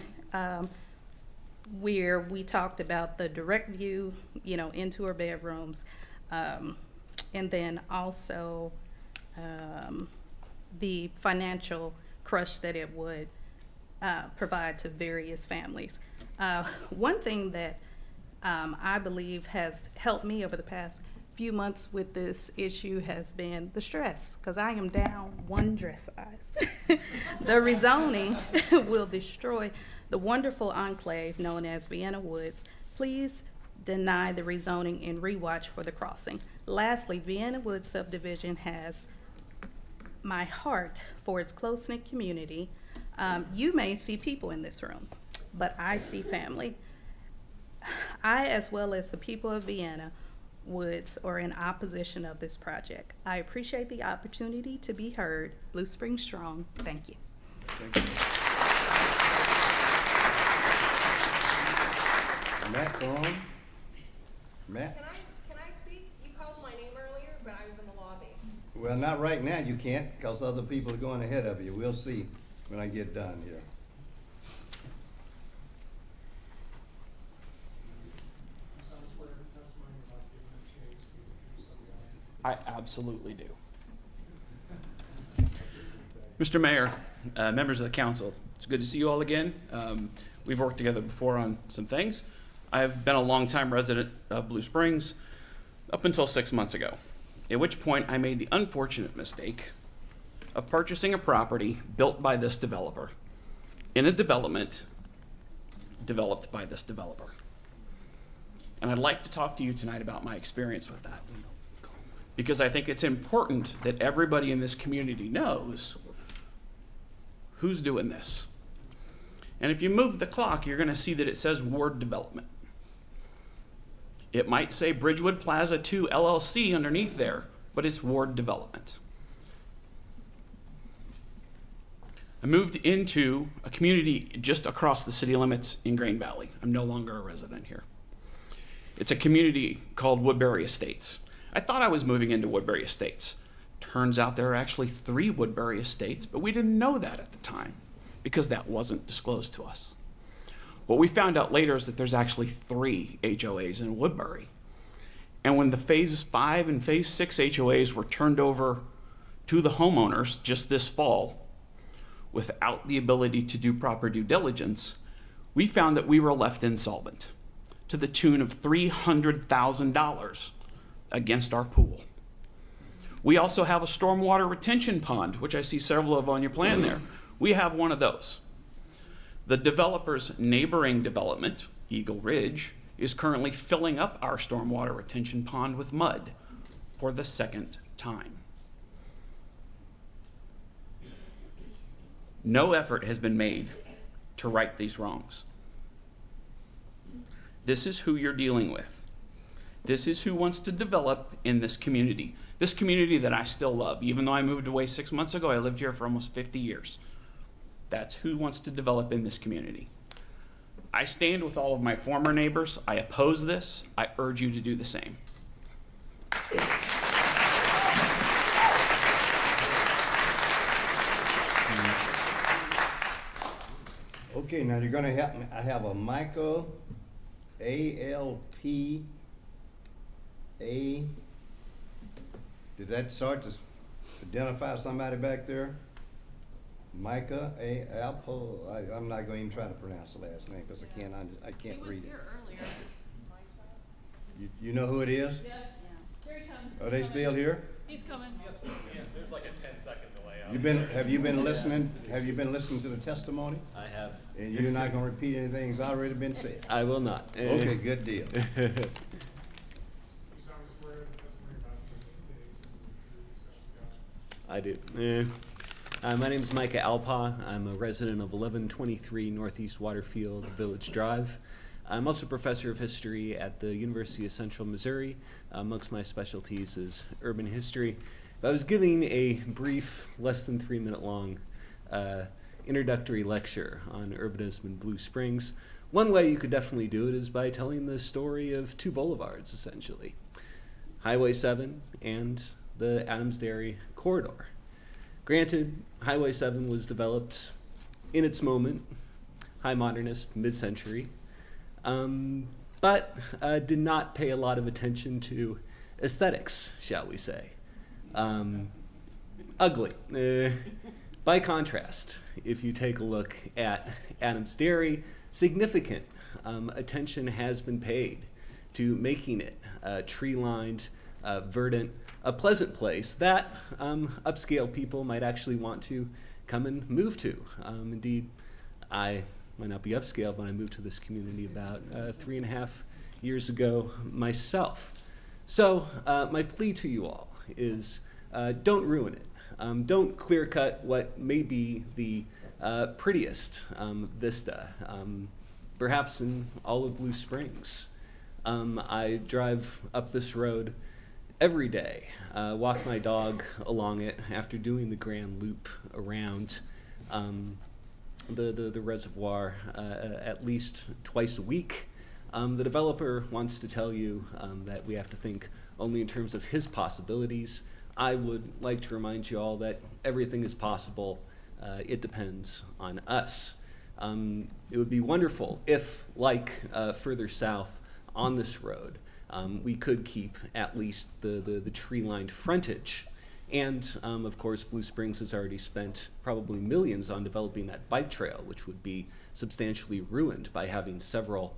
where we talked about the direct view, into our bedrooms, and then also the financial crush that it would provide to various families. One thing that I believe has helped me over the past few months with this issue has been the stress, because I am down one dress size. The rezoning will destroy the wonderful enclave known as Vienna Woods. Please deny the rezoning and rewatch for the crossing. Lastly, Vienna Woods subdivision has my heart for its close-knit community. You may see people in this room, but I see family. I, as well as the people of Vienna Woods, are in opposition of this project. I appreciate the opportunity to be heard. Blue Springs strong. Thank you. Thank you. Matt, come on. Matt? Can I speak? You called my name earlier, but I was in the lobby. Well, not right now, you can't, because other people are going ahead of you. We'll see when I get done here. I absolutely do. Mr. Mayor, members of the council, it's good to see you all again. We've worked together before on some things. I've been a longtime resident of Blue Springs up until 6 months ago, at which point I made the unfortunate mistake of purchasing a property built by this developer in a development developed by this developer. And I'd like to talk to you tonight about my experience with that, because I think it's important that everybody in this community knows who's doing this. And if you move the clock, you're going to see that it says Ward Development. It might say Bridgewood Plaza 2 LLC underneath there, but it's Ward Development. I moved into a community just across the city limits in Grain Valley. I'm no longer a resident here. It's a community called Woodbury Estates. I thought I was moving into Woodbury Estates. Turns out there are actually 3 Woodbury Estates, but we didn't know that at the time because that wasn't disclosed to us. What we found out later is that there's actually 3 HOAs in Woodbury. And when the Phase 5 and Phase 6 HOAs were turned over to the homeowners just this fall, without the ability to do proper due diligence, we found that we were left insolvent to the tune of $300,000 against our pool. We also have a stormwater retention pond, which I see several of on your plan there. We have one of those. The developer's neighboring development, Eagle Ridge, is currently filling up our stormwater retention pond with mud for the 2nd time. No effort has been made to right these wrongs. This is who you're dealing with. This is who wants to develop in this community. This community that I still love. Even though I moved away 6 months ago, I lived here for almost 50 years. That's who wants to develop in this community. I stand with all of my former neighbors. I oppose this. I urge you to do the same. Okay, now you're gonna help me. I have a Michael, A-L-P, A. Did that start to identify somebody back there? Micah A. Apple. I'm not going to even try to pronounce the last name because I can't read it. You know who it is? Yes. Here he comes. Are they still here? He's coming. Yeah, there's like a 10-second delay. Have you been listening? Have you been listening to the testimony? I have. And you're not going to repeat anything that's already been said? I will not. Okay, good deal. I do. My name is Micah Alpa. I'm a resident of 1123 Northeast Waterfield Village Drive. I'm also a professor of history at the University of Central Missouri. Amongst my specialties is urban history. I was giving a brief, less than 3 minute long introductory lecture on urbanism in Blue Springs. One way you could definitely do it is by telling the story of two boulevards, essentially. Highway 7 and the Adams Dairy corridor. Granted, Highway 7 was developed in its moment, high modernist, mid-century, but did not pay a lot of attention to aesthetics, shall we say. Ugly. By contrast, if you take a look at Adams Dairy, significant attention has been paid to making it tree-lined, verdant, a pleasant place that upscale people might actually want to come and move to. Indeed, I might not be upscale, but I moved to this community about 3.5 years ago myself. So my plea to you all is don't ruin it. Don't clear cut what may be the prettiest vista, perhaps in all of Blue Springs. I drive up this road every day, walk my dog along it after doing the grand loop around the reservoir at least twice a week. The developer wants to tell you that we have to think only in terms of his possibilities. I would like to remind you all that everything is possible. It depends on us. It would be wonderful if, like further south on this road, we could keep at least the tree-lined frontage. And of course, Blue Springs has already spent probably millions on developing that bike trail, which would be substantially ruined by having several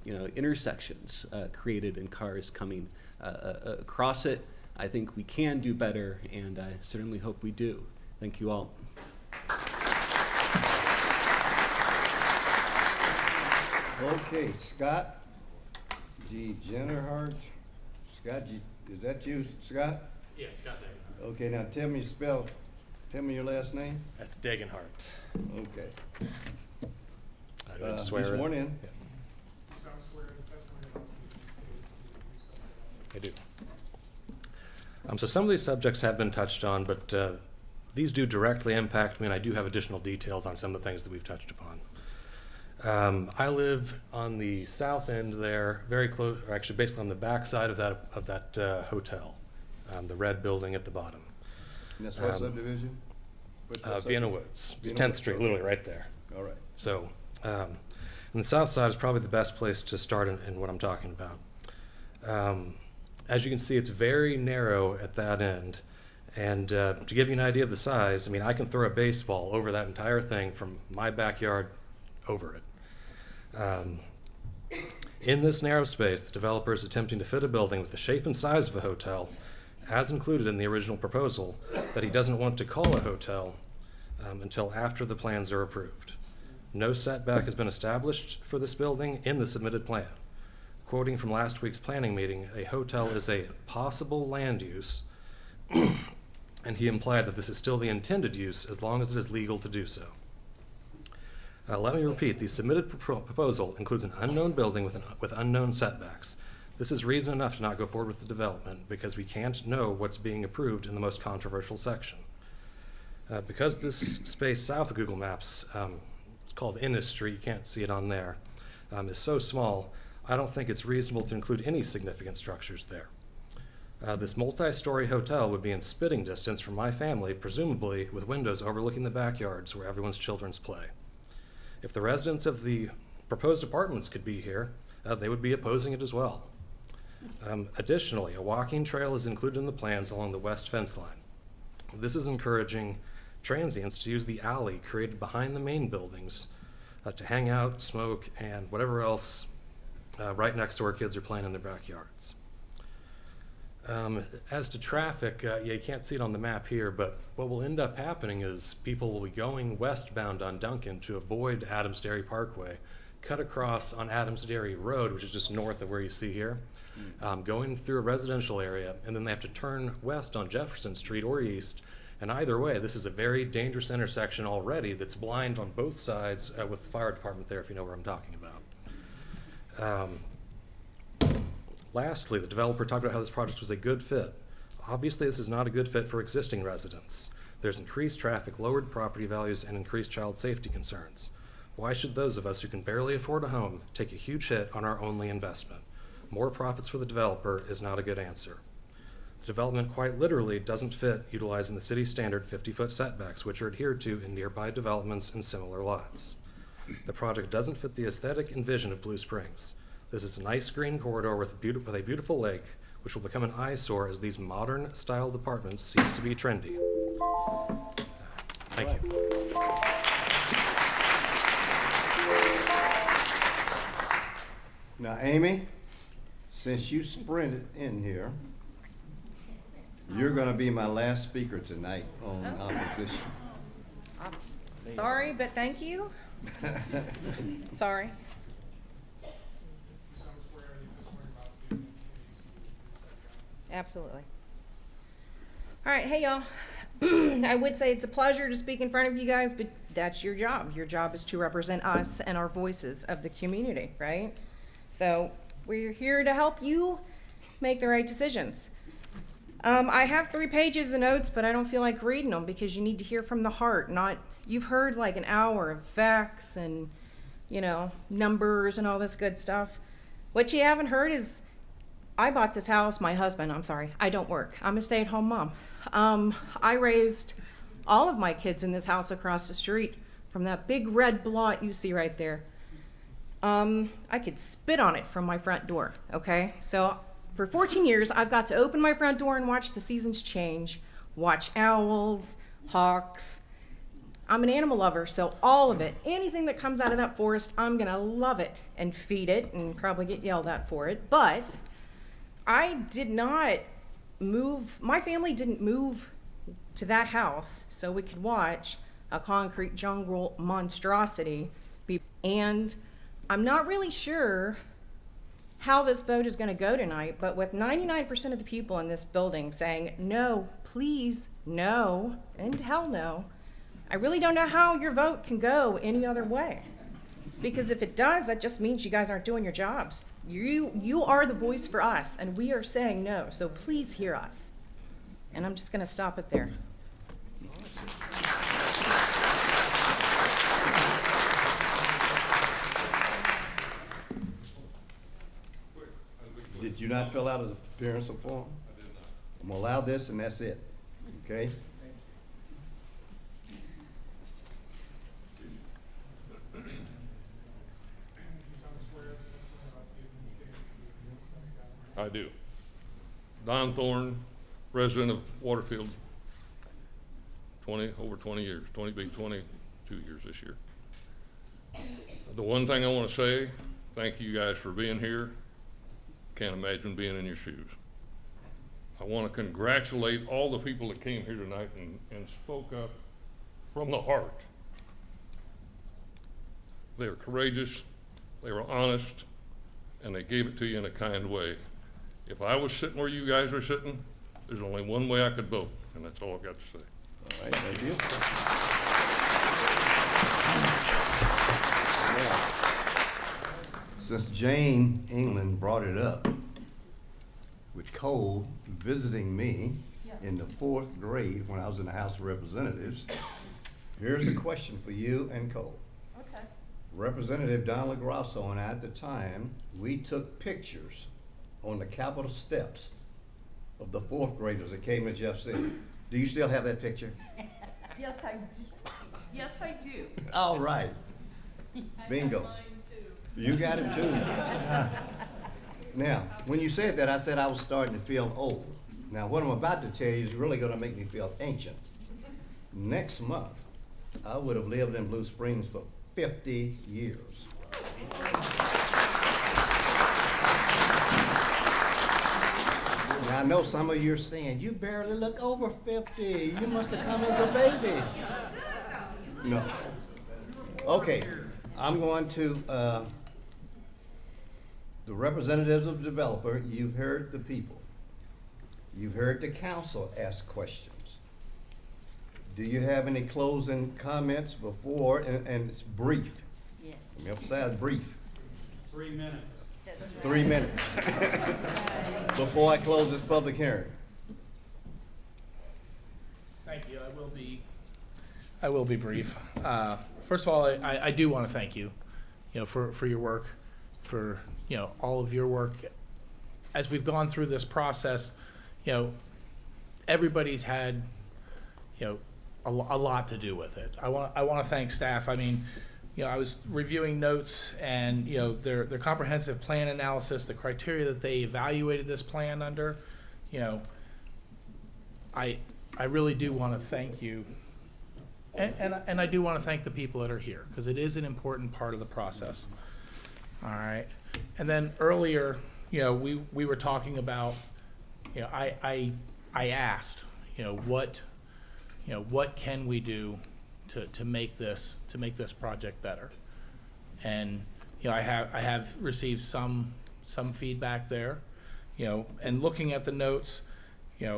intersections created and cars coming across it. I think we can do better, and I certainly hope we do. Thank you all. Okay, Scott G. Jennerhart. Scott G. Is that you, Scott? Yeah, Scott Degenhart. Okay, now tell me your last name. That's Degenhart. Okay. I do swear. Be sworn in. Yeah. I do. So some of these subjects have been touched on, but these do directly impact me, and I do have additional details on some of the things that we've touched upon. I live on the south end there, very close, or actually based on the back side of that hotel, the red building at the bottom. And that's what subdivision? Vienna Woods, Vienna 10th Woods, Street, okay. literally right there. All right. So, and the south side is probably the best place to start in what I'm talking about. As you can see, it's very narrow at that end. And to give you an idea of the size, I mean, I can throw a baseball over that entire thing from my backyard over it. In this narrow space, the developer is attempting to fit a building with the shape and size of a hotel, as included in the original proposal, that he doesn't want to call a hotel until after the plans are approved. No setback has been established for this building in the submitted plan. Quoting from last week's planning meeting, a hotel is a possible land use, and he implied that this is still the intended use as long as it is legal to do so. Let me repeat, the submitted proposal includes an unknown building with unknown setbacks. This is reason enough to not go forward with the development because we can't know what's being approved in the most controversial section. Because this space south of Google Maps, it's called Innis Street, you can't see it on there, is so small, I don't think it's reasonable to include any significant structures there. This multi-story hotel would be in spitting distance from my family, presumably with windows overlooking the backyards where everyone's children play. If the residents of the proposed apartments could be here, they would be opposing it as well. Additionally, a walking trail is included in the plans along the west fence line. This is encouraging transients to use the alley created behind the main buildings to hang out, smoke, and whatever else right next to where kids are playing in their backyards. As to traffic, you can't see it on the map here, but what will end up happening is people will be going westbound on Duncan to avoid Adams Dairy Parkway, cut across on Adams Dairy Road, which is just north of where you see here, going through a residential area, and then they have to turn west on Jefferson Street or east. And either way, this is a very dangerous intersection already that's blind on both sides with the fire department there, if you know where I'm talking about. Lastly, the developer talked about how this project was a good fit. Obviously, this is not a good fit for existing residents. There's increased traffic, lowered property values, and increased child safety concerns. Why should those of us who can barely afford a home take a huge hit on our only investment? More profits for the developer is not a good answer. The development quite literally doesn't fit utilizing the city standard 50-foot setbacks, which are adhered to in nearby developments and similar lots. The project doesn't fit the aesthetic and vision of Blue Springs. This is a nice green corridor with a beautiful lake, which will become an eyesore as these modern-styled apartments cease to be trendy. Thank you. Now, Amy, since you sprinted in here, you're going to be my last speaker tonight on opposition. Sorry, but thank you. Sorry. Absolutely. All right, hey y'all. I would say it's a pleasure to speak in front of you guys, but that's your job. Your job is to represent us and our voices of the community, right? So we're here to help you make the right decisions. I have 3 pages of notes, but I don't feel like reading them because you need to hear from the heart, not, you've heard like an hour of facts and, you know, numbers and all this good stuff. What you haven't heard is I bought this house, my husband, I'm sorry, I don't work. I'm a stay-at-home mom. I raised all of my kids in this house across the street from that big red blot you see right there. I could spit on it from my front door, okay? So for 14 years, I've got to open my front door and watch the seasons change, watch owls, hawks. I'm an animal lover, so all of it, anything that comes out of that forest, I'm gonna love it and feed it and probably get yelled at for it. But I did not move, my family didn't move to that house so we could watch a concrete jungle monstrosity and I'm not really sure how this vote is going to go tonight, but with 99% of the people in this building saying no, please, no, and hell no, I really don't know how your vote can go any other way. Because if it does, that just means you guys aren't doing your jobs. You are the voice for us, and we are saying no, so please hear us. And I'm just going to stop it there. Did you not fill out an appearance of form? I did not. I'm gonna allow this and that's it, okay? I do. Don Thorne, resident of Waterfield, over 20 years, 22 years this year. The one thing I want to say, thank you guys for being here. Can't imagine being in your shoes. I want to congratulate all the people that came here tonight and spoke up from the heart. They were courageous, they were honest, and they gave it to you in a kind way. If I was sitting where you guys are sitting, there's only one way I could vote, and that's all I've got to say. All right, thank you. Since Jane England brought it up, with Cole visiting me in the 4th grade when I was in the House of Representatives, here's a question for you and Cole. Okay. Representative Don LaGrasso and I at the time, we took pictures on the Capitol steps of the 4th graders that came to Jeff City. Do you still have that picture? Yes, I do. Yes, I do. All right. Bingo. You got it too. Now, when you said that, I said I was starting to feel old. Now, what I'm about to tell you is really gonna make me feel ancient. Next month, I would have lived in Blue Springs for 50 years. Now, I know some of you are saying, you barely look over 50. You must have come as a baby. No. Okay, I'm going to, the representatives of the developer, you've heard the people. You've heard the council ask questions. Do you have any closing comments before, and it's brief? Yes. Let me emphasize brief. 3 minutes. 3 minutes. Before I close this public hearing. Thank you. I will be brief. First of all, I do want to thank you, for your work, for, all of your work. As we've gone through this process, everybody's had, a lot to do with it. I want to thank staff. I mean, I was reviewing notes and, their comprehensive plan analysis, the criteria that they evaluated this plan under, I really do want to thank you. And I do want to thank the people that are here, because it is an important part of the process. All right. And then earlier, we were talking about, I asked, what can we do to make this project better? And I have received some feedback there, and looking at the notes,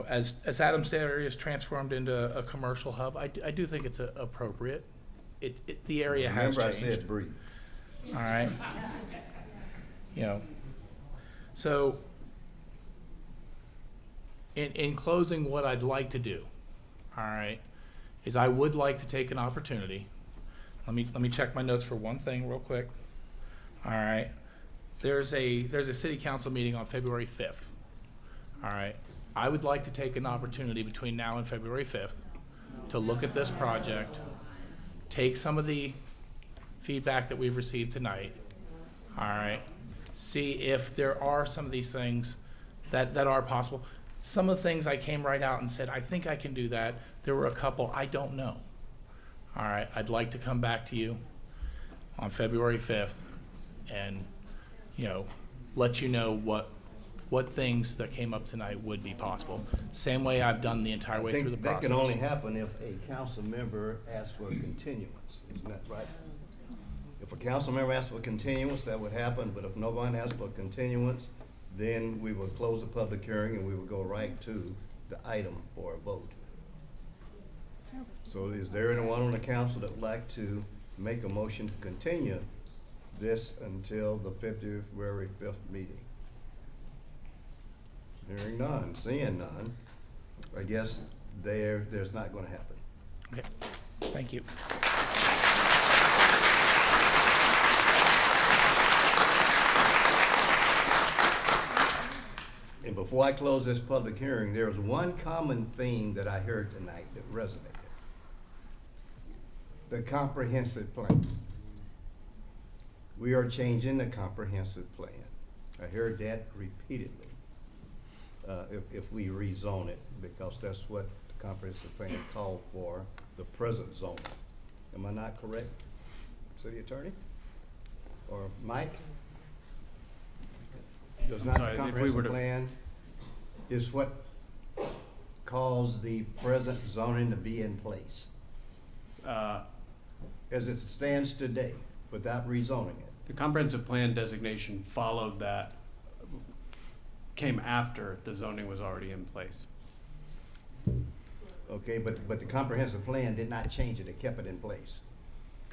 as Adams Dairy is transformed into a commercial hub, I do think it's appropriate. The area has changed. Remember I said brief. All right. So in closing, what I'd like to do, all right, is I would like to take an opportunity. Let me check my notes for one thing real quick. All right. There's a city council meeting on February 5th. All right. I would like to take an opportunity between now and February 5th to look at this project, take some of the feedback that we've received tonight, all right, see if there are some of these things that are possible. Some of the things I came right out and said, I think I can do that. There were a couple I don't know. All right, I'd like to come back to you on February 5th and, let you know what things that came up tonight would be possible. Same way I've done the entire way through the process. That can only happen if a council member asks for a continuance, isn't that right? If a council member asks for a continuance, that would happen, but if no one asks for a continuance, then we will close the public hearing and we will go right to the item for a vote. So is there anyone on the council that would like to make a motion to continue this until the February 5th meeting? Hearing none, seeing none, I guess there's not gonna happen. Okay, thank you. And before I close this public hearing, there was one common theme that I heard tonight that resonated. The comprehensive plan. We are changing the comprehensive plan. I heard that repeatedly. If we rezone it, because that's what the comprehensive plan called for, the present zoning. Am I not correct, City Attorney? Or Mike? Does not the comprehensive plan is what caused the present zoning to be in place? As it stands today, without rezoning it? The comprehensive plan designation followed that, came after the zoning was already in place. Okay, but the comprehensive plan did not change it, it kept it in place.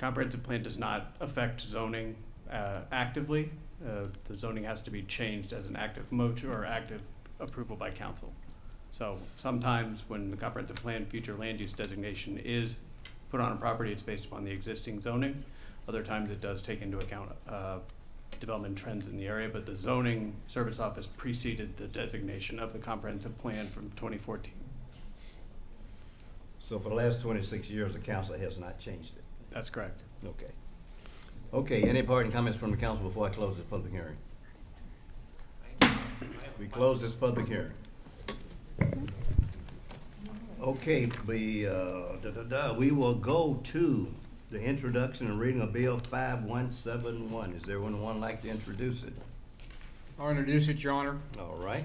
Comprehensive plan does not affect zoning actively. The zoning has to be changed as an active motion or active approval by council. So sometimes when the comprehensive plan future land use designation is put on a property, it's based upon the existing zoning. Other times it does take into account development trends in the area, but the zoning service office preceded the designation of the comprehensive plan from 2014. So for the last 26 years, the council has not changed it? That's correct. Okay. Okay, any parting comments from the council before I close this public hearing? We close this public hearing. Okay, we will go to the introduction and reading of Bill 5171. Is there anyone who would like to introduce it? I'll introduce it, Your Honor. All right.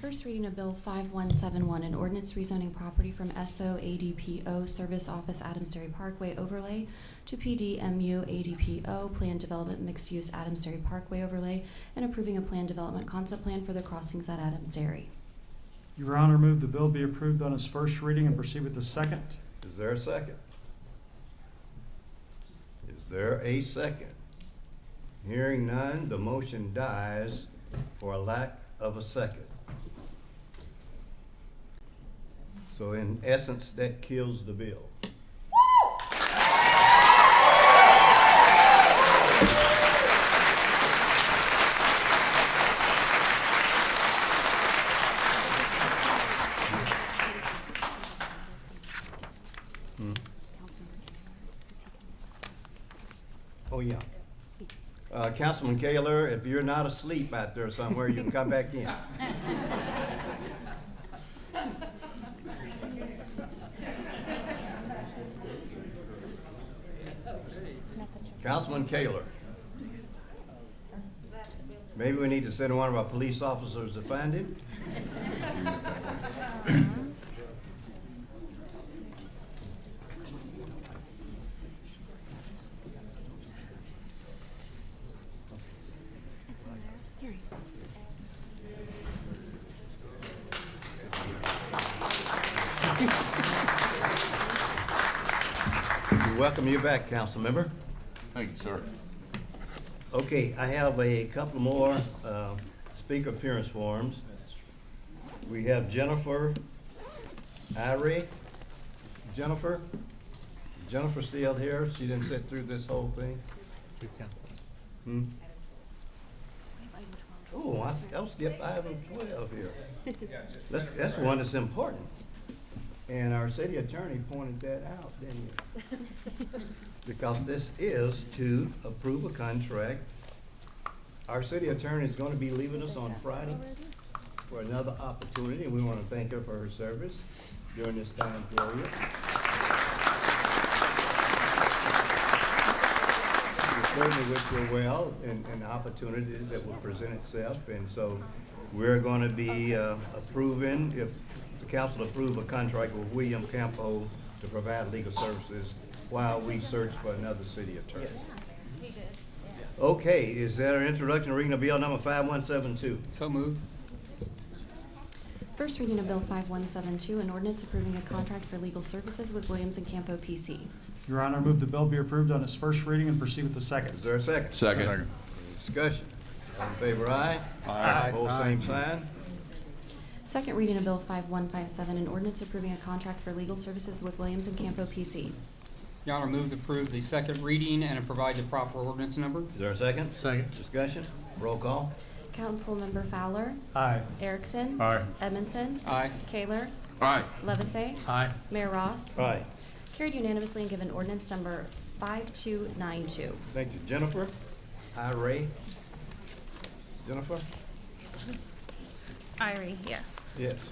First reading of Bill 5171, an ordinance rezoning property from SO ADPO Service Office Adams Dairy Parkway Overlay to PDMU ADPO Planned Development Mixed Use Adams Dairy Parkway Overlay and approving a planned development concept plan for the crossings at Adams Dairy. Your Honor, move the bill be approved on its first reading and proceed with the second. Is there a second? Is there a second? Hearing none, the motion dies for a lack of a second. So in essence, that kills the bill. Oh, yeah. Councilman Kaler, if you're not asleep out there somewhere, you can come back in. Councilman Kaler. Maybe we need to send one of our police officers to find him? We welcome you back, council member. Thank you, sir. Okay, I have a couple more speaker appearance forms. We have Jennifer Irie. Jennifer still here? She didn't sit through this whole thing? Oh, I'll skip item 12 here. That's one that's important. And our city attorney pointed that out, didn't he? Because this is to approve a contract. Our city attorney is going to be leaving us on Friday for another opportunity, and we want to thank her for her service during this time period. We certainly wish her well in the opportunity that will present itself, and so we're going to be approving, if the council approve a contract with William Campo to provide legal services while we search for another city attorney. Okay, is there an introduction to reading of bill number 5172? So moved. First reading of Bill 5172, an ordinance approving a contract for legal services with Williams and Campo PC. Your Honor, move the bill be approved on its first reading and proceed with the second. Is there a second? Second. Any discussion? All in favor, aye? Aye. Opposed, same sign. Second reading of Bill 5157, an ordinance approving a contract for legal services with Williams and Campo PC. Your Honor, move to approve the second reading and to provide the proper ordinance number. Is there a second? Second. Discussion? Roll call? Councilmember Fowler. Aye. Erickson. Aye. Edmondson. Aye. Kaler. Aye. Levesey. Aye. Mayor Ross. Aye. Carried unanimously and given ordinance number 5292. Thank you. Jennifer? Irie? Jennifer? Irie, yes. Yes.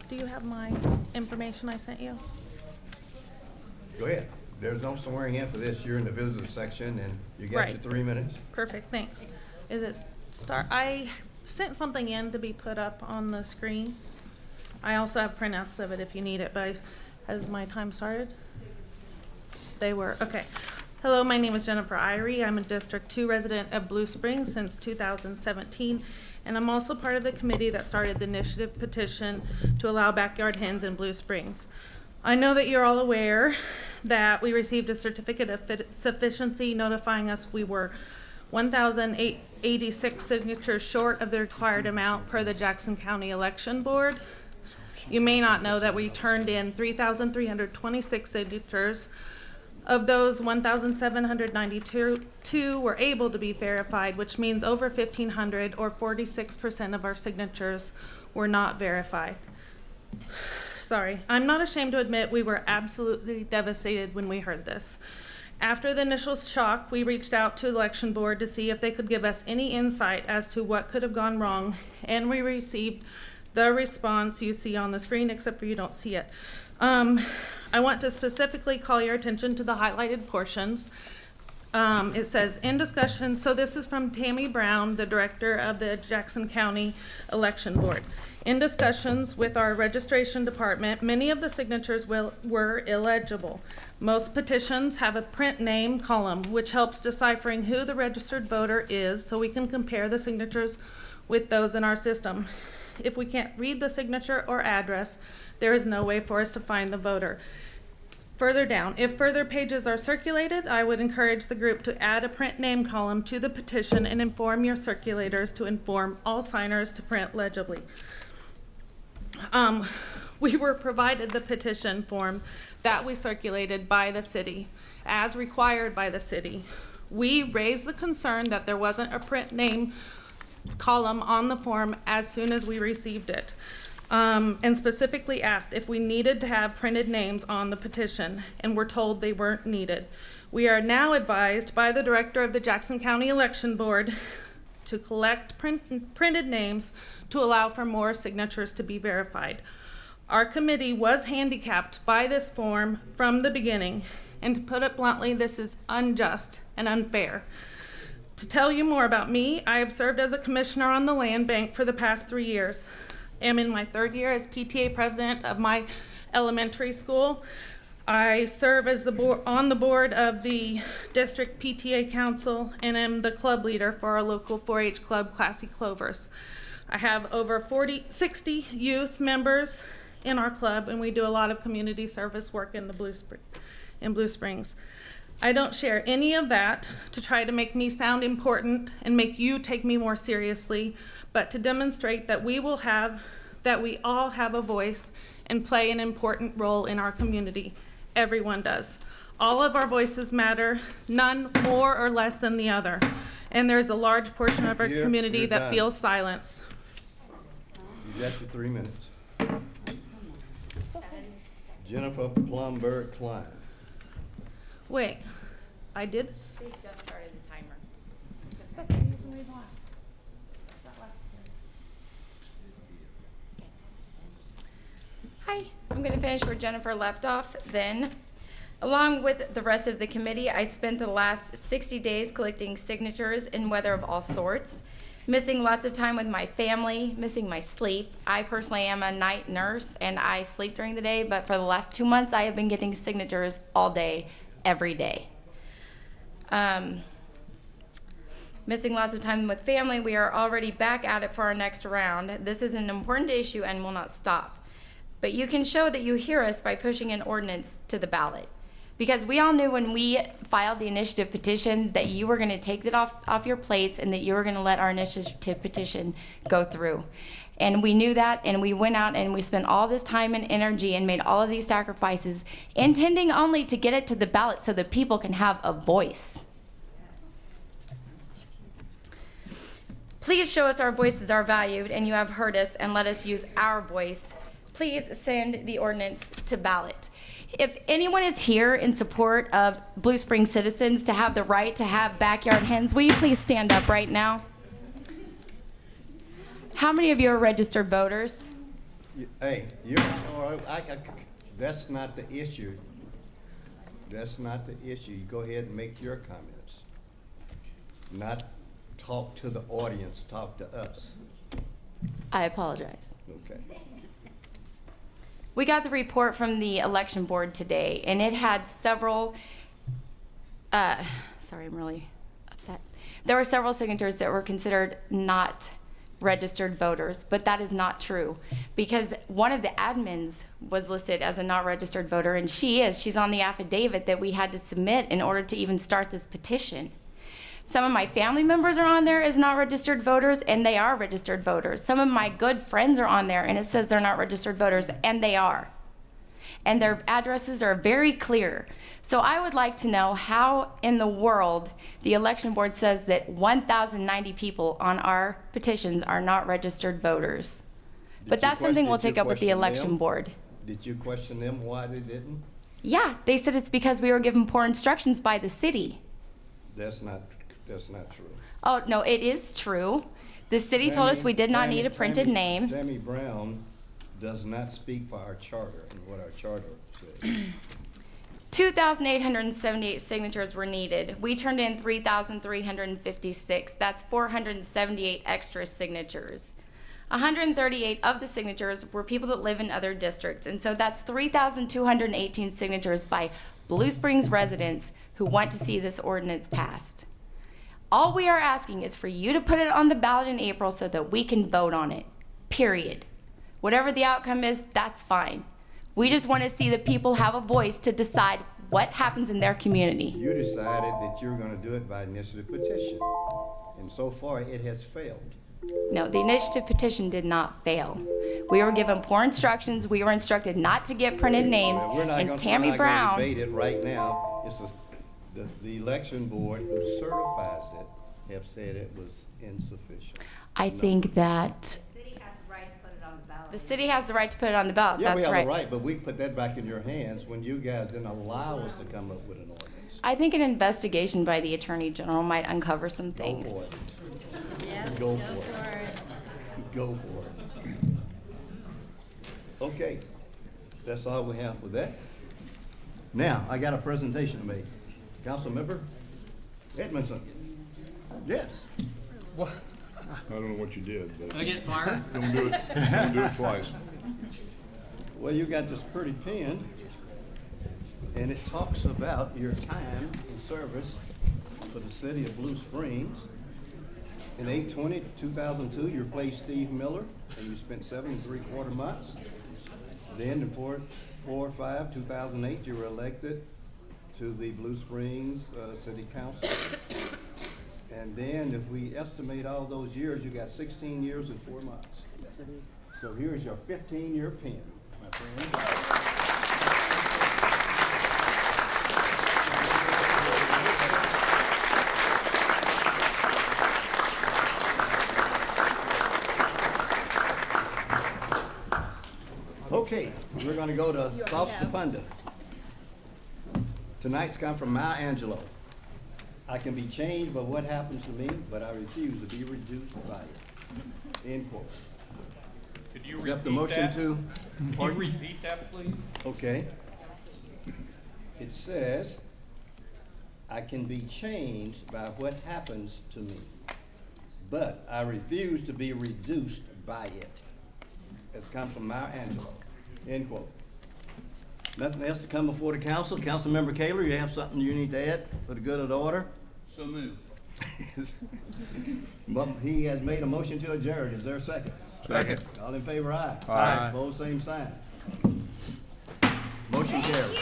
Do you have my information I sent you? Go ahead. There's no swearing in for this. You're in the visitor section, and you got your Right. 3 minutes. Perfect, thanks. Is it I sent something in to be put up on the screen. I also have printouts of it if you need it, but has my time started? They were, okay. Hello, my name is Jennifer Irie. I'm a District 2 resident of Blue Springs since 2017, and I'm also part of the committee that started the initiative petition to allow backyard hens in Blue Springs. I know that you're all aware that we received a certificate of sufficiency notifying us we were 1,086 signatures short of the required amount per the Jackson County Election Board. You may not know that we turned in 3,326 signatures. Of those, 1,792 were able to be verified, which means over 1,500 or 46% of our signatures were not verified. Sorry, I'm not ashamed to admit we were absolutely devastated when we heard this. After the initial shock, we reached out to the election board to see if they could give us any insight as to what could have gone wrong, and we received the response you see on the screen, except for you don't see it. I want to specifically call your attention to the highlighted portions. It says, in discussion, so this is from Tammy Brown, the director of the Jackson County Election Board. In discussions with our registration department, many of the signatures were illegible. Most petitions have a print name column, which helps deciphering who the registered voter is, so we can compare the signatures with those in our system. If we can't read the signature or address, there is no way for us to find the voter. Further down, if further pages are circulated, I would encourage the group to add a print name column to the petition and inform your circulators to inform all signers to print legibly. We were provided the petition form that we circulated by the city, as required by the city. We raised the concern that there wasn't a print name column on the form as soon as we received it. And specifically asked if we needed to have printed names on the petition, and were told they weren't needed. We are now advised by the director of the Jackson County Election Board to collect printed names to allow for more signatures to be verified. Our committee was handicapped by this form from the beginning, and to put it bluntly, this is unjust and unfair. To tell you more about me, I have served as a commissioner on the land bank for the past 3 years. I'm in my 3rd year as PTA president of my elementary school. I serve as on the board of the district PTA council and am the club leader for our local 4-H club, Classy Clovers. I have over 60 youth members in our club, and we do a lot of community service work in Blue Springs. I don't share any of that to try to make me sound important and make you take me more seriously, but to demonstrate that we all have a voice and play an important role in our community. Everyone does. All of our voices matter, none more or less than the other. And there's a large portion of our community that feels silenced. You got your 3 minutes. Jennifer Plumberg Klein. Wait, I did? They just started the timer. Hi, I'm going to finish where Jennifer left off then. Along with the rest of the committee, I spent the last 60 days collecting signatures in weather of all sorts, missing lots of time with my family, missing my sleep. I personally am a night nurse and I sleep during the day, but for the last 2 months I have been getting signatures all day, every day. Missing lots of time with family, we are already back at it for our next round. This is an important issue and will not stop. But you can show that you hear us by pushing an ordinance to the ballot. Because we all knew when we filed the initiative petition that you were going to take it off your plates and that you were going to let our initiative petition go through. And we knew that, and we went out and we spent all this time and energy and made all of these sacrifices, intending only to get it to the ballot so that people can have a voice. Please show us our voices are valued and you have heard us, and let us use our voice. Please send the ordinance to ballot. If anyone is here in support of Blue Springs citizens to have the right to have backyard hens, will you please stand up right now? How many of you are registered voters? Hey, that's not the issue. That's not the issue. You go ahead and make your comments. Not talk to the audience, talk to us. I apologize. Okay. We got the report from the election board today, and it had several, sorry, I'm really upset. There were several signatures that were considered not registered voters, but that is not true because one of the admins was listed as a not registered voter, and she's on the affidavit that we had to submit in order to even start this petition. Some of my family members are on there as not registered voters, and they are registered voters. Some of my good friends are on there, and it says they're not registered voters, and they are. And their addresses are very clear. So I would like to know how in the world the election board says that 1,090 people on our petitions are not registered voters. But that's something we'll take up with the election board. Did you question them why they didn't? Yeah, they said it's because we were given poor instructions by the city. That's not true. Oh, no, it is true. The city told us we did not need a printed name. Tammy Brown does not speak for our charter and what our charter says. 2,878 signatures were needed. We turned in 3,356. That's 478 extra signatures. 138 of the signatures were people that live in other districts, and so that's 3,218 signatures by Blue Springs residents who want to see this ordinance passed. All we are asking is for you to put it on the ballot in April so that we can vote on it, period. Whatever the outcome is, that's fine. We just want to see that people have a voice to decide what happens in their community. You decided that you're going to do it by initiative petition, and so far it has failed. No, the initiative petition did not fail. We were given poor instructions. We were instructed not to get printed names, and Tammy Brown. We're not going to debate it right now. The election board who certifies it have said it was insufficient. I think that the city has the right to put it on the ballot. Yeah, That's we have right. the right, but we put that back in your hands when you guys didn't allow us to come up with an ordinance. I think an investigation by the Attorney General might uncover some things. Go for it. Yeah, go for it. Go for it. Okay, that's all we have for that. Now, I got a presentation to make. Council member Edmondson. Yes. What? I don't know what you did, but. I get fired? Don't do it, don't do it twice. Well, you got this pretty pen, and it talks about your time in service for the city of Blue Springs. In 8/20/2002, you replaced Steve Miller, and you spent 7 3/4 months. Then in 4/5/2008, you were elected to the Blue Springs City Council. And then if we estimate all those years, you got 16 years and 4 months. So here's your 15-year pen, my friend. Okay, we're going to go to South Stupunda. Tonight's come from Maya Angelou. I can be changed by what happens to me, but I refuse to be reduced by it. End quote. Could you Is that the repeat motion that? to? Could you Pardon? repeat that, please? Okay. It says, I can be changed by what happens to me, but I refuse to be reduced by it. It's come from Maya Angelou. End quote. Nothing else to come before the council. Councilmember Kaler, you have something you need to add for the good of the order? So moved. But he has made a motion to adjourn. Is there a second? Second. All in favor, aye. Aye. Opposed, same sign. Motion carries.